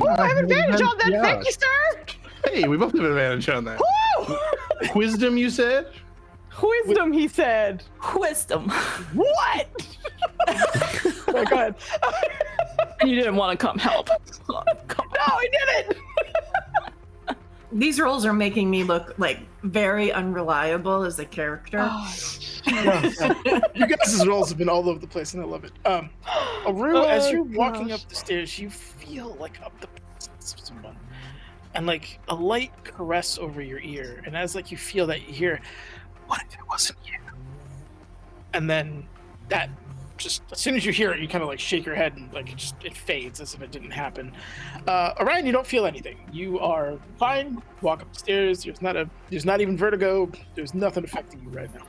Oh, I have advantage on that. Thank you, sir.
Hey, we both have advantage on that. Wisdom, you said?
Wisdom, he said.
Wisdom.
What? Right, go ahead.
And you didn't want to come help.
No, I didn't.
These roles are making me look like very unreliable as a character.
You guys' roles have been all over the place, and I love it. Aru, as you're walking up the stairs, you feel like up the presence of someone, and like a light caress over your ear. And as like you feel that, you hear, "What if it wasn't you?" And then that just as soon as you hear it, you kind of like shake your head and like it fades as if it didn't happen. Orion, you don't feel anything. You are fine. Walk up the stairs. There's not even vertigo. There's nothing affecting you right now.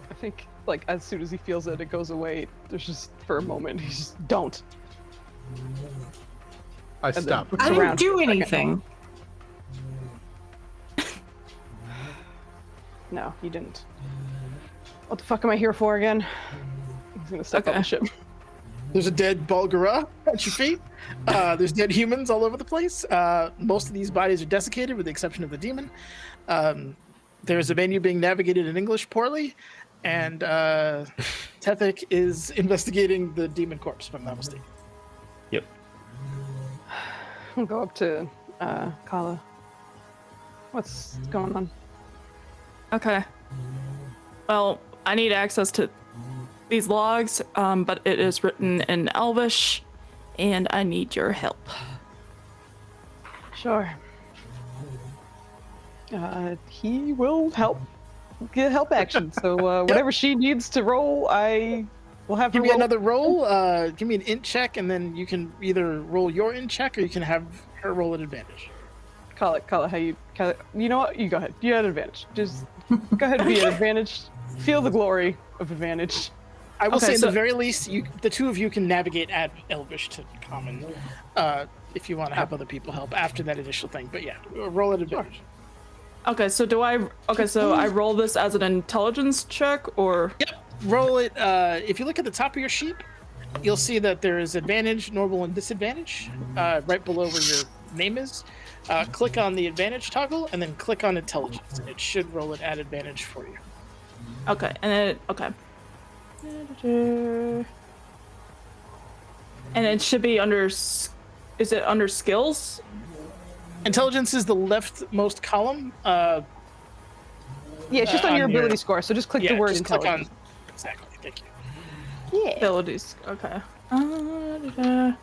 I think like as soon as he feels it goes away. There's just for a moment he's just don't.
I
then
stop.
looks
I didn't
around
do
for a second.
anything.
No, you didn't. What the fuck am I here for again? He's gonna step on the ship.
There's a dead Bulgara at your feet. There's dead humans all over the place. Most of these bodies are desiccated with the exception of the demon. There's a menu being navigated in English poorly. And Tethek is investigating the demon corpse, if I'm not mistaken.
Yep.
I'll go up to Kala. What's going on?
Okay. Well, I need access to these logs, but it is written in Elvish, and I need your help.
Sure. He will help. Get help action. So whatever she needs to roll, I will have her
Give me
roll.
another roll. Give me an int check, and then you can either roll your int check or you can have her roll at advantage.
Call it. How you? You know what? You go ahead. You had advantage. Just go ahead and be at advantage. Feel the glory of advantage.
I will
Okay,
say, at
so-
the very least, the two of you can navigate at Elvish to common, if you want to have other people help after that initial thing. But yeah, roll at advantage.
Okay, so so I roll this as an intelligence check, or?
Yep. Roll it. If you look at the top of your sheet, you'll see that there is advantage, normal, and disadvantage right below where your name is. Click on the advantage toggle and then click on intelligence, and it should roll it at advantage for you.
Okay, and then, okay. And it should be under, is it under skills?
Intelligence is the leftmost column.
Yeah, it's just on your
on your-
ability score. So just click
Yeah,
the word
just click
intelligence.
on. Exactly. Thank you.
Yeah.
Abilities, okay.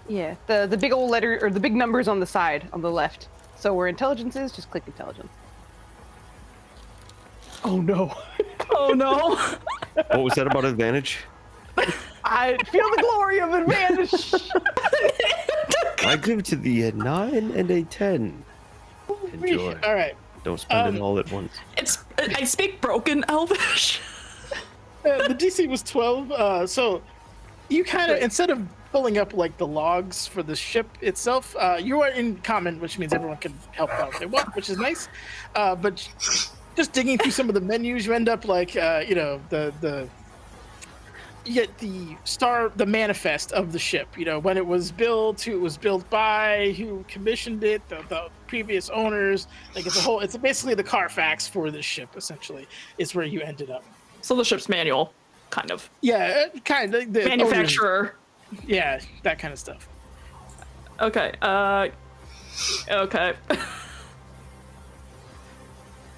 Yeah. The big old letter or the big numbers on the side on the left. So where intelligence is, just click intelligence. Oh no.
Oh no!
What was that about advantage?
I feel the glory of advantage.
I give it to the 9 and a 10. Enjoy.
All right.
Don't spend it all at once.
I speak broken Elvish.
The DC was 12. So you kind of, instead of pulling up like the logs for the ship itself, you are in common, which means everyone can help out if they want, which is nice. But just digging through some of the menus, you end up like, you get the manifest of the ship, when it was built, who it was built by, who commissioned it, the previous owners. Like it's basically the Carfax for this ship, essentially, is where you ended up.
So the ship's manual, kind of.
Yeah, kind of. The
Manufacturer.
owners, yeah, that kind of stuff.
Okay, okay.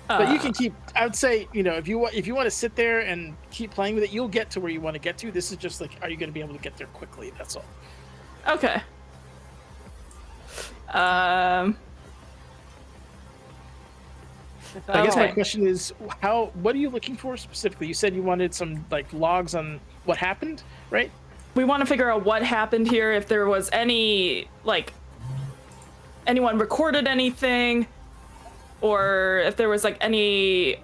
But you can keep. I would say, if you want to sit there and keep playing with it, you'll get to where you want to get to. This is just like, are you going to be able to get there quickly? That's all.
Okay.
I guess my
Okay.
question is, what are you looking for specifically? You said you wanted some like logs on what happened, right?
We want to figure out what happened here, if there was any, like, anyone recorded anything, or if there was like any,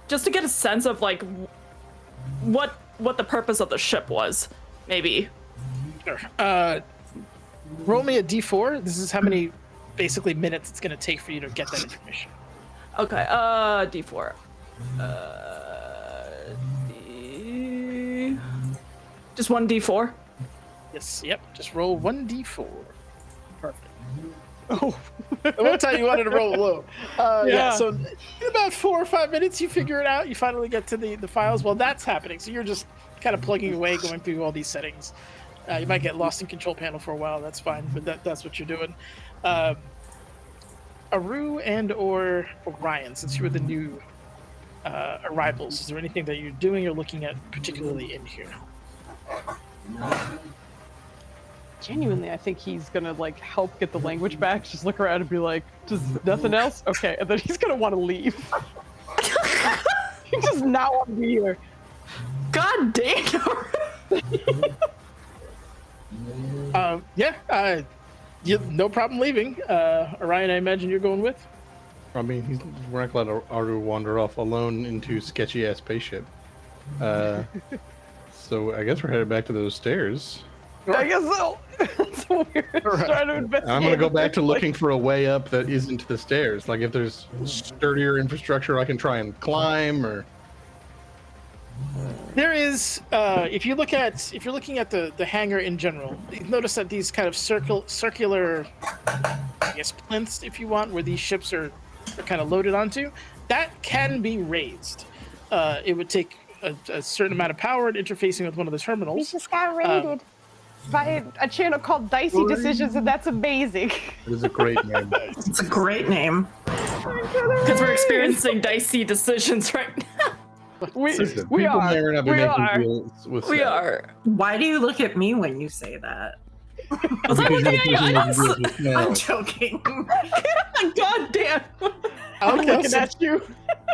just to get a sense of like what the purpose of the ship was, maybe.
Sure. Roll me a d4. This is how many basically minutes it's going to take for you to get that information.
Okay, D4. Just one D4?
Yes. Yep. Just roll 1d4. Perfect. Oh, I won't tell you wanted to roll low. Yeah. So in about 4 or 5 minutes, you figure it out. You finally get to the files. Well, that's happening. So you're just kind of plugging away, going through all these settings. You might get lost in control panel for a while. That's fine, but that's what you're doing. Aru and or Orion, since you were the new arrivals, is there anything that you're doing or looking at particularly in here?
Genuinely, I think he's gonna like help get the language back. Just look around and be like, "Just nothing else? Okay." And then he's gonna want to leave. He does not want to be here.
God damn.
No problem leaving. Orion, I imagine you're going with?
I mean, we're not going to let Aru wander off alone into sketchy ass spaceship. So I guess we're headed back to those stairs.
I guess so. That's weird. Trying to investigate.
I'm gonna go back to looking for a way up that isn't the stairs. Like if there's sturdier infrastructure I can try and climb, or
There is. If you're looking at the hangar in general, you notice that these kind of circular, I guess, plinths, if you want, where these ships are kind of loaded onto, that can be raised. It would take a certain amount of power and interfacing with one of the
We
terminals.
just got raided
by a channel called Dicey Decisions, and that's amazing.
it is a great name.
It's a great name.
Because we're experiencing dicey decisions right now.
Listen,
We
people
are.
may or not be
We
making
are.
deals with
We
Seth.
are.
Why do you look at me when you say that?
Was I
Because
looking at you?
you're
I
making
don't.
deals with Seth.
I'm joking.
God damn.
I'm
Okay,
looking
so-
at you.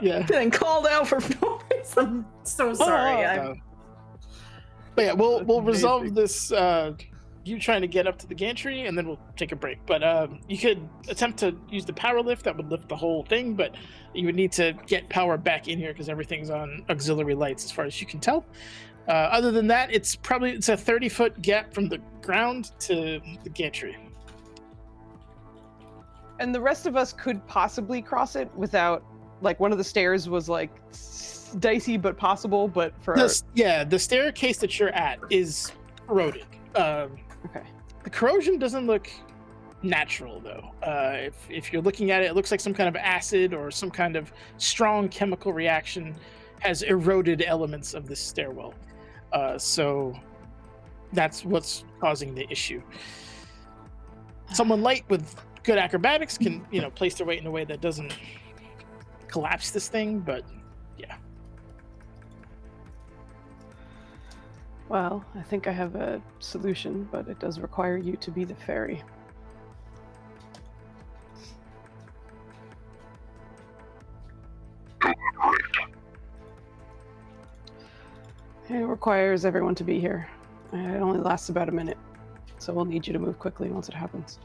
Yeah.
Getting called out for no reason.
I'm so sorry.
Uh, But yeah, we'll
That's
resolve
amazing.
this. You trying to get up to the gantry, and then we'll take a break. But you could attempt to use the power lift. That would lift the whole thing, but you would need to get power back in here because everything's on auxiliary lights, as far as you can tell. Other than that, it's a 30-foot gap from the ground to the gantry.
And the rest of us could possibly cross it without, like, one of the stairs was like dicey but possible. But for
The staircase that you're at is corroded.
okay,
The corrosion doesn't look natural, though. If you're looking at it, it looks like some kind of acid or some kind of strong chemical reaction has eroded elements of this stairwell. So that's what's causing the issue. Someone light with good acrobatics can, place their weight in a way that doesn't collapse this thing, but yeah.
well, I think I have a solution, but it does require you to be the ferry. It requires everyone to be here. It only lasts about a minute, so we'll need you to move quickly once it happens.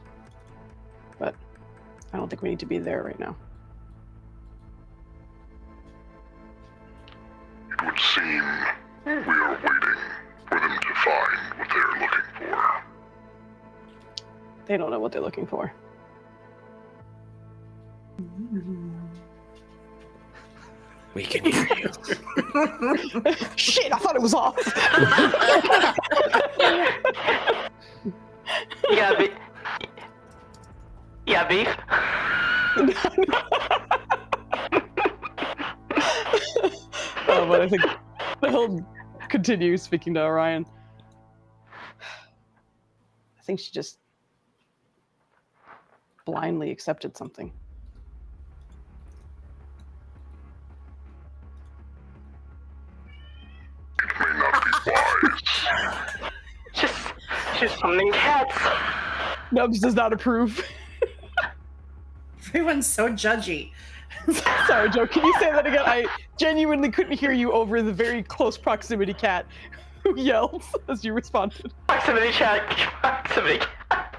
But I don't think we need to be there right now.
It would seem we are waiting for them to find what they're looking for.
They don't know what they're looking for.
We can hear you.
Shit, I thought it was off.
Yeah, beef.
But I think he'll continue speaking to Orion. I think she just blindly accepted something.
It may not be wise.
Just something cats.
Nubs does not approve.
Everyone's so judgy.
Sorry, Joe, can you say that again? I genuinely couldn't hear you over the very close proximity cat who yelled as you responded.
Proximity chat. Proximity cat.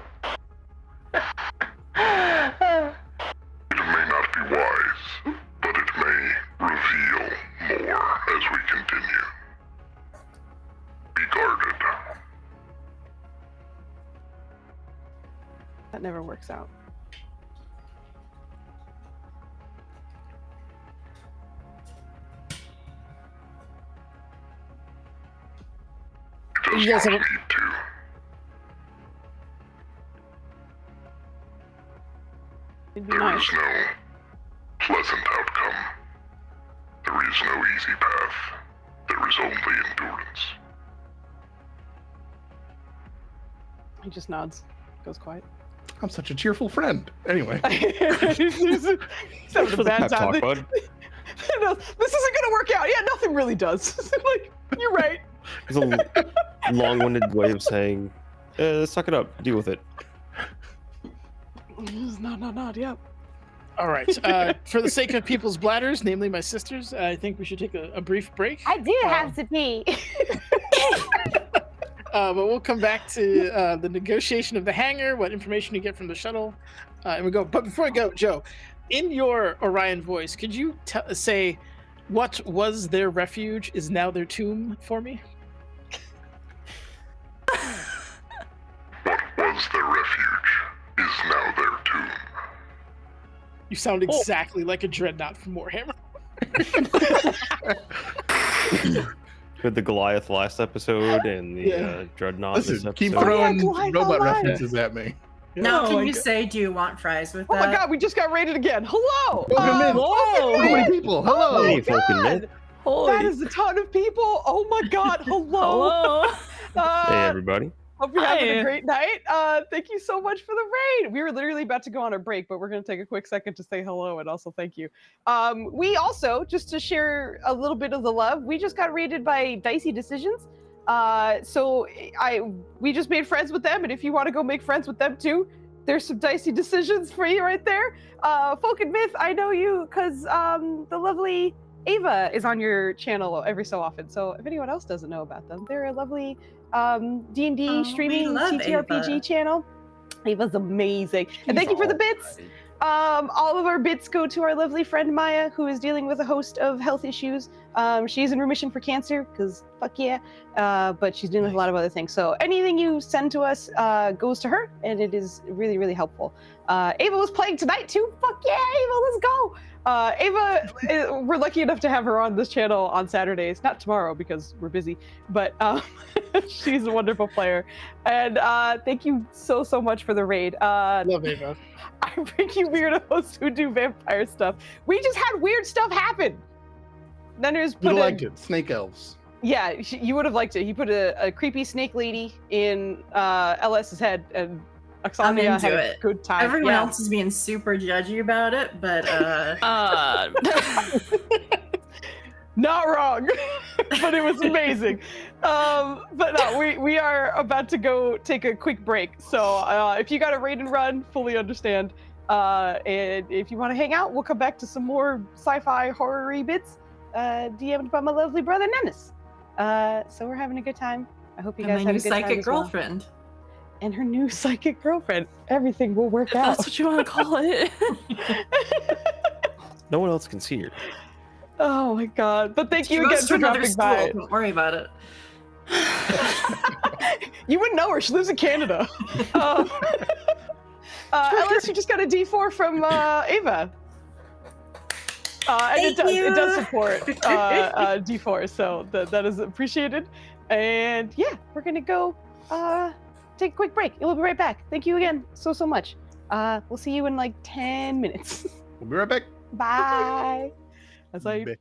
It may not be wise, but it may reveal more as we continue. Be guarded.
That never works out.
It does
You guys
not
have a-
need to.
It'd be
There
nice.
is no pleasant outcome. There is no easy path. There is only endurance.
He just nods, goes quiet.
I'm such a cheerful friend. Anyway,
He's having a
For the
bad
pep
time.
talk, bud.
No, this isn't gonna work out. Yeah, nothing really does. Like, you're right.
It's a long-winded way of saying, suck it up, deal with it.
Nod, yeah.
All right. For the sake of people's bladders, namely my sisters, I think we should take a brief break.
I do have to pee.
But we'll come back to the negotiation of the hangar, what information you get from the shuttle, and we go. But before I go, Joe, in your Orion voice, could you say what was their refuge is now their tomb for me?
What was their refuge is now their tomb.
You sound exactly like a dreadnought from Warhammer.
With the Goliath last episode and the Dreadnought this
Listen,
episode.
keep
yeah,
throwing
Goliath
robot
alive.
references at me.
Now,
Oh
can
my
you
God.
say, do you want fries with
Oh
that?
my god, we just got raided again. Hello!
Welcome in.
Whoa!
So many people. Hello.
Hey,
God.
Falcon Man.
Holy.
That is a ton of people. Oh my god, hello.
Hello.
Hey, everybody.
Hope you're having
Hi.
a great night. Thank you so much for the raid. We were literally about to go on a break, but we're going to take a quick second to say hello and also thank you. We also, just to share a little bit of the love, we just got raided by Dicey Decisions. We just made friends with them, and if you want to go make friends with them too, there's some Dicey Decisions for you right there. Folk and Myth, I know you because the lovely Ava is on your channel every so often. So if anyone else doesn't know about them, they're a lovely D&D
Oh, we
streaming
love
TTRPG
Ava.
channel. Ava's amazing. And thank you for the bits. All of our bits go to our lovely friend Maya, who is dealing with a host of health issues. She's in remission for cancer, because fuck yeah. But she's dealing with a lot of other things. So anything you send to us goes to her, and it is really, really helpful. Ava was playing tonight too. Fuck yeah, Ava, let's go. Ava, we're lucky enough to have her on this channel on Saturdays. Not tomorrow because we're busy, but she's a wonderful player. And thank you so much for the raid.
Love Ava.
I bring you weirdos who do vampire stuff. We just had weird stuff happen. Nenner's
You'd
put
have
a,
liked it. Snake elves.
yeah, you would have liked it. He put a creepy snake lady in LS's head, and
I'm
Oxania
into
had a
it.
good time.
Everyone
Yeah.
else is being super judgy about it, but
Not wrong, but it was amazing. But no, we are about to go take a quick break. So if you got a raid and run, fully understand. And if you want to hang out, we'll come back to some more sci-fi horror-y bits DM'd by my lovely brother Nennis. So we're having a good time. I hope you
and
guys
my
had
new
a good time
psychic
as well.
girlfriend.
And her new psychic girlfriend. Everything will work
If
out.
that's what you want to call it.
No one else can see her.
Oh my god! But thank
She
you again
goes to
for
another
dropping
school.
by.
Don't worry about it.
You wouldn't know her. She lives in Canada. Ellis, you just got a D4 from Ava. And it does support D4, so that is appreciated. And yeah, we're gonna go take a quick break. We'll be right back. Thank you again so much. We'll see you in like 10 minutes.
We'll be right back.
Bye. That's how you.
Bye.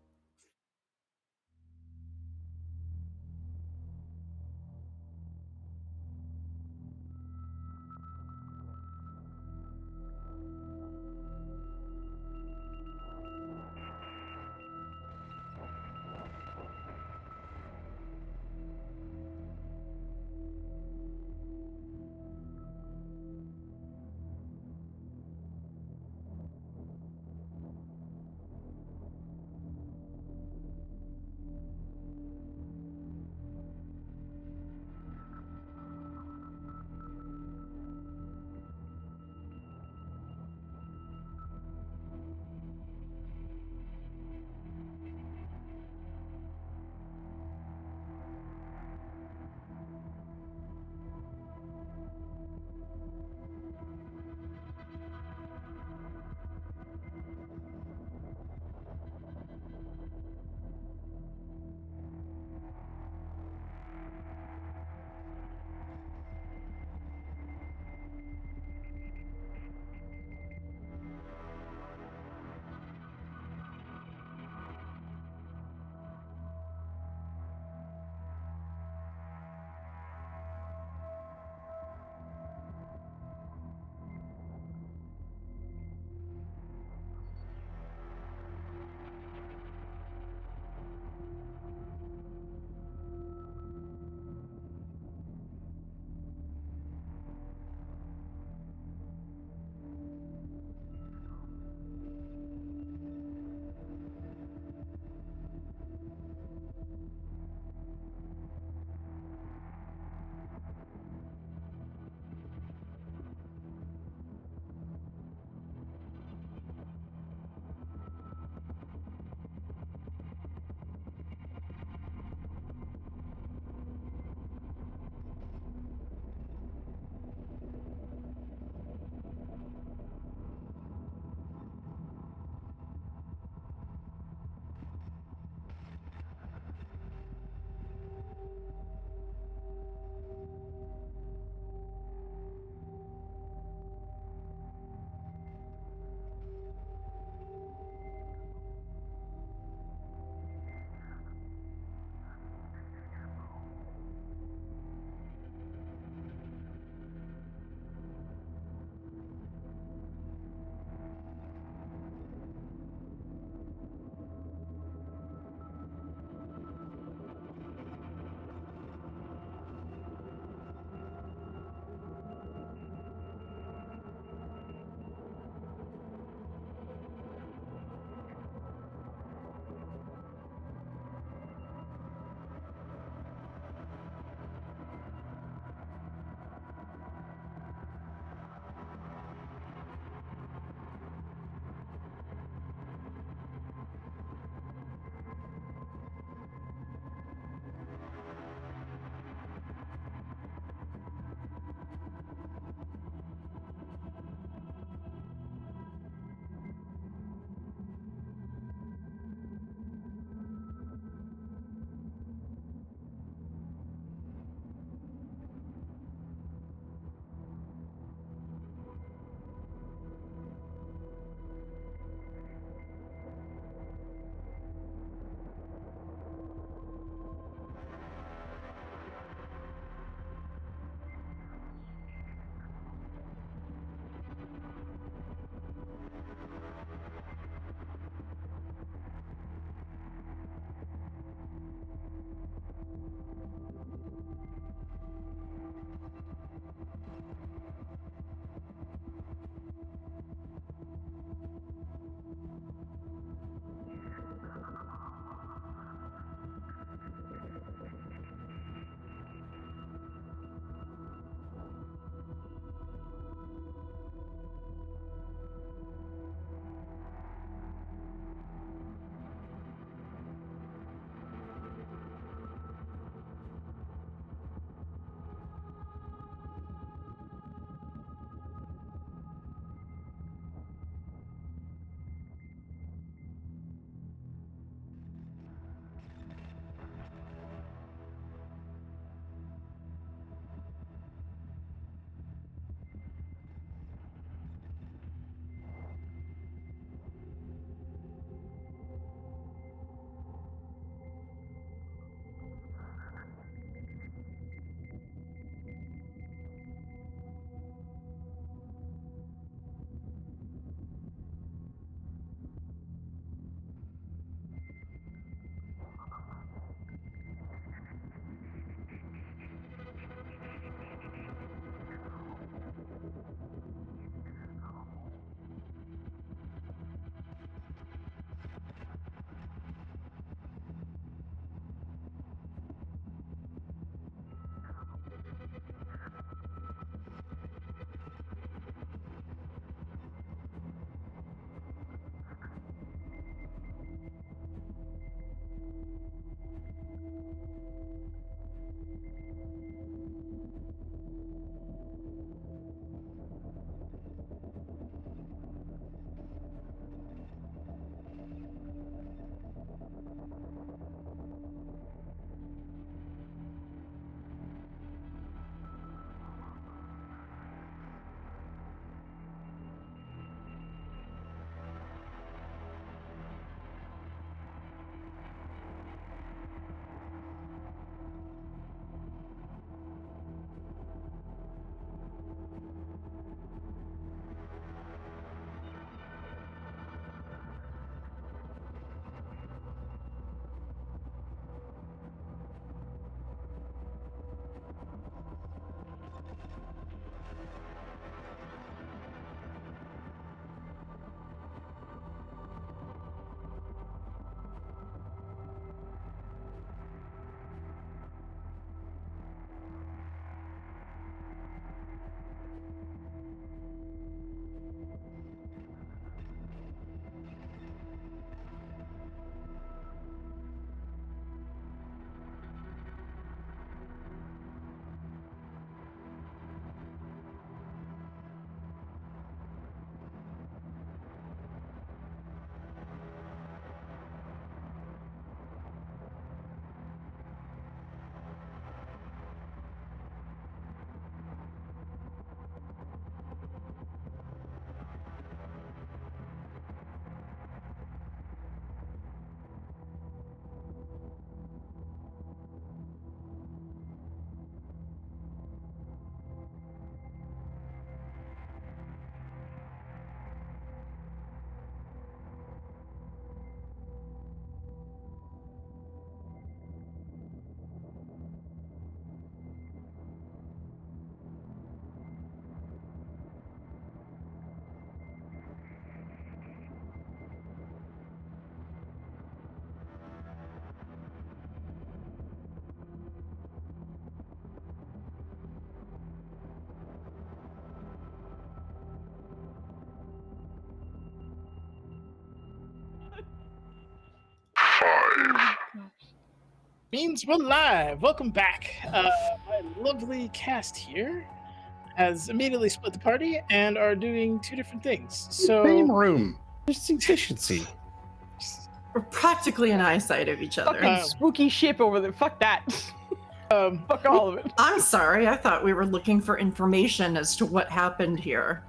Means we're live. Welcome back. My lovely cast here has immediately split the party and are doing two different things. So
Same room.
There's efficiency.
We're practically an eyesight of each other.
Fucking spooky ship over there. Fuck that. Fuck all of it.
I'm sorry, I thought we were looking for information as to what happened here.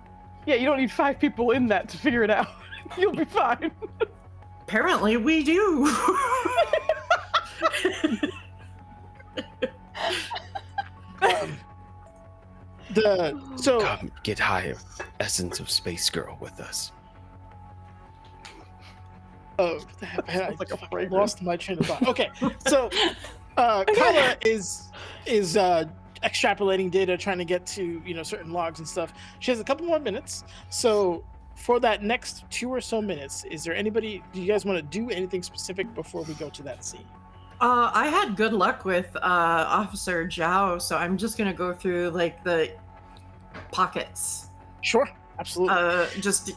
Yeah, you don't need 5 people in that to figure it out. You'll be fine.
Apparently we do.
Come get high, essence of space girl with us.
Oh, I lost my train of thought. Okay, so Kala is extrapolating data, trying to get to certain logs and stuff. She has a couple more minutes, so for that next 2 or so minutes, is there anybody? Do you guys want to do anything specific before we go to that scene?
I had good luck with Officer Zhao, so I'm just gonna go through like the pockets.
Sure, absolutely.
Just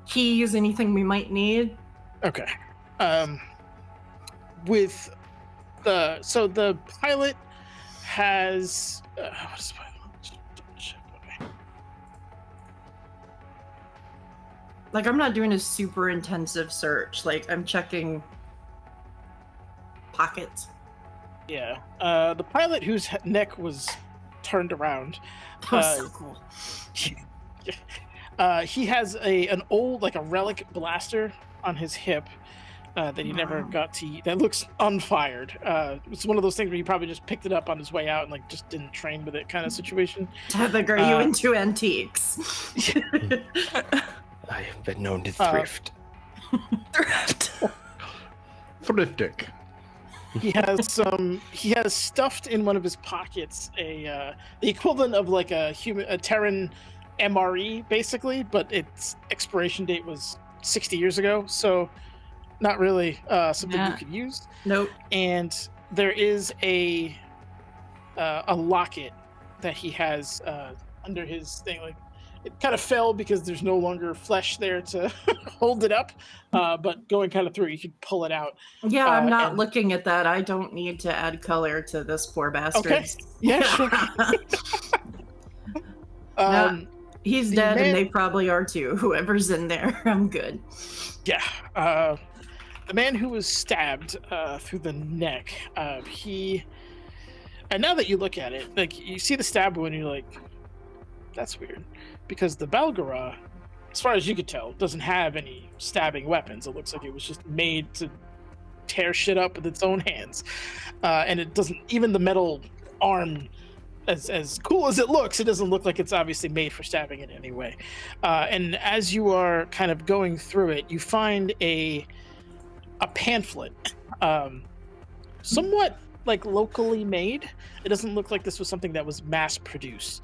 keys, anything we might need.
Okay. With the pilot has what is okay.
Like, I'm not doing a super intensive search. Like, I'm checking pockets.
Yeah. The pilot whose neck was turned around.
That was so cool.
He has an old, like a relic blaster on his hip that he never got to. That looks unfired. It's one of those things where he probably just picked it up on his way out and like just didn't train with it, kind of situation.
Tabitha, are you into antiques?
I have been known to thrift.
Thriftic.
He has stuffed in one of his pockets the equivalent of like a Terran MRE, basically, but its expiration date was 60 years ago, so not really something you could use.
Nope.
And there is a locket that he has under his thing. Like, it kind of fell because there's no longer flesh there to hold it up, but going kind of through, you could pull it out.
Yeah, I'm not looking at that. I don't need to add color to this poor bastard.
Okay. Yeah, sure.
He's dead, and they probably are too. Whoever's in there, I'm good.
Yeah. The man who was stabbed through the neck, and now that you look at it, like, you see the stab wound, and you're like, that's weird. Because the Balgara, as far as you could tell, doesn't have any stabbing weapons. It looks like it was just made to tear shit up with its own hands. And it doesn't, even the metal arm, as cool as it looks, it doesn't look like it's obviously made for stabbing in any way. And as you are kind of going through it, you find a pamphlet, somewhat like locally made. It doesn't look like this was something that was mass produced.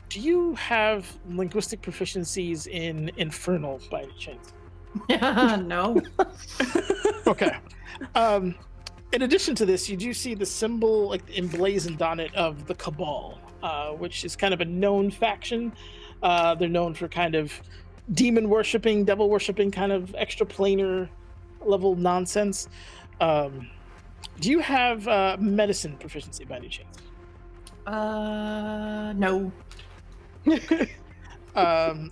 Do you have linguistic proficiencies in Infernal by any chance?
No.
Okay. In addition to this, you do see the symbol, like, emblazoned on it, of the Cabal, which is kind of a known faction. They're known for kind of demon worshipping, devil worshipping, kind of extraplanar level nonsense. Do you have medicine proficiency by any chance?
No.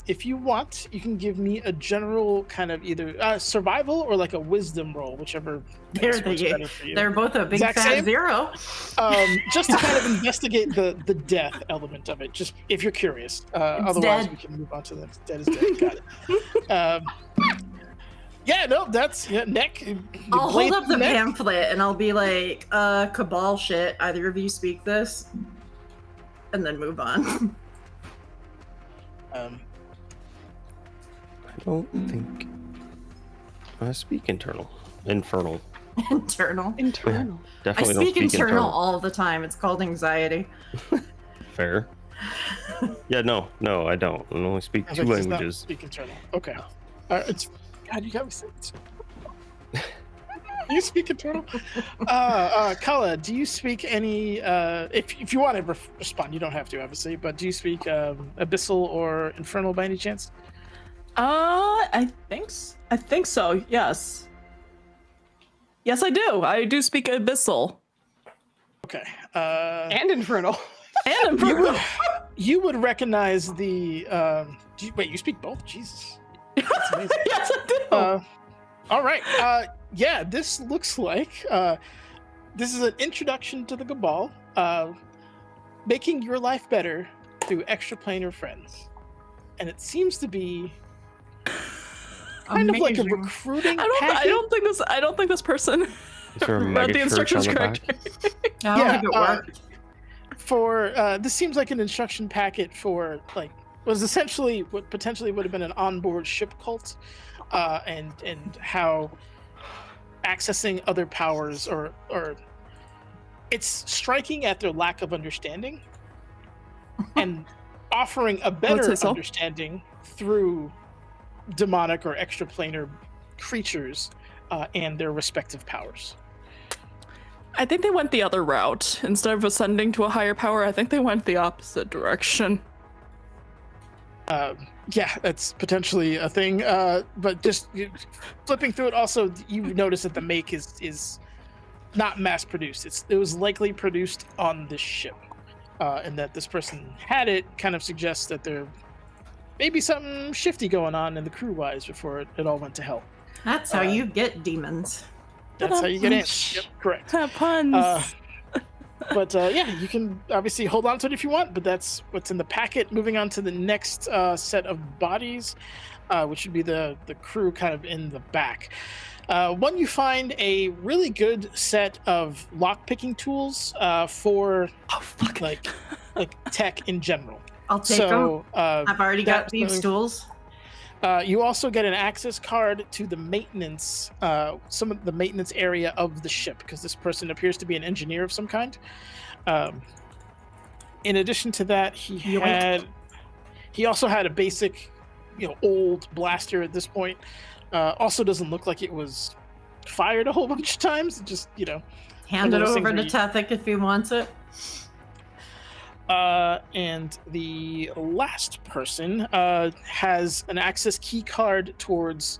If you want, you can give me a general kind of either survival or like a wisdom roll, whichever.
They're both a big
Exact
fat
same?
0.
Just to kind of investigate the death element of it, just if you're curious. Otherwise,
dead.
we can move on to the dead is dead. Got it. Yeah, no, that's neck.
I'll hold up the
neck.
pamphlet and I'll be like, Cabal shit, either of you speak this? And then move on.
I don't think I speak infernal.
Internal.
Definitely
I
don't
speak internal all the time. It's called anxiety.
Fair. Yeah, no, I don't. I only speak
I
2
was like, does not
languages.
Speak internal. Okay. It's God. You got me saying. You speak internal. Kala, do you speak any? If you want to respond, you don't have to, obviously. But do you speak abyssal or infernal by any chance?
I think so. Yes. Yes, I do. I do speak Abyssal.
Okay.
And Infernal.
And Infernal.
You would recognize the. Wait, you speak both? Jesus. That's amazing.
Yes, I do.
All right. Yeah, this looks like this is an introduction to the Cabal, making your life better through extraplanar friends, and it seems to be kind of like a
Amazing.
recruiting.
I don't think this person
Is there a
read
mega
the
church
instructions
on the
correct.
back?
I don't think it worked.
For this seems like an instruction packet for like was essentially what potentially would have been an onboard ship cult, and how accessing other powers or it's striking at their lack of understanding and offering a better
say so.
understanding through demonic or extraplanar creatures and their respective powers.
I think they went the other route. Instead of ascending to a higher power, I think they went the opposite direction.
Yeah, that's potentially a thing. But just flipping through it, also you notice that the make is not mass produced. It was likely produced on this ship, and that this person had it kind of suggests that there may be something shifty going on in the crew wise before it all went to hell.
That's how you get demons.
That's how you get in. Yep, correct.
Puns.
But yeah, you can obviously hold on to it if you want, but that's what's in the packet. Moving on to the next set of bodies, which would be the crew kind of in the back. One, you find a really good set of lock-picking tools for like tech in general.
I'll take them.
So
I've already got
that-
thieves' tools.
You also get an access card to the maintenance, some of the maintenance area of the ship, because this person appears to be an engineer of some kind. In addition to that, he also had a basic, old blaster at this point. Also doesn't look like it was fired a whole bunch of times. It just,
Hand
one
it
of those
over to
things where
Tethek if he wants it.
And the last person has an access key card towards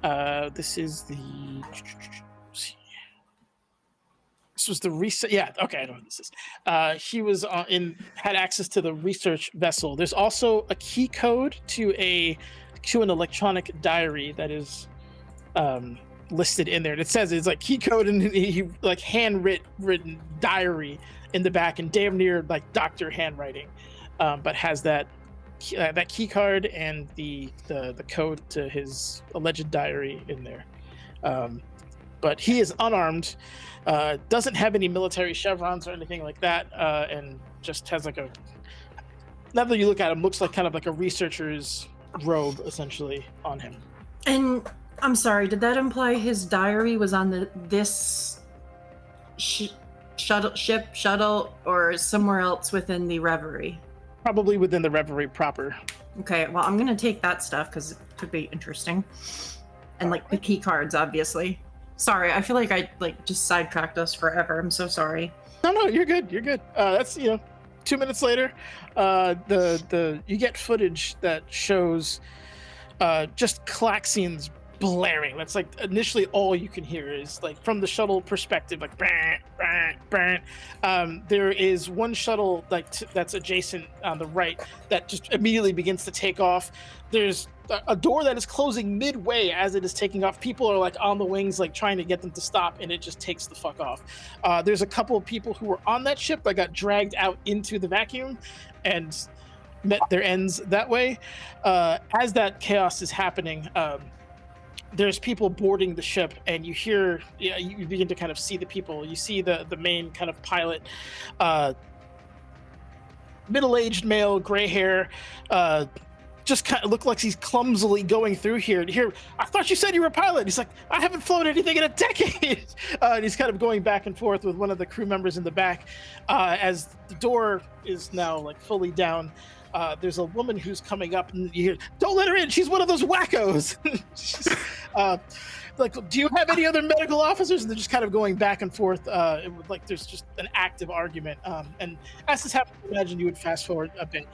this was the research. Yeah, okay, I know what this is. He was had access to the research vessel. There's also a key code to an electronic diary that is listed in there. And it says it's like key code and he like handwritten diary in the back and damn near like doctor handwriting, but has that key card and the code to his alleged diary in there. But he is unarmed, doesn't have any military chevrons or anything like that, and just has like now that you look at him, looks like kind of like a researcher's robe essentially on him.
And I'm sorry, did that imply his diary was on this shuttle or somewhere else within the Reverie?
Probably within the Reverie proper.
Okay, well, I'm gonna take that stuff because it could be interesting. And like the key cards, obviously. Sorry, I feel like I just sidetracked us forever. I'm so sorry.
No, you're good. You're good. That's 2 minutes later, you get footage that shows just klaxons blaring. That's like initially all you can hear is like from the shuttle perspective, like bang, bang, bang. There is one shuttle that's adjacent on the right that just immediately begins to take off. There's a door that is closing midway as it is taking off. People are like on the wings, like trying to get them to stop, and it just takes the fuck off. There's a couple of people who were on that ship that got dragged out into the vacuum and met their ends that way. As that chaos is happening, there's people boarding the ship, and you hear, you begin to kind of see the people. You see the main kind of pilot, middle-aged male, gray hair, just kind of look like he's clumsily going through here. I thought you said you were a pilot. He's like, I haven't flown anything in a decade. And he's kind of going back and forth with one of the crew members in the back. As the door is now like fully down, there's a woman who's coming up, and you hear, don't let her in. She's one of those wackos. Like, do you have any other medical officers? And they're just kind of going back and forth. Like there's just an active argument. And as this happens, I imagine you would fast forward a bit.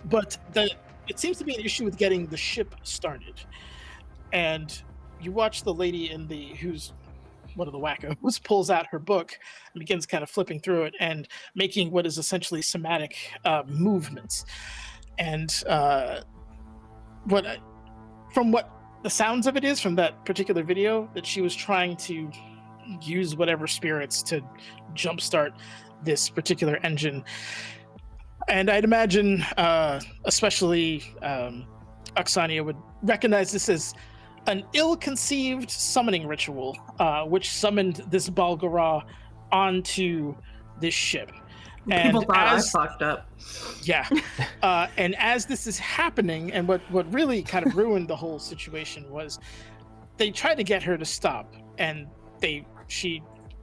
But it seems to be an issue with getting the ship started. And you watch the lady who's one of the wackos pulls out her book and begins kind of flipping through it and making what is essentially somatic movements. And from what the sounds of it is from that particular video, that she was trying to use whatever spirits to jumpstart this particular engine. And I'd imagine, especially Oksania would recognize this as an ill-conceived summoning ritual, which summoned this Balgara onto this ship. And
People thought I fucked up.
Yeah. And as this is happening, and what really kind of ruined the whole situation was they tried to get her to stop, and she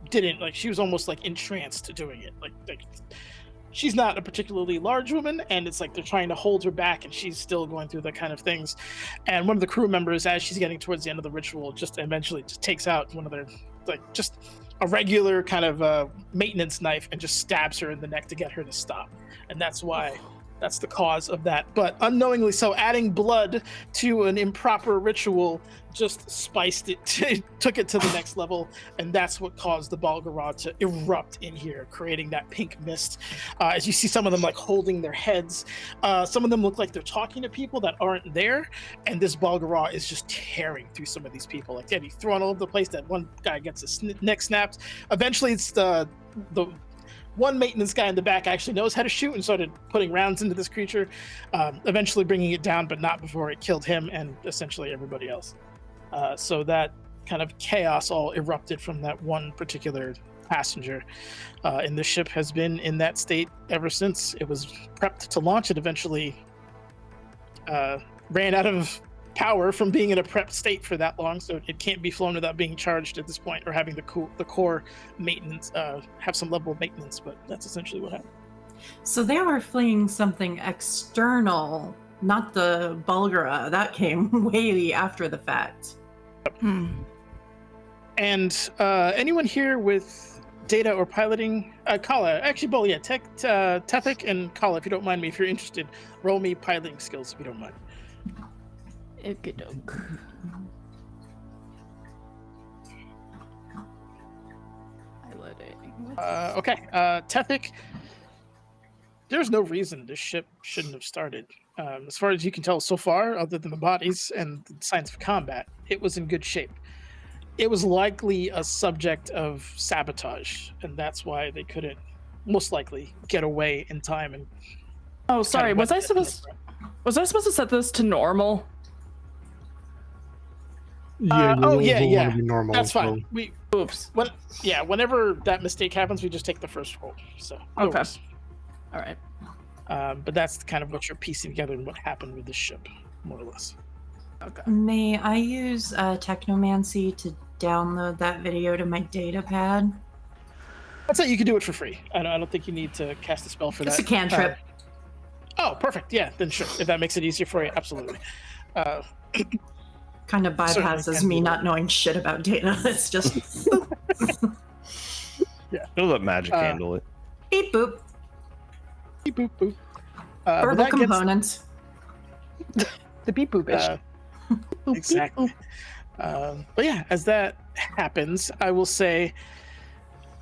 didn't. Like, she was almost like entranced doing it. Like she's not a particularly large woman, and it's like they're trying to hold her back, and she's still going through that kind of things. And one of the crew members, as she's getting towards the end of the ritual, just eventually just takes out one of their, like, just a regular kind of maintenance knife and just stabs her in the neck to get her to stop. And that's the cause of that. But unknowingly so, adding blood to an improper ritual just spiced it, took it to the next level, and that's what caused the Balgara to erupt in here, creating that pink mist. As you see some of them like holding their heads, some of them look like they're talking to people that aren't there, and this Balgara is just tearing through some of these people. Like, he's thrown all over the place. That one guy gets his neck snapped. Eventually, it's the one maintenance guy in the back actually knows how to shoot and started putting rounds into this creature, eventually bringing it down, but not before it killed him and essentially everybody else. So that kind of chaos all erupted from that one particular passenger. And the ship has been in that state ever since. It was prepped to launch. It eventually ran out of power from being in a prepped state for that long, so it can't be flown without being charged at this point, or having the core maintenance have some level of maintenance. But that's essentially what happened.
So they were fleeing something external, not the Bulgara. That came way after the fact.
And anyone here with data or piloting? Kala, actually, both, yeah, Tethik and Kala, if you don't mind me, if you're interested, roll me piloting skills if you don't mind.
Okey-doke.
Okay, Tethik, there's no reason this ship shouldn't have started. As far as you can tell so far, other than the bodies and the signs of combat, it was in good shape. It was likely a subject of sabotage, and that's why they couldn't, most likely, get away in time. And
oh, sorry, was I supposed to set this to normal?
Yeah,
yeah.
Be normal,
That's fine.
so-
Oops.
Whenever that mistake happens, we just take the first roll. So no
Okay.
worries.
All right.
But that's kind of what you're piecing together and what happened with the ship, more or less.
Okay.
May I use Technomancy to download that video to my data pad?
That's it. You can do it for free. I don't think you need to cast a spell for
It's
that.
a cantrip.
Oh, perfect. Yeah, then sure. If that makes it easier for you, absolutely.
Kind of bypasses
can
me
do
not knowing shit about data. It's just
Don't let magic handle it.
beep boop.
Beep, boop, boop. But
Verbal
that gets-
components.
The beep boopish.
Exactly. But yeah, as that happens, I will say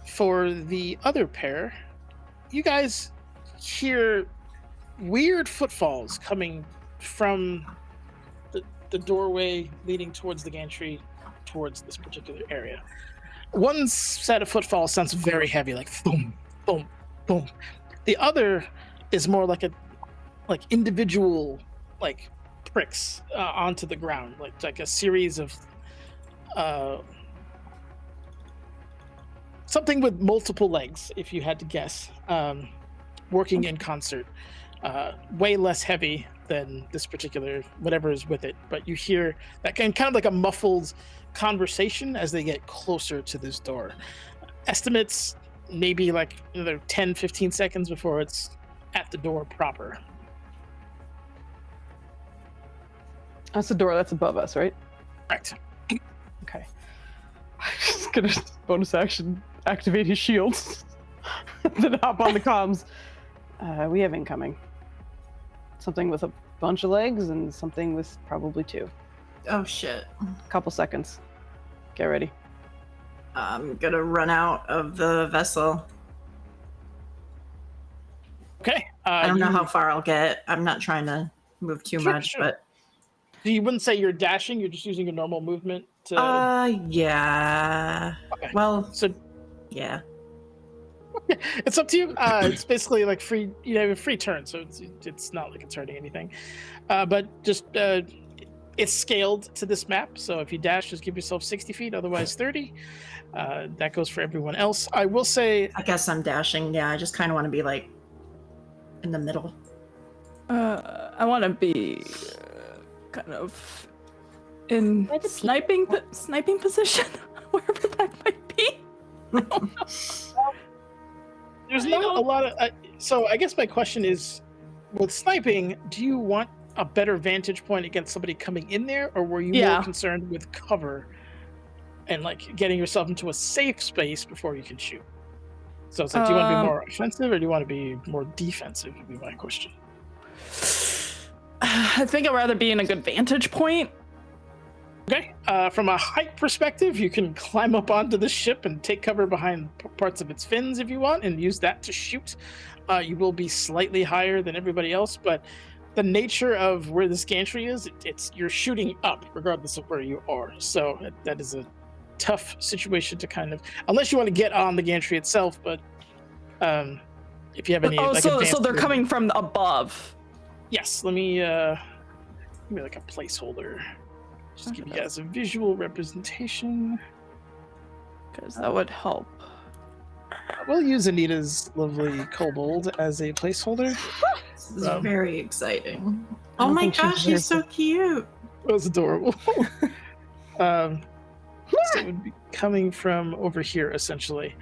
for the other pair, you guys hear weird footfalls coming from the doorway leading towards the gantry, towards this particular area. One set of footfalls sounds very heavy, like boom, boom, boom. The other is more like individual pricks onto the ground, like a series of something with multiple legs, if you had to guess, working in concert. Way less heavy than this particular whatever is with it, but you hear that kind of like a muffled conversation as they get closer to this door. Estimates maybe like another 10-15 seconds before it's at the door proper.
That's the door that's above us, right?
Right.
Okay. Just gonna bonus action activate his shield. Then hop on the comms. We have incoming. Something with a bunch of legs and something with probably two.
Oh shit.
Couple seconds. Get ready.
I'm gonna run out of the vessel.
Okay.
I don't know how far I'll get. I'm not trying to move too
Sure,
much,
sure.
but
You wouldn't say you're dashing. You're just using your normal movement to.
yeah.
Okay.
Well,
So
yeah.
it's up to you. It's basically like free. You have a free turn, so it's not like it's hurting anything. But just it's scaled to this map. So if you dash, just give yourself 60 feet. Otherwise, 30. That goes for everyone else. I will say.
I guess I'm dashing. Yeah, I just kind of want to be like in the middle.
I want to be kind of in sniping position, wherever that might be.
There's not a lot of. So I guess my question is, with sniping, do you want a better vantage point against somebody coming in there, or were you more concerned with cover and like getting yourself into a safe space before you can shoot? So it's like, do you want to be more offensive or do you want to be more defensive? Would be my question.
I think I'd rather be in a good vantage point.
Okay. From a height perspective, you can climb up onto the ship and take cover behind parts of its fins if you want, and use that to shoot. You will be slightly higher than everybody else, but the nature of where this gantry is, you're shooting up regardless of where you are. So that is a tough situation to kind of, unless you want to get on the gantry itself. But if you have any,
so they're coming from above.
Yes. Let me give me like a placeholder. Just give you guys a visual representation.
Because that would help.
We'll use Anita's lovely kobold as a placeholder.
This is very exciting. Oh my gosh, he's so cute.
That was adorable. So it would be coming from over here, essentially.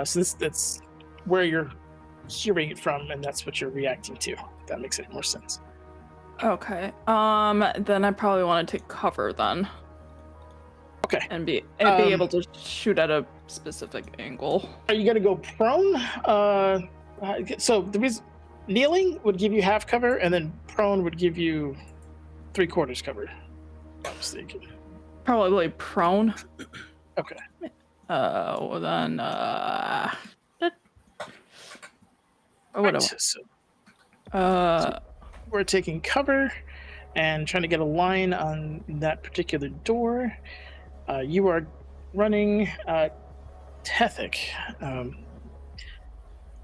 So that's where you're hearing it from, and that's what you're reacting to. If that makes any more sense.
Okay. Then I probably want to take cover then.
Okay.
And be able to shoot at a specific angle.
Are you gonna go prone? So the reason kneeling would give you half cover, and then prone would give you 3/4 cover. I'm mistaken.
Probably prone.
Okay.
Well then,
So we're taking cover and trying to get a line on that particular door. You are running Tethic.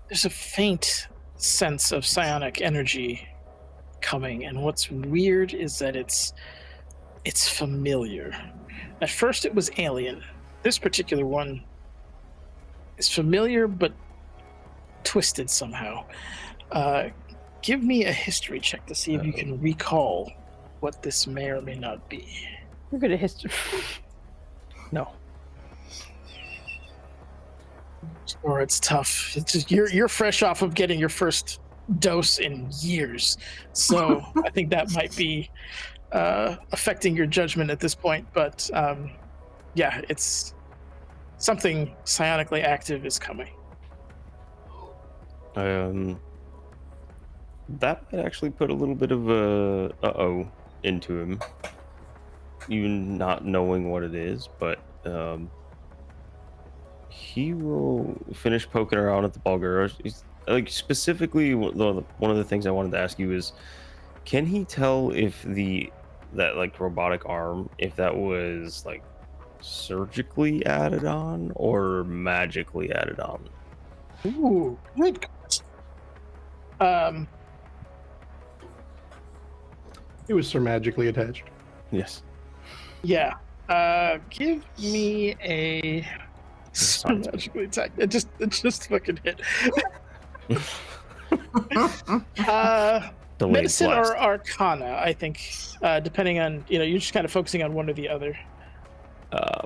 There's a faint sense of psionic energy coming, and what's weird is that it's familiar. At first it was alien. This particular one is familiar but twisted somehow. Give me a history check to see if you can recall what this may or may not be.
We're good at history.
No. Or it's tough. It's just, you're fresh off of getting your first dose in years, so I think that might be affecting your judgment at this point. But yeah, it's something psionically active is coming.
That might actually put a little bit of a uh-oh into him, even not knowing what it is, but he will finish poking around at the Bulgar. Like, specifically, one of the things I wanted to ask you is, can he tell if that like robotic arm, if that was like surgically added on or magically added on?
Ooh, good question.
It was magically attached.
Yes.
Yeah. Give me a magically attacked. It just fucking hit. Medicine
blast.
or Arcana, I think, depending on, you're just kind of focusing on one or the other.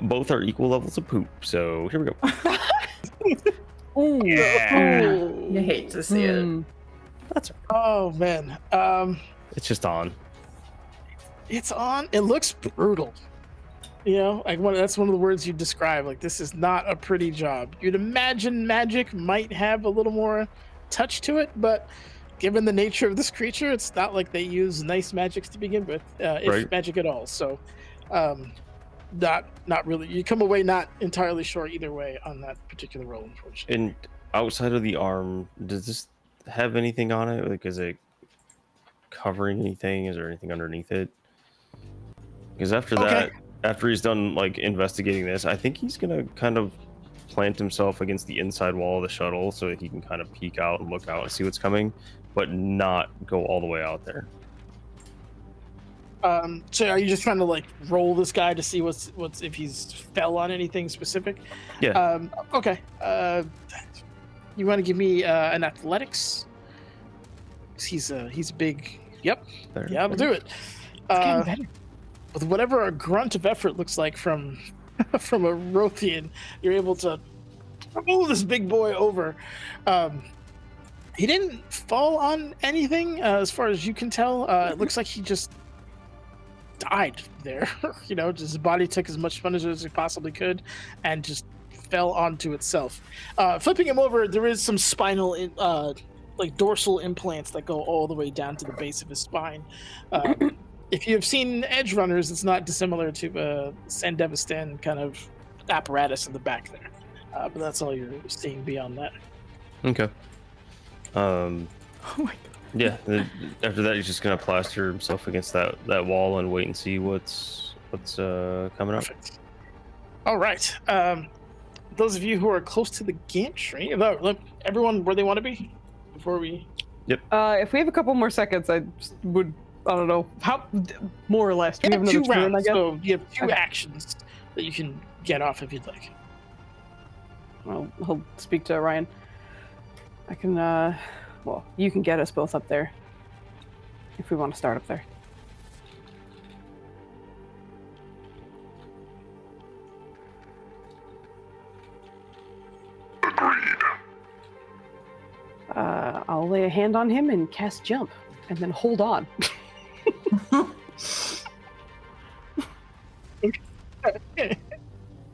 Both are equal levels of poop, so here we go.
Ooh.
Yeah.
Ooh.
You hate to see it.
That's right.
Oh man.
It's just on.
It's on. It looks brutal. That's one of the words you describe. Like, this is not a pretty job. You'd imagine magic might have a little more touch to it, but given the nature of this creature, it's not like they use nice magics to begin with, if
Right.
magic at all. So, not really. You come away not entirely sure either way on that particular roll, unfortunately.
And outside of the arm, does this have anything on it? Like, is it covering anything? Is there anything underneath it? Because after that, after he's done like investigating this, I think he's gonna kind of plant himself against the inside wall of the shuttle so that he can kind of peek out and look out and see what's coming, but not go all the way out there.
So are you just trying to like roll this guy to see what's if he's fell on anything specific?
Yeah.
Okay. You want to give me an athletics? He's big. Yep.
There.
Yeah, I'll do it.
It's getting better.
With whatever a grunt of effort looks like from from a Rothian, you're able to pull this big boy over. He didn't fall on anything, as far as you can tell. It looks like he just died there. You know, just his body took as much punishment as it possibly could, and just fell onto itself. Flipping him over, there is some spinal, like dorsal implants that go all the way down to the base of his spine. If you have seen edge runners, it's not dissimilar to Sandevistan kind of apparatus in the back there. But that's all you're seeing beyond that.
Okay.
Oh my god.
Yeah. After that, he's just gonna plaster himself against that wall and wait and see what's coming up.
Perfect. All right. Those of you who are close to the gantry, everyone where they want to be before we.
If we have a couple more seconds, I would. I don't know how. More or less. Do we have
two
another turn, I
rounds,
guess?
so you have two
Okay.
actions that you can get off if you'd like.
I'll speak to Ryan. I can. Well, you can get us both up there if we want to start up there.
Agreed.
I'll lay a hand on him and cast jump, and then hold on.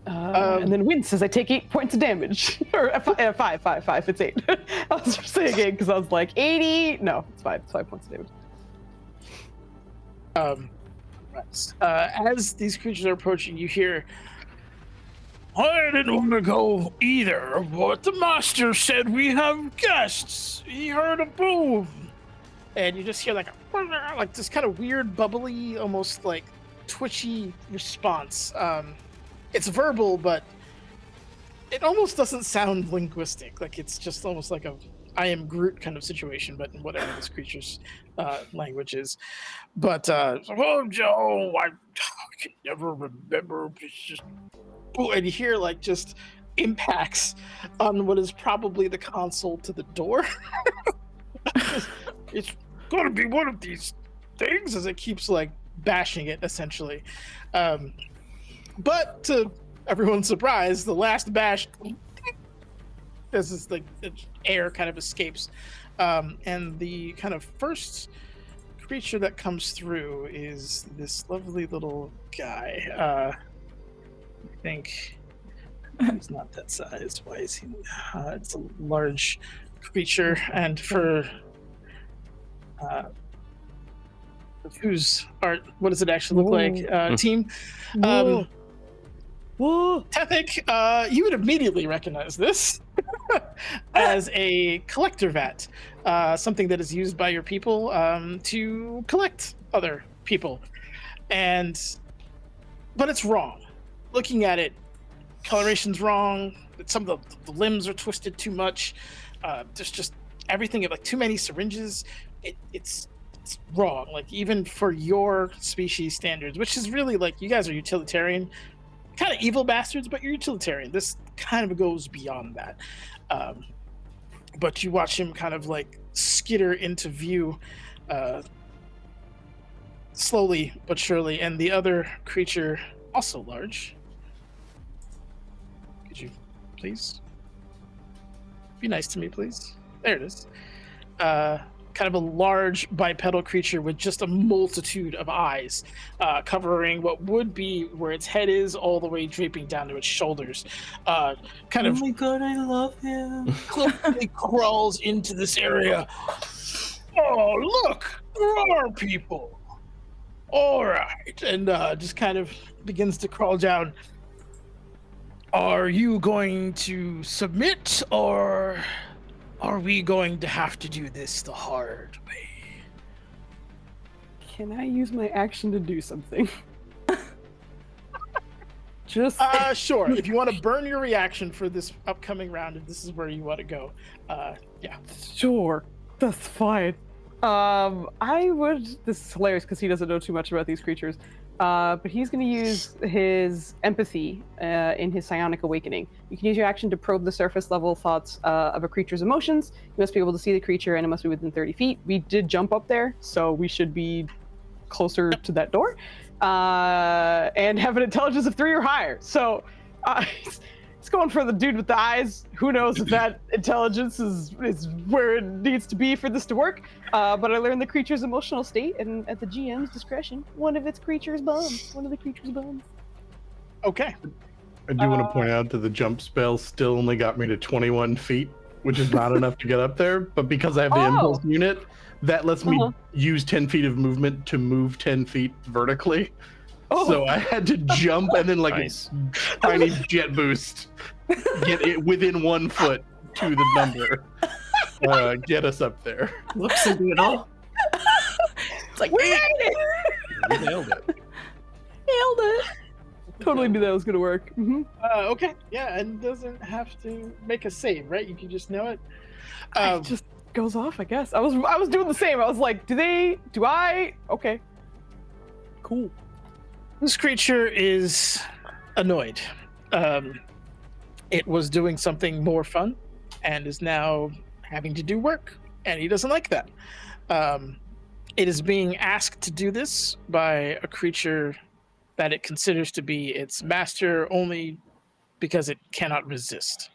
And then wince as I take 8 points of damage. Or five. It's 8. I was just saying again because I was like 80. No, it's 5. It's 5 points of damage.
As these creatures are approaching, you hear, "I didn't want to go either, but the master said we have guests. He heard a boom." And you just hear like this kind of weird, bubbly, almost like twitchy response. It's verbal, but it almost doesn't sound linguistic. Like it's just almost like a I am Groot kind of situation, but in whatever this creature's language is. But oh Joe, I can never remember. It's just, and you hear like just impacts on what is probably the console to the door. It's gotta be one of these things, as it keeps like bashing it essentially. But to everyone's surprise, the last bash, this is like the air kind of escapes, and the kind of first creature that comes through is this lovely little guy. I think he's not that size. Why is he? It's a large creature, and for whose art? What does it actually look like? Team. Tethik, you would immediately recognize this as a collector vat, something that is used by your people to collect other people. But it's wrong. Looking at it, coloration's wrong. Some of the limbs are twisted too much. There's just everything, like too many syringes. It's wrong. Like even for your species standards, which is really like you guys are utilitarian. Kind of evil bastards, but you're utilitarian. This kind of goes beyond that. But you watch him kind of like skitter into view slowly but surely, and the other creature, also large. Could you please be nice to me, please? There it is. Kind of a large bipedal creature with just a multitude of eyes, covering what would be where its head is, all the way draping down to its shoulders.
Oh my god, I love him.
Quickly crawls into this area Oh, look, there are people. All right, and just kind of begins to crawl down. Are you going to submit, or are we going to have to do this the hard way?
Can I use my action to do something? Just
Sure. If you want to burn your reaction for this upcoming round, if this is where you want to go, yeah.
sure, that's fine. I would. This is hilarious because he doesn't know too much about these creatures. But he's going to use his empathy in his psionic awakening. You can use your action to probe the surface level thoughts of a creature's emotions. You must be able to see the creature, and it must be within 30 feet. We did jump up there, so we should be closer to that door. And have an intelligence of 3 or higher. So it's going for the dude with the eyes. Who knows if that intelligence is where it needs to be for this to work. But I learned the creature's emotional state, and at the GM's discretion, one of the creature's bones.
Okay.
I do want to point out that the jump spell still only got me to 21 feet, which is not enough to get up there. But because I have the impulse unit, that lets me use 10 feet of movement to move 10 feet vertically. So I had to jump and then like
Nice.
a tiny jet boost, get it within 1 foot to the number, get us up there.
Whoops a doodle.
It's like,
We made it!
We nailed it.
Nailed it! Totally knew that was going to work. Mm-hmm.
Okay. Yeah, and doesn't have to make a save, right? You can just know it.
It just goes off, I guess. I was doing the same. I was like, do I? Okay. Cool.
This creature is annoyed. It was doing something more fun and is now having to do work, and he doesn't like that. It is being asked to do this by a creature that it considers to be its master only because it cannot resist.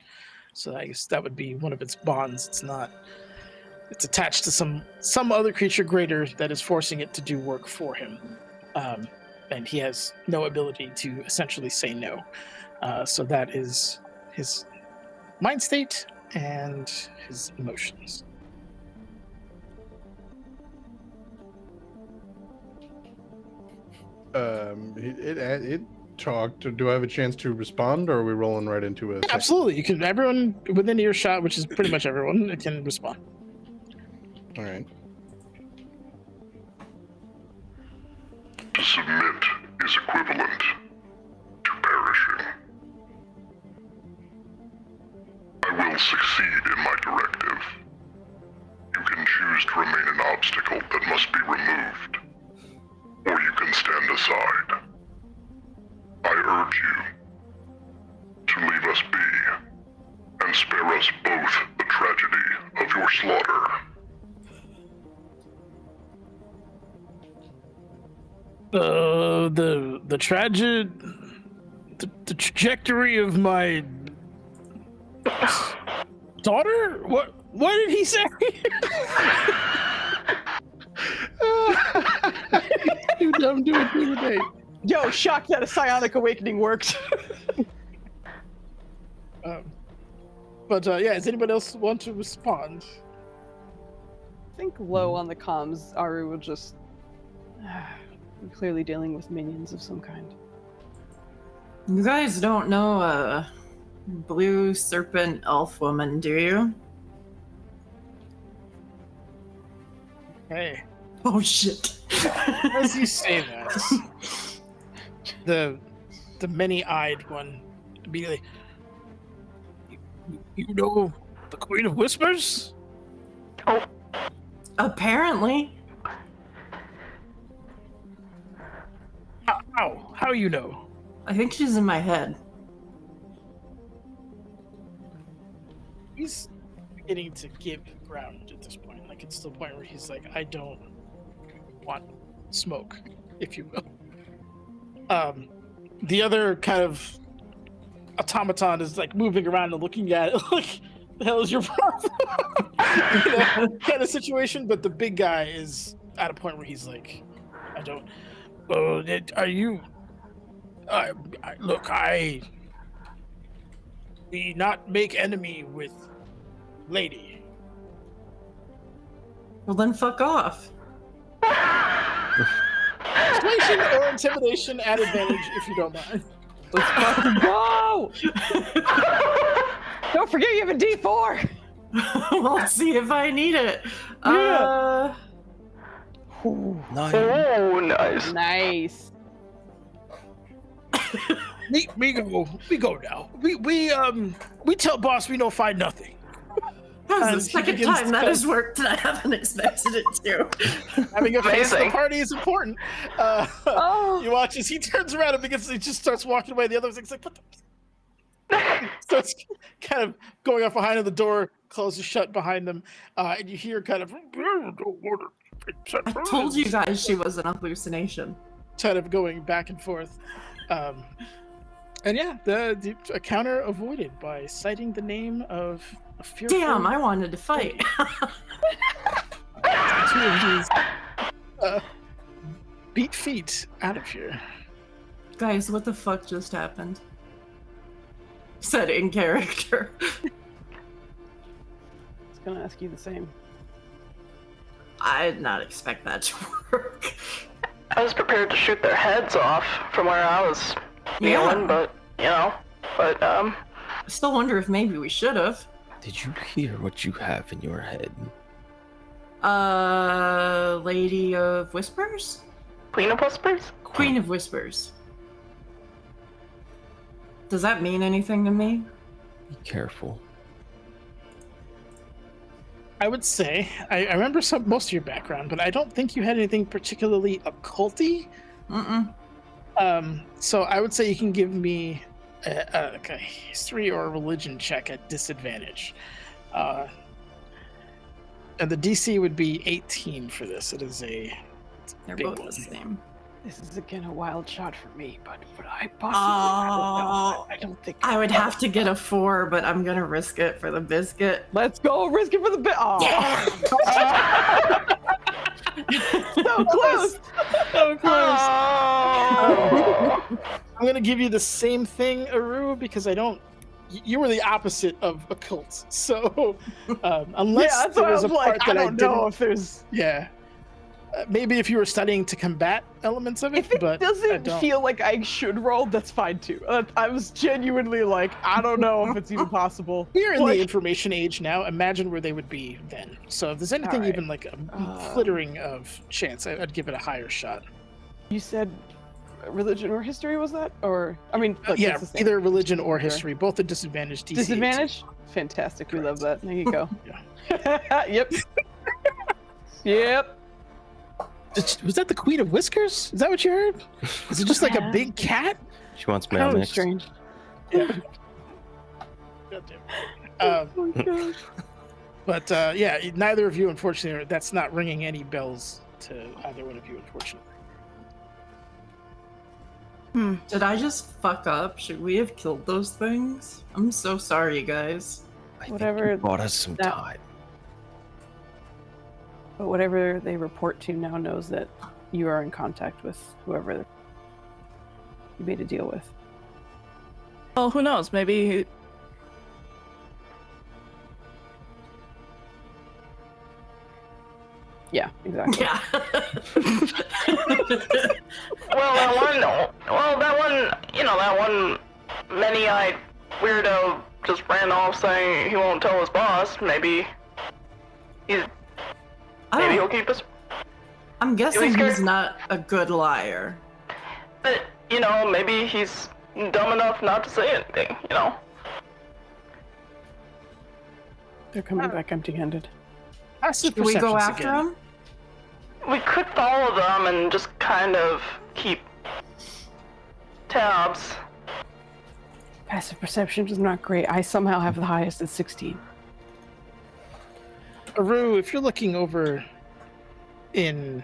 So I guess that would be one of its bonds. It's attached to some other creature greater that is forcing it to do work for him. And he has no ability to essentially say no. So that is his mind state and his emotions.
It talked. Do I have a chance to respond, or are we rolling right into a?
Absolutely, you can. Everyone within earshot, which is pretty much everyone, can respond.
All right.
To submit is equivalent to perishing. I will succeed in my directive. You can choose to remain an obstacle that must be removed, or you can stand aside. I urge you to leave us be and spare us both the tragedy of your slaughter.
The trajectory of my daughter? What did he say?
You dumb do it today.
Yo, shocked that a psionic awakening worked.
But yeah, does anybody else want to respond?
I think low on the comms, Aru will just... We're clearly dealing with minions of some kind.
You guys don't know a blue serpent elf woman, do you?
Hey,
Oh shit.
as you say that, the many-eyed one immediately. You know the Queen of Whispers?
Apparently.
How you know?
I think she's in my head.
He's beginning to give ground at this point. Like, it's the point where he's like, I don't want smoke, if you will. The other kind of automaton is like moving around and looking at it like, the hell is your problem? Kind of situation. But the big guy is at a point where he's like, I don't. Are you? Look, we not make enemy with lady.
Well, then fuck off.
Persuasion or intimidation at advantage if you don't mind.
Let's fucking go! Don't forget you have a D4.
We'll see if I need it.
Yeah.
Nice.
Oh, nice.
Nice.
We go now. We tell boss we don't find nothing.
That was
And
the
she
second
begins
time
to
that
cut-
has worked, and I haven't expected it to.
Having a face of the
Amazing.
party is important.
Oh.
You watch as he turns around and he just starts walking away. The other thing's like, what the? Starts kind of going off behind him. The door closes shut behind them, and you hear kind of.
I told you guys she was an hallucination.
Kind of going back and forth. And yeah, the encounter avoided by citing the name of a fearful.
Damn, I wanted to fight.
Two of these beat feet out of here.
Guys, what the fuck just happened? Said in character.
I was gonna ask you the same.
I did not expect that to work.
I was prepared to shoot their heads off from where I was kneeling, but, I
Still wonder if maybe we should have.
Did you hear what you have in your head?
Lady of Whispers?
Queen of Whispers?
Queen of Whispers. Does that mean anything to me?
Be careful.
I would say I remember most of your background, but I don't think you had anything particularly occulty.
Mm-mm.
So I would say you can give me a history or a religion check at disadvantage. And the DC would be 18 for this. It is
They're
big
both
one.
the same.
This is again a wild shot for me, but I possibly
Oh.
I don't think
I would have to get a 4, but I'm gonna risk it for the biscuit.
Let's go, risk it for the bit. Oh, so close.
so close.
Oh.
I'm gonna give you the same thing, Aru, because I don't. You were the opposite of occult, so unless
Yeah, that's
there
what I
was
was
a
like.
part that
I don't know
didn't,
if there's.
yeah, maybe if you were studying to combat elements of it,
If it
but I
doesn't
don't.
feel like I should roll, that's fine too. I was genuinely like, I don't know if it's even possible.
We're in
Like-
the information age now. Imagine where they would be then. So if there's anything
Alright.
even like a flittering of chance, I'd give it a higher shot.
You said religion or history, was that? Or I mean, look,
Yeah,
it's the same.
either religion or
Sure.
history, both a disadvantage. DC 18.
Disadvantage? Fantastic. We love that. There you go.
Yeah.
Yep. Yep.
Was that the Queen of Whiskers? Is that what you heard? Is it just like a big cat?
She wants
That
mail
was
next.
strange.
Yeah.
Oh my gosh.
But yeah, neither of you, unfortunately, that's not ringing any bells to either one of you, unfortunately.
Did I just fuck up? Should we have killed those things? I'm so sorry, guys.
I think
Whatever
you bought us some
that-
time.
But whatever they report to now knows that you are in contact with whoever you made a deal with.
Well, who knows? Maybe.
Yeah, exactly.
Yeah.
that one many-eyed weirdo just ran off saying he won't tell his boss. Maybe he'll keep his.
I'm guessing
scared?
he's not a good liar.
But, maybe he's dumb enough not to say anything,
They're coming back empty-handed.
Passive
Should we go
perceptions
after
again.
him?
We could follow them and just kind of keep tabs.
Passive perception is not great. I somehow have the highest at 16.
Aru, if you're looking over in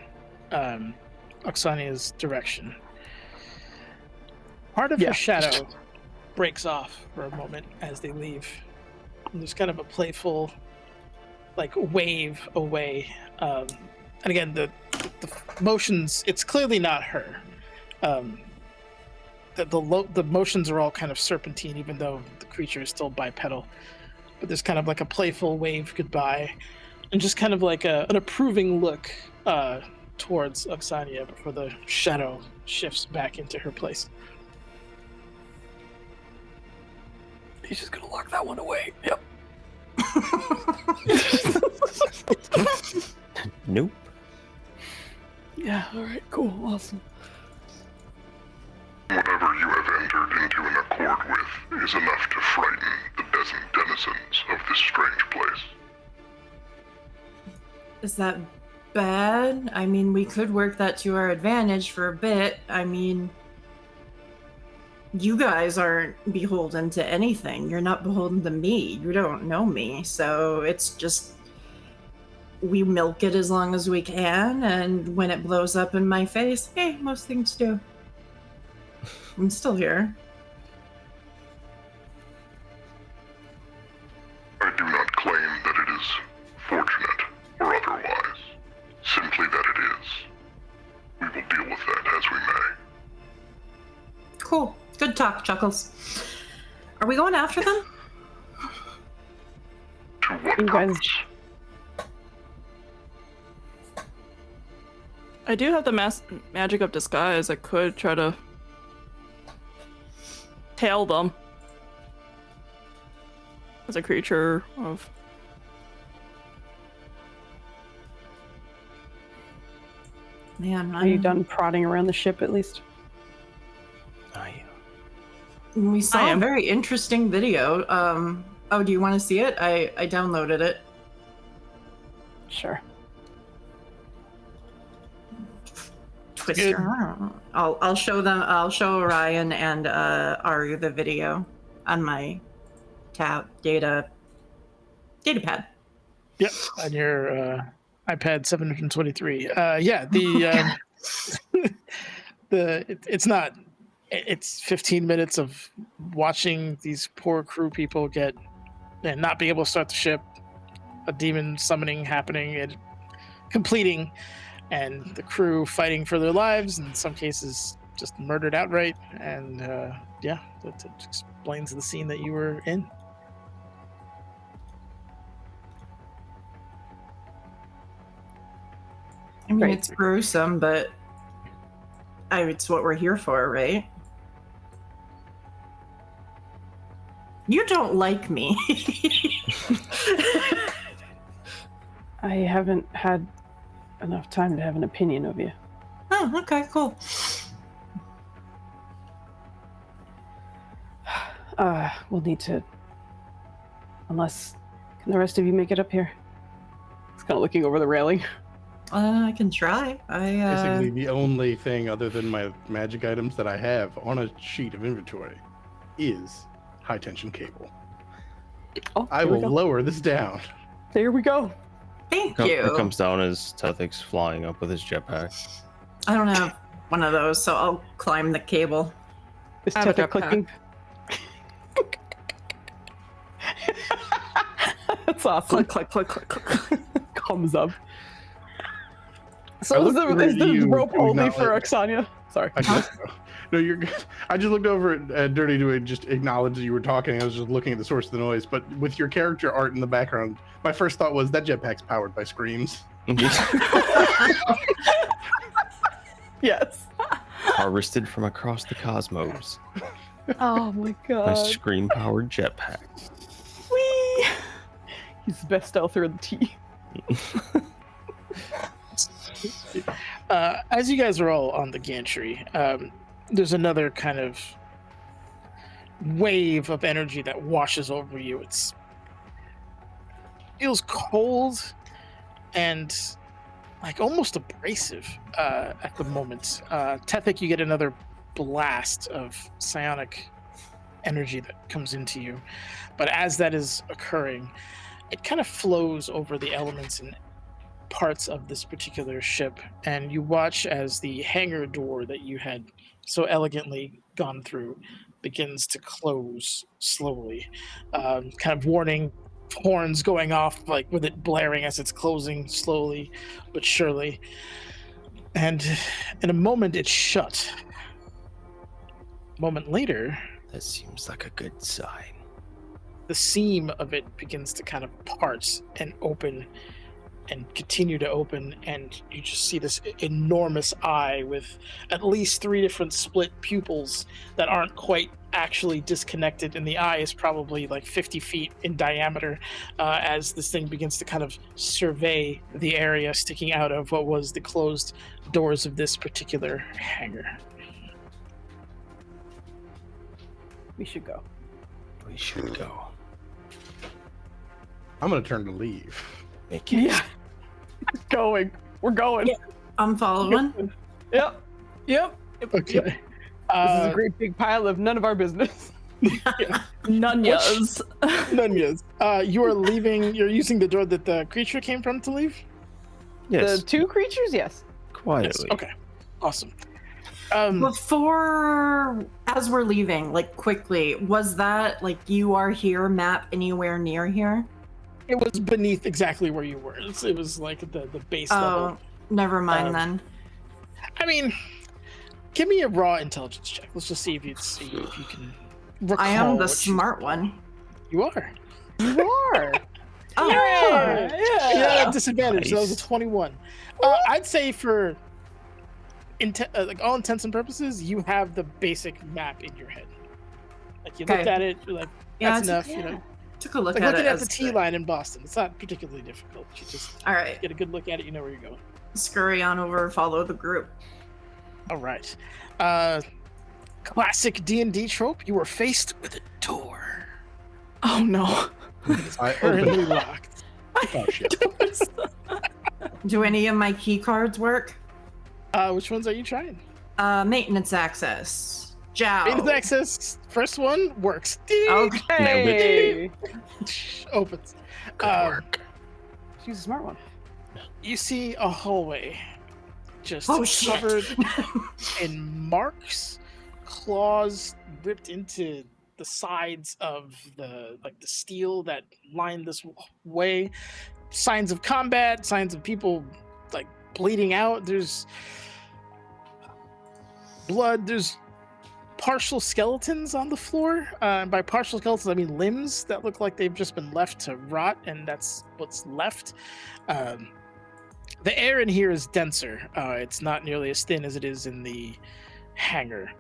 Oksania's direction, part of
Yeah.
her shadow breaks off for a moment as they leave. And there's kind of a playful, wave away. And again, the motions, it's clearly not her. The motions are all kind of serpentine, even though the creature is still bipedal. But there's kind of like a playful wave goodbye. and just kind of like an approving look towards Oksania before the shadow shifts back into her place. He's just gonna lock that one away. Yep.
Nope.
Yeah, alright, cool, awesome.
Whatever you have entered into an accord with is enough to frighten the denizens of this strange place.
Is that bad? I mean, we could work that to our advantage for a bit. I mean, you guys aren't beholden to anything. You're not beholden to me. You don't know me. So it's just, we milk it as long as we can, and when it blows up in my face, hey, most things do. I'm still here.
I do not claim that it is fortunate or otherwise, simply that it is. We will deal with that as we may.
Cool. Good talk, Chuckles. Are we going after them?
To what
You guys-
purpose?
I do have the magic of disguise. I could try to tail them as a creature of.
Man,
Are you done prodding around the ship at least?
We saw
I
a
am.
very interesting video. Oh, do you want to see it? I downloaded it.
Sure.
Twister. I'll show them. I'll show Orion and Aru the video on my data pad.
Yep, on your iPad 723. Yeah, the it's not. It's 15 minutes of watching these poor crew people get and not be able to start the ship, a demon summoning happening and completing, and the crew fighting for their lives, in some cases just murdered outright. And yeah, that explains the scene that you were in.
I mean,
Right.
it's gruesome, but it's what we're here for, right? You don't like me.
I haven't had enough time to have an opinion of you.
Oh, okay, cool.
We'll need to. Unless. Can the rest of you make it up here? It's kind of looking over the railing.
I can try.
Basically, the only thing other than my magic items that I have on a sheet of inventory is high tension cable.
Oh,
I
here we
will
go.
lower this down.
There we go.
Thank
It
you.
comes down as Tethic's flying up with his jetpack.
I don't have one of those, so I'll climb the cable.
Is
I have a
Tethek
jetpack.
clicking? That's awesome.
Click, click, click, click, click.
Comes up.
I
So is
looked over
the
at you
rope
to
only for
acknowledge-
Oksania? Sorry.
I guess so. No, you're good. I just looked over at Dirty to just acknowledge that you were talking. I was just looking at the source of the noise. But with your character art in the background, my first thought was that jetpack's powered by screams.
Yes.
Harvested from across the cosmos.
Oh my
My
god.
screen-powered jetpack.
Whee! He's the best stealther of the T.
As you guys are all on the gantry, there's another kind of wave of energy that washes over you. It feels cold and like almost abrasive at the moment. Tethik, you get another blast of psionic energy that comes into you. But as that is occurring, it kind of flows over the elements and parts of this particular ship, and you watch as the hangar door that you had so elegantly gone through begins to close slowly, kind of warning horns going off, like with it blaring as it's closing slowly but surely. And in a moment it's shut. A moment later,
That seems like a good sign.
the seam of it begins to kind of part and open, and continue to open, and you just see this enormous eye with at least 3 different split pupils that aren't quite actually disconnected, and the eye is probably like 50 feet in diameter as this thing begins to kind of survey the area sticking out of what was the closed doors of this particular hangar.
We should go.
We should go.
I'm gonna turn to leave.
Make it.
Yeah. Going. We're going.
Yeah. I'm following.
Yep.
Okay.
This is a great big pile of none of our business.
Nunyas.
Nunyas. You are leaving. You're using the door that the creature came from to leave.
Yes.
The 2 creatures, yes.
Quietly.
Yes. Okay. Awesome.
Before, as we're leaving, like quickly, was that like you are here map anywhere near here?
It was beneath exactly where you were. It was like the base level.
Oh, never mind then.
I mean, give me a raw intelligence check. Let's just see if you can recall.
I am the
what
smart one.
You are.
You are.
Oh,
Yeah, disadvantage. So that was a
Nice.
21. I'd say for like all intents and purposes, you have the basic map in your head. Like you looked
Okay.
at it, you're like
yeah,
that's enough. You know,
took a look
like
at
looking
it.
at the
as
T line in Boston. It's not particularly difficult. You just
All right,
get a good look at it. You know where you're going.
scurry on over, follow the group.
All right. Classic D&D trope. You were faced with a door.
Oh no.
I open
Currently
it.
locked.
Oh shit.
Do any of my key cards work?
Which ones are you trying?
Maintenance access. Jow.
Maintenance access. First one works.
Okay.
Hey.
Opens.
Good work.
She's a smart one.
You see a hallway just
Oh, shit.
covered in marks, claws ripped into the sides of the steel that line this way. Signs of combat, signs of people like bleeding out. There's blood. There's partial skeletons on the floor. By partial skeletons, I mean limbs that look like they've just been left to rot, and that's what's left. The air in here is denser. It's not nearly as thin as it is in the hangar.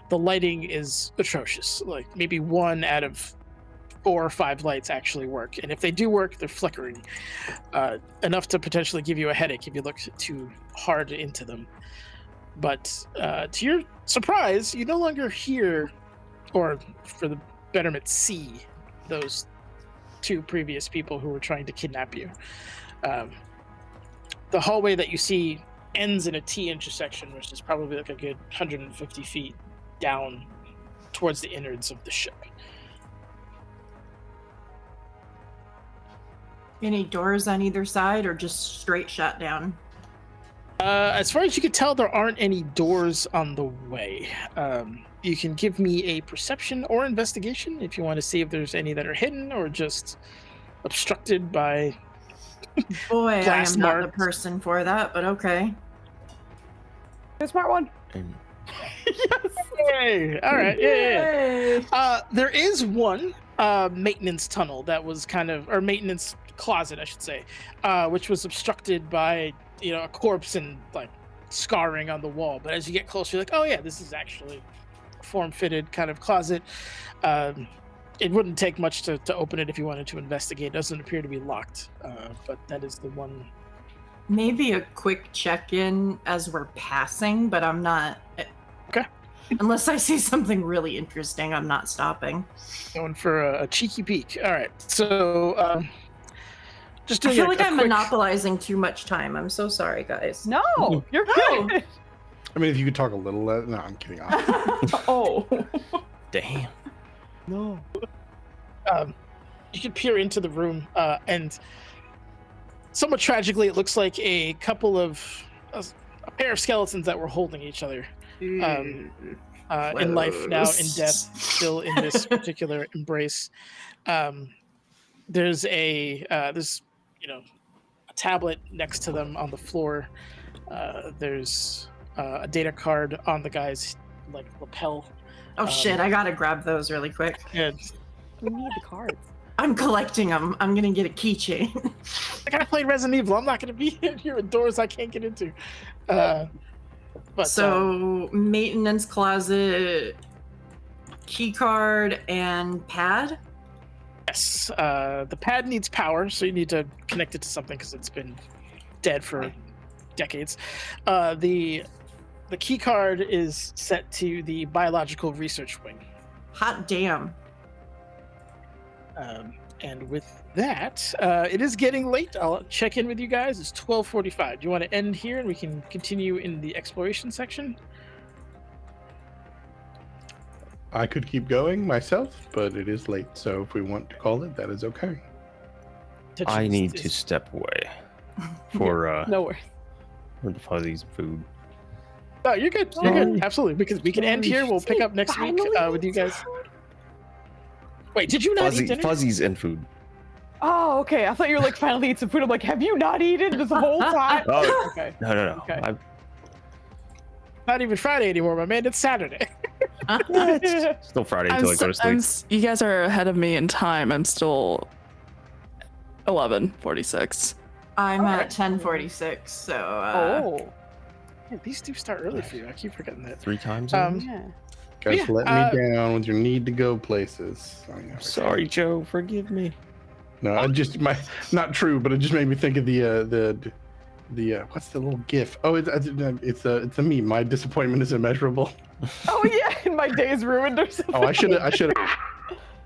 The lighting is atrocious. Like maybe 1 out of 4 or 5 lights actually work, and if they do work, they're flickering enough to potentially give you a headache if you look too hard into them. But to your surprise, you no longer hear, or for the betterment, see those 2 previous people who were trying to kidnap you. The hallway that you see ends in a T intersection, which is probably like a good 150 feet down towards the innards of the ship.
Any doors on either side, or just straight shut down?
As far as you can tell, there aren't any doors on the way. You can give me a perception or investigation if you want to see if there's any that are hidden or just obstructed by
Boy, I am
blast
not the
marks.
person for that, but okay.
You're a smart one.
And
Hey, all right, yeah. There is one maintenance tunnel that was or maintenance closet, I should say, which was obstructed by a corpse and like scarring on the wall. But as you get closer, you're like, oh yeah, this is actually a form-fitted kind of closet. It wouldn't take much to open it if you wanted to investigate. It doesn't appear to be locked, but that is the one.
Maybe a quick check-in as we're passing, but I'm not.
Okay.
Unless I see something really interesting, I'm not stopping.
Going for a cheeky peek. All right, so just
I
doing
feel
a
like I'm
quick-
monopolizing too much time. I'm so sorry, guys.
No, you're good.
I mean, if you could talk a little less. No, I'm kidding.
Oh.
damn.
No.
You can peer into the room, and somewhat tragically, it looks like a couple of a pair of skeletons that were holding each other in life, now in death, still in this particular embrace. There's a tablet next to them on the floor. There's a data card on the guy's lapel.
Oh shit! I gotta grab those really quick.
And
We need the cards.
I'm collecting them. I'm gonna get a keychain.
Like, I played Resident Evil. I'm not going to be in here with doors I can't get into. But
So maintenance closet, key card, and pad.
yes, the pad needs power, so you need to connect it to something because it's been dead for decades. The key card is set to the biological research wing.
Hot damn.
And with that, it is getting late. I'll check in with you guys. It's 12:45. Do you want to end here and we can continue in the exploration section?
I could keep going myself, but it is late. So if we want to call it, that is okay.
I need to step away for
No worries.
for the fuzzies food.
Oh, you're good. You're good. Absolutely. Because we can end here. We'll pick up next week with you guys. Wait, did you not eat dinner?
Fuzzies and food.
Oh, okay. I thought you were like finally eat some food. I'm like, have you not eaten this whole time?
Oh,
Okay.
no.
Okay.
Not even Friday anymore, my man. It's Saturday.
It's still Friday until I go to sleep.
You guys are ahead of me in time. I'm still 11:46.
I'm at 10:46. So.
Oh.
Yeah, these do start early for you. I keep forgetting that.
3 times.
Yeah.
Guys,
Yeah,
let me down with your need to go places.
Sorry, Joe. Forgive me.
No, I just not true, but it just made me think of the what's the little GIF? Oh, it's a meme. My disappointment is immeasurable.
Oh yeah, and my day's ruined or something.
Oh, I should have.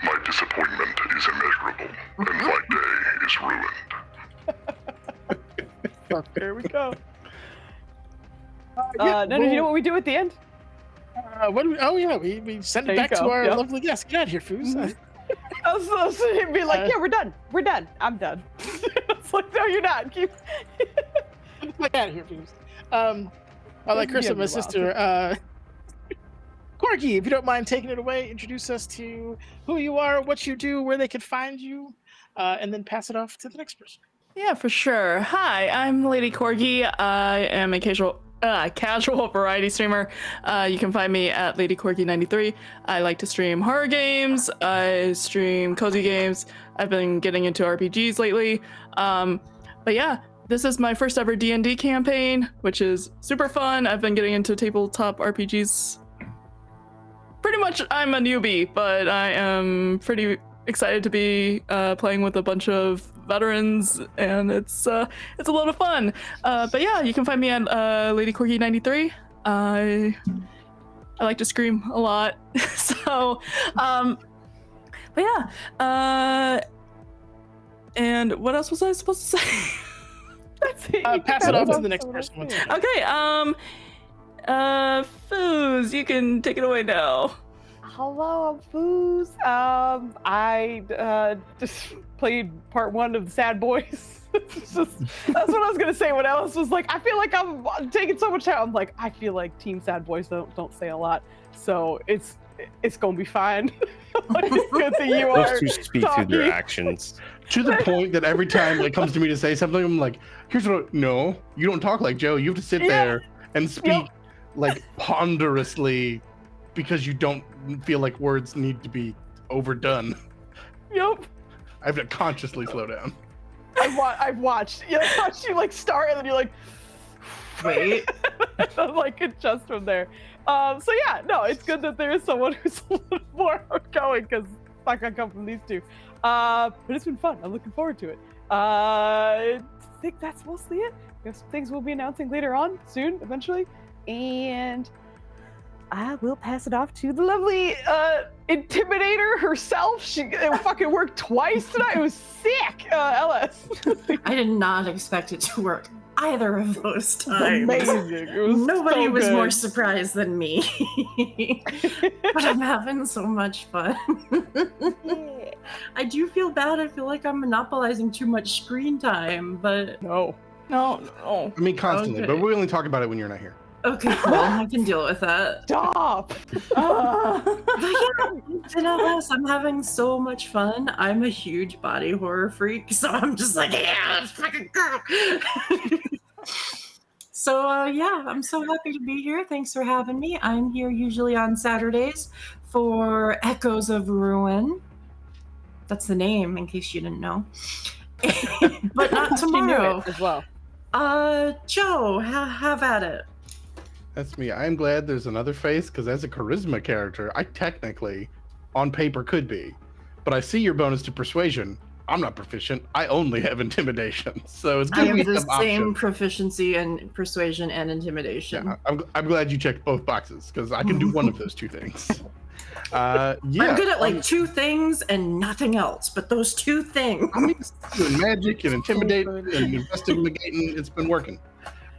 My disappointment is immeasurable, and my day is ruined.
There we go.
Yeah,
None of you know what we do at the end?
What do we? Oh yeah, we send
There
it
you
back to
go,
our
yep.
lovely guest. Get out of here, Foos.
I was supposed to be like, yeah, we're done. We're done. I'm done. It's like, no, you're not. Keep.
Get out of here, Foos. I like Chris and my sister. Corky, if you don't mind taking it away, introduce us to who you are, what you do, where they can find you, and then pass it off to the next person.
Yeah, for sure. Hi, I'm Lady Corgi. I am a casual variety streamer. You can find me at Lady Corgi 93. I like to stream horror games. I stream cozy games. I've been getting into RPGs lately. But yeah, this is my first ever D&D campaign, which is super fun. I've been getting into tabletop RPGs. Pretty much, I'm a newbie, but I am pretty excited to be playing with a bunch of veterans, and it's a lot of fun. But yeah, you can find me at Lady Corgi 93. I like to scream a lot, so but yeah. And what else was I supposed to say?
That's it.
Pass it off to the next person. Once again.
Okay. Foos, you can take it away now.
Hello, I'm Foos. I just played part 1 of the Sad Boys. That's what I was gonna say when Alice was like, I feel like I'm taking so much time. I'm like, I feel like Team Sad Boys don't say a lot, so it's gonna be fine. It's good that you are
Those two speak through their actions.
To the point that every time it comes to me to say something, I'm like, here's what. No, you don't talk like Joe. You have to sit there and speak like ponderously because you don't feel like words need to be overdone.
Yep.
I have to consciously slow down.
I've watched. Yeah, I watched you like start, and then you're like,
Wait.
I'm like adjust from there. So yeah, no, it's good that there is someone who's a little more outgoing because it's not gonna come from these two. But it's been fun. I'm looking forward to it. I think that's mostly it. We have some things we'll be announcing later on, soon, eventually, and I will pass it off to the lovely Intimidator herself. She fucking worked twice tonight. It was sick, LS.
I did not expect it to work either of those times.
Amazing. It was
Nobody
so
was
good.
more surprised than me. But I'm having so much fun. I do feel bad. I feel like I'm monopolizing too much screen time, but
No.
no.
I mean, constantly,
Okay.
but we only talk about it when you're not here.
Okay, cool. I can deal with that.
Stop.
But yeah, in LS, I'm having so much fun. I'm a huge body horror freak, so I'm just like, yeah, let's fucking go. So yeah, I'm so happy to be here. Thanks for having me. I'm here usually on Saturdays for Echoes of Ruin. That's the name, in case you didn't know. But not
She knew
tomorrow.
it as well.
Joe, have at it.
That's me. I'm glad there's another face because as a charisma character, I technically, on paper, could be. But I see your bonus to persuasion. I'm not proficient. I only have intimidation. So it's
I
good we
have the
have
same
options.
proficiency in persuasion and intimidation.
Yeah, I'm glad you checked both boxes because I can do one of those two things. Yeah,
I'm good at like two things and nothing else, but those two things.
I'm doing magic and intimidating and investigating. It's been working.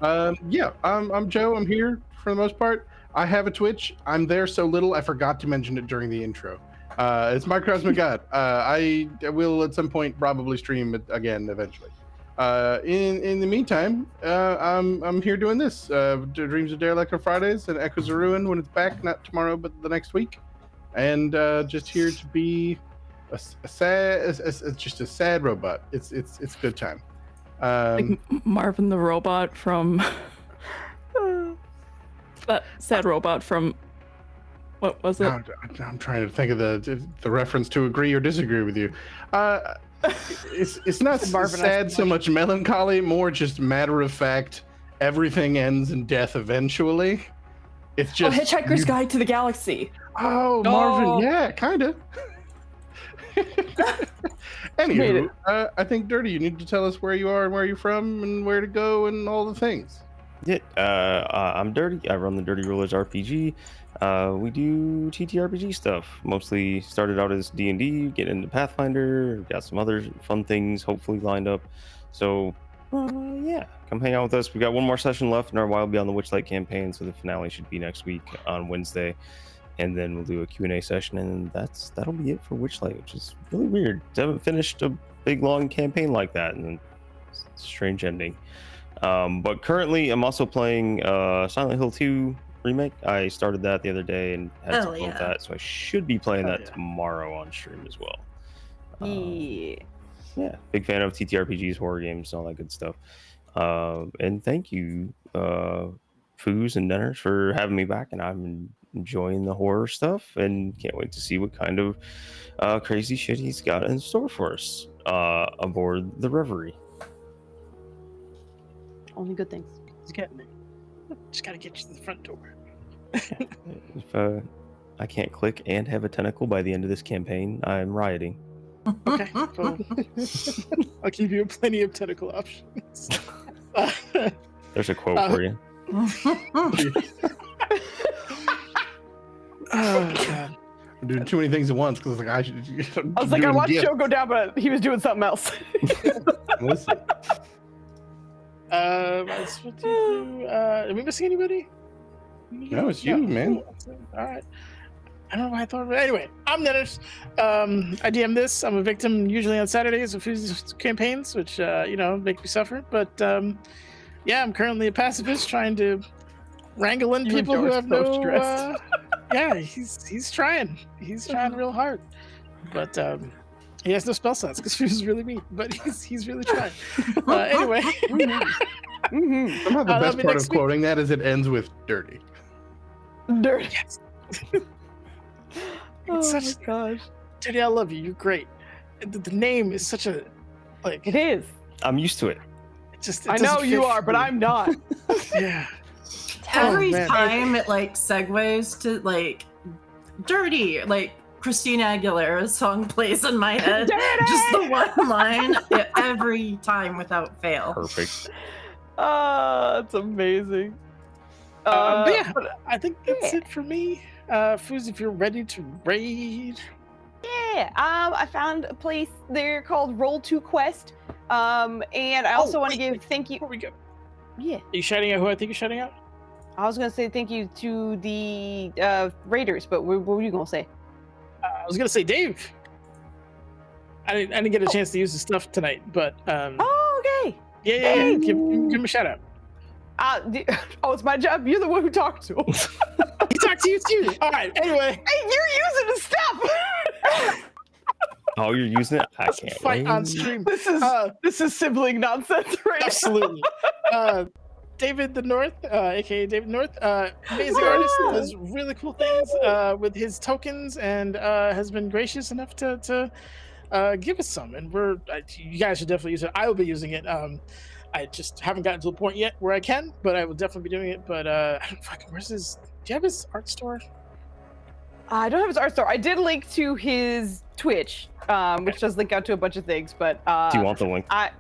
Yeah, I'm Joe. I'm here for the most part. I have a Twitch. I'm there so little I forgot to mention it during the intro. It's my Cosmic God. I will at some point probably stream it again eventually. In the meantime, I'm here doing this. Dreams of Derelict on Fridays and Echoes of Ruin when it's back, not tomorrow but the next week. And just here to be just a sad robot. It's good time.
Like Marvin the robot from that sad robot from what was it?
I'm trying to think of the reference to agree or disagree with you. It's not sad so much melancholy, more just matter of fact. Everything ends in death eventually. It's just
Hitchhiker's Guide to the Galaxy.
Oh, Marvin, yeah, kind of. Anywho, I think Dirty, you need to tell us where you are and where you're from and where to go and all the things.
Yeah, I'm Dirty. I run the Dirty Rulers RPG. We do TTRPG stuff. Mostly started out as D&D, get into Pathfinder, got some other fun things hopefully lined up. So, yeah, come hang out with us. We got one more session left in our Wild Beyond the Witchlight campaign, so the finale should be next week on Wednesday. And then we'll do a Q&A session, and that'll be it for Witchlight, which is really weird. I haven't finished a big, long campaign like that, and it's a strange ending. But currently, I'm also playing Silent Hill 2 Remake. I started that the other day and had some fun with that, so I should be playing that tomorrow on stream as well. Yeah, big fan of TTRPGs, horror games, and all that good stuff. And thank you, Foos and Dinners, for having me back, and I'm enjoying the horror stuff and can't wait to see what kind of crazy shit he's got in store for us aboard the Reverie.
Only good things.
He's getting it. Just gotta get you to the front door.
If I can't click and have a tentacle by the end of this campaign, I'm rioting.
Okay, cool. I'll give you plenty of tentacle options.
There's a quote for you.
Oh god.
I'm doing too many things at once because like I
was like, I watched Joe go down, but he was doing something else.
Listen.
Are we missing anybody?
No, it's you, man.
All right. I don't know why I thought of it. Anyway, I'm Dennis. I DM this. I'm a victim usually on Saturdays of Fooz's campaigns, which make me suffer. But yeah, I'm currently a pacifist trying to wrangle in people who have no. Yeah, he's trying. He's trying real hard, but he has no spell slots because Foos is really mean. But he's really trying. Anyway,
somehow the best part of quoting that is it ends with dirty.
Dirty.
Yes.
Oh my gosh,
Dirty, I love you. You're great. The name is such a like.
It is.
I'm used to it.
I know you are, but I'm not.
Yeah.
Every time it like segues to like dirty, like Christina Aguilera's song plays in my head. Just the one line every time without fail.
Perfect.
It's amazing.
But yeah, I think that's it for me. Foos, if you're ready to raid.
Yeah, I found a place there called Roll2 Quest. And I also want to give thank you.
Before we go.
Yeah.
Are you shouting out who I think you're shouting out?
I was gonna say thank you to the Raiders, but what were you gonna say?
I was gonna say Dave. I didn't get a chance to use his stuff tonight, but
Oh, okay.
Yeah. Give him a shout out.
It's my job. You're the one who talked to him.
He talked to you too. All right. Anyway.
Hey, you're using his stuff.
Oh, you're using it? I can't
fight
wait.
on stream.
This is sibling nonsense, right?
Absolutely. David the North, aka David North, amazing artist, does really cool things with his tokens, and has been gracious enough to give us some, and you guys should definitely use it. I will be using it. I just haven't gotten to the point yet where I can, but I will definitely be doing it. But where's his? Do you have his art store?
I don't have his art store. I did link to his Twitch, which does link out to a bunch of things. But
Do you want the link?
Yes,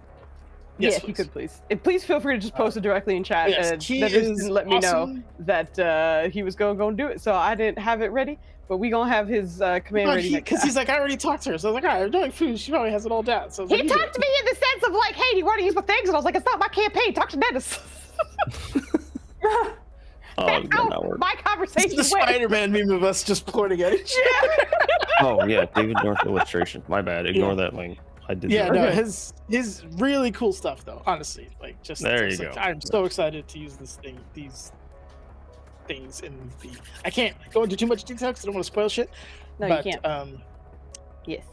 Yes,
if you
please.
could please. Please feel free to just post it directly in chat.
Yes, he
that just
is
didn't let me know
awesome.
that he was going to do it, so I didn't have it ready. But we gonna have his command ready
Because he's like, I already talked to her, so I was like, all right, I'm doing food. She probably has it all down. So I was
He
like, you do
talked to me in the sense of like, hey, do you want to use my things? And I was like, it's not my campaign. Talk to Dennis.
Oh,
That's
yeah,
how
that worked.
my
it.
conversation
It's the
went.
Spider-Man meme of us just pointing at each other.
Oh yeah, David North illustration. My bad. Ignore that link. I did.
Yeah,
that.
no, his really cool stuff though. Honestly, like just
There you
just, like,
go.
I'm so excited to use these things in the. I can't go into too much detail because I don't want to spoil shit.
No,
but,
you can't. Yes.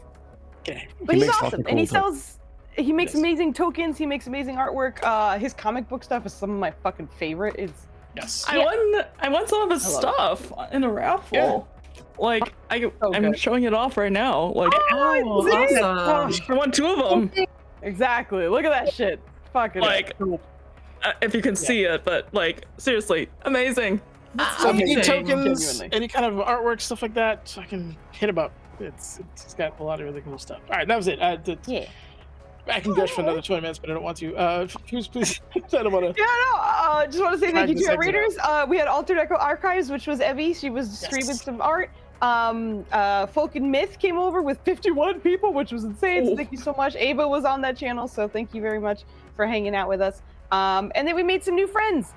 Okay.
But
He
he's
makes
awesome,
fucking
and he
cool tokens.
sells. He makes
Yes.
amazing tokens. He makes amazing artwork. His comic book stuff is some of my fucking favorite. It's
Yes.
I won some of his
I love
stuff in a raffle. Like I'm
good.
showing it off right now. Like
Oh, awesome.
I won 2 of them.
exactly. Look at that shit. Fucking
Like if you can see it, but like seriously, amazing.
So if you need
Amazing.
tokens,
Genuinely.
any kind of artwork, stuff like that, I can hit him up. It's got a lot of really cool stuff. All right, that was it.
Yeah.
I can gush for another 20 minutes, but I don't want to. Please, I don't want to.
Yeah, no, just want to say thank you to our
Practice
readers. We had Altered Echo Archives, which was Evie. She was streaming
Yes.
some art. Folk and Myth came over with 51 people, which was insane. So
Oh.
thank you so much. Ava was on that channel, so thank you very much for hanging out with us. And then we made some new friends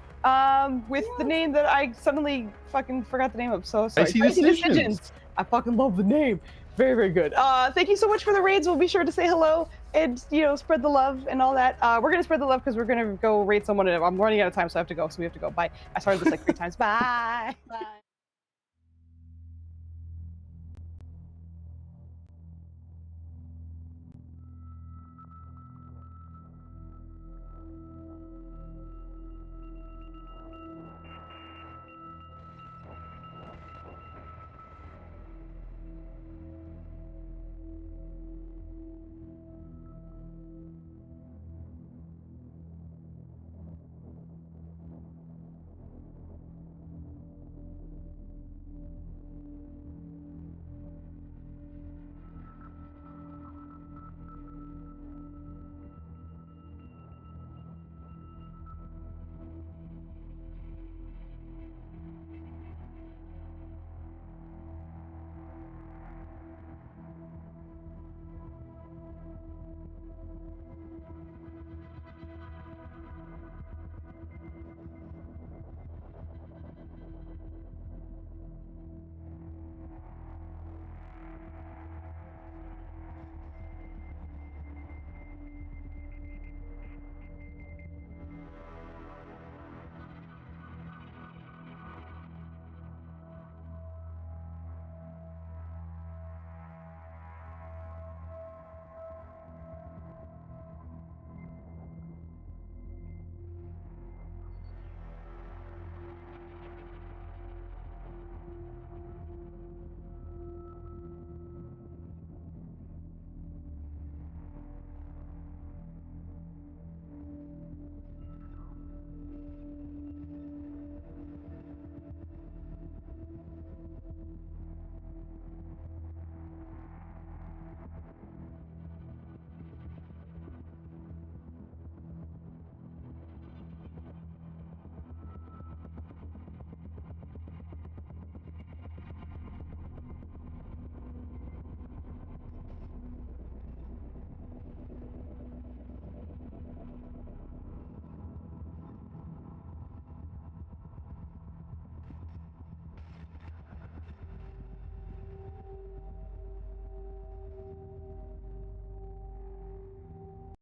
with the name that I suddenly fucking forgot the name of. So sorry.
see
Spicy
Decisions.
Decisions. I fucking love the name. Very, very good. Thank you so much for the raids. We'll be sure to say hello and, spread the love and all that. We're going to spread the love because we're going to go raid someone. I'm running out of time, so I have to go. So we have to go. Bye. I started this like 3 times. Bye. Bye.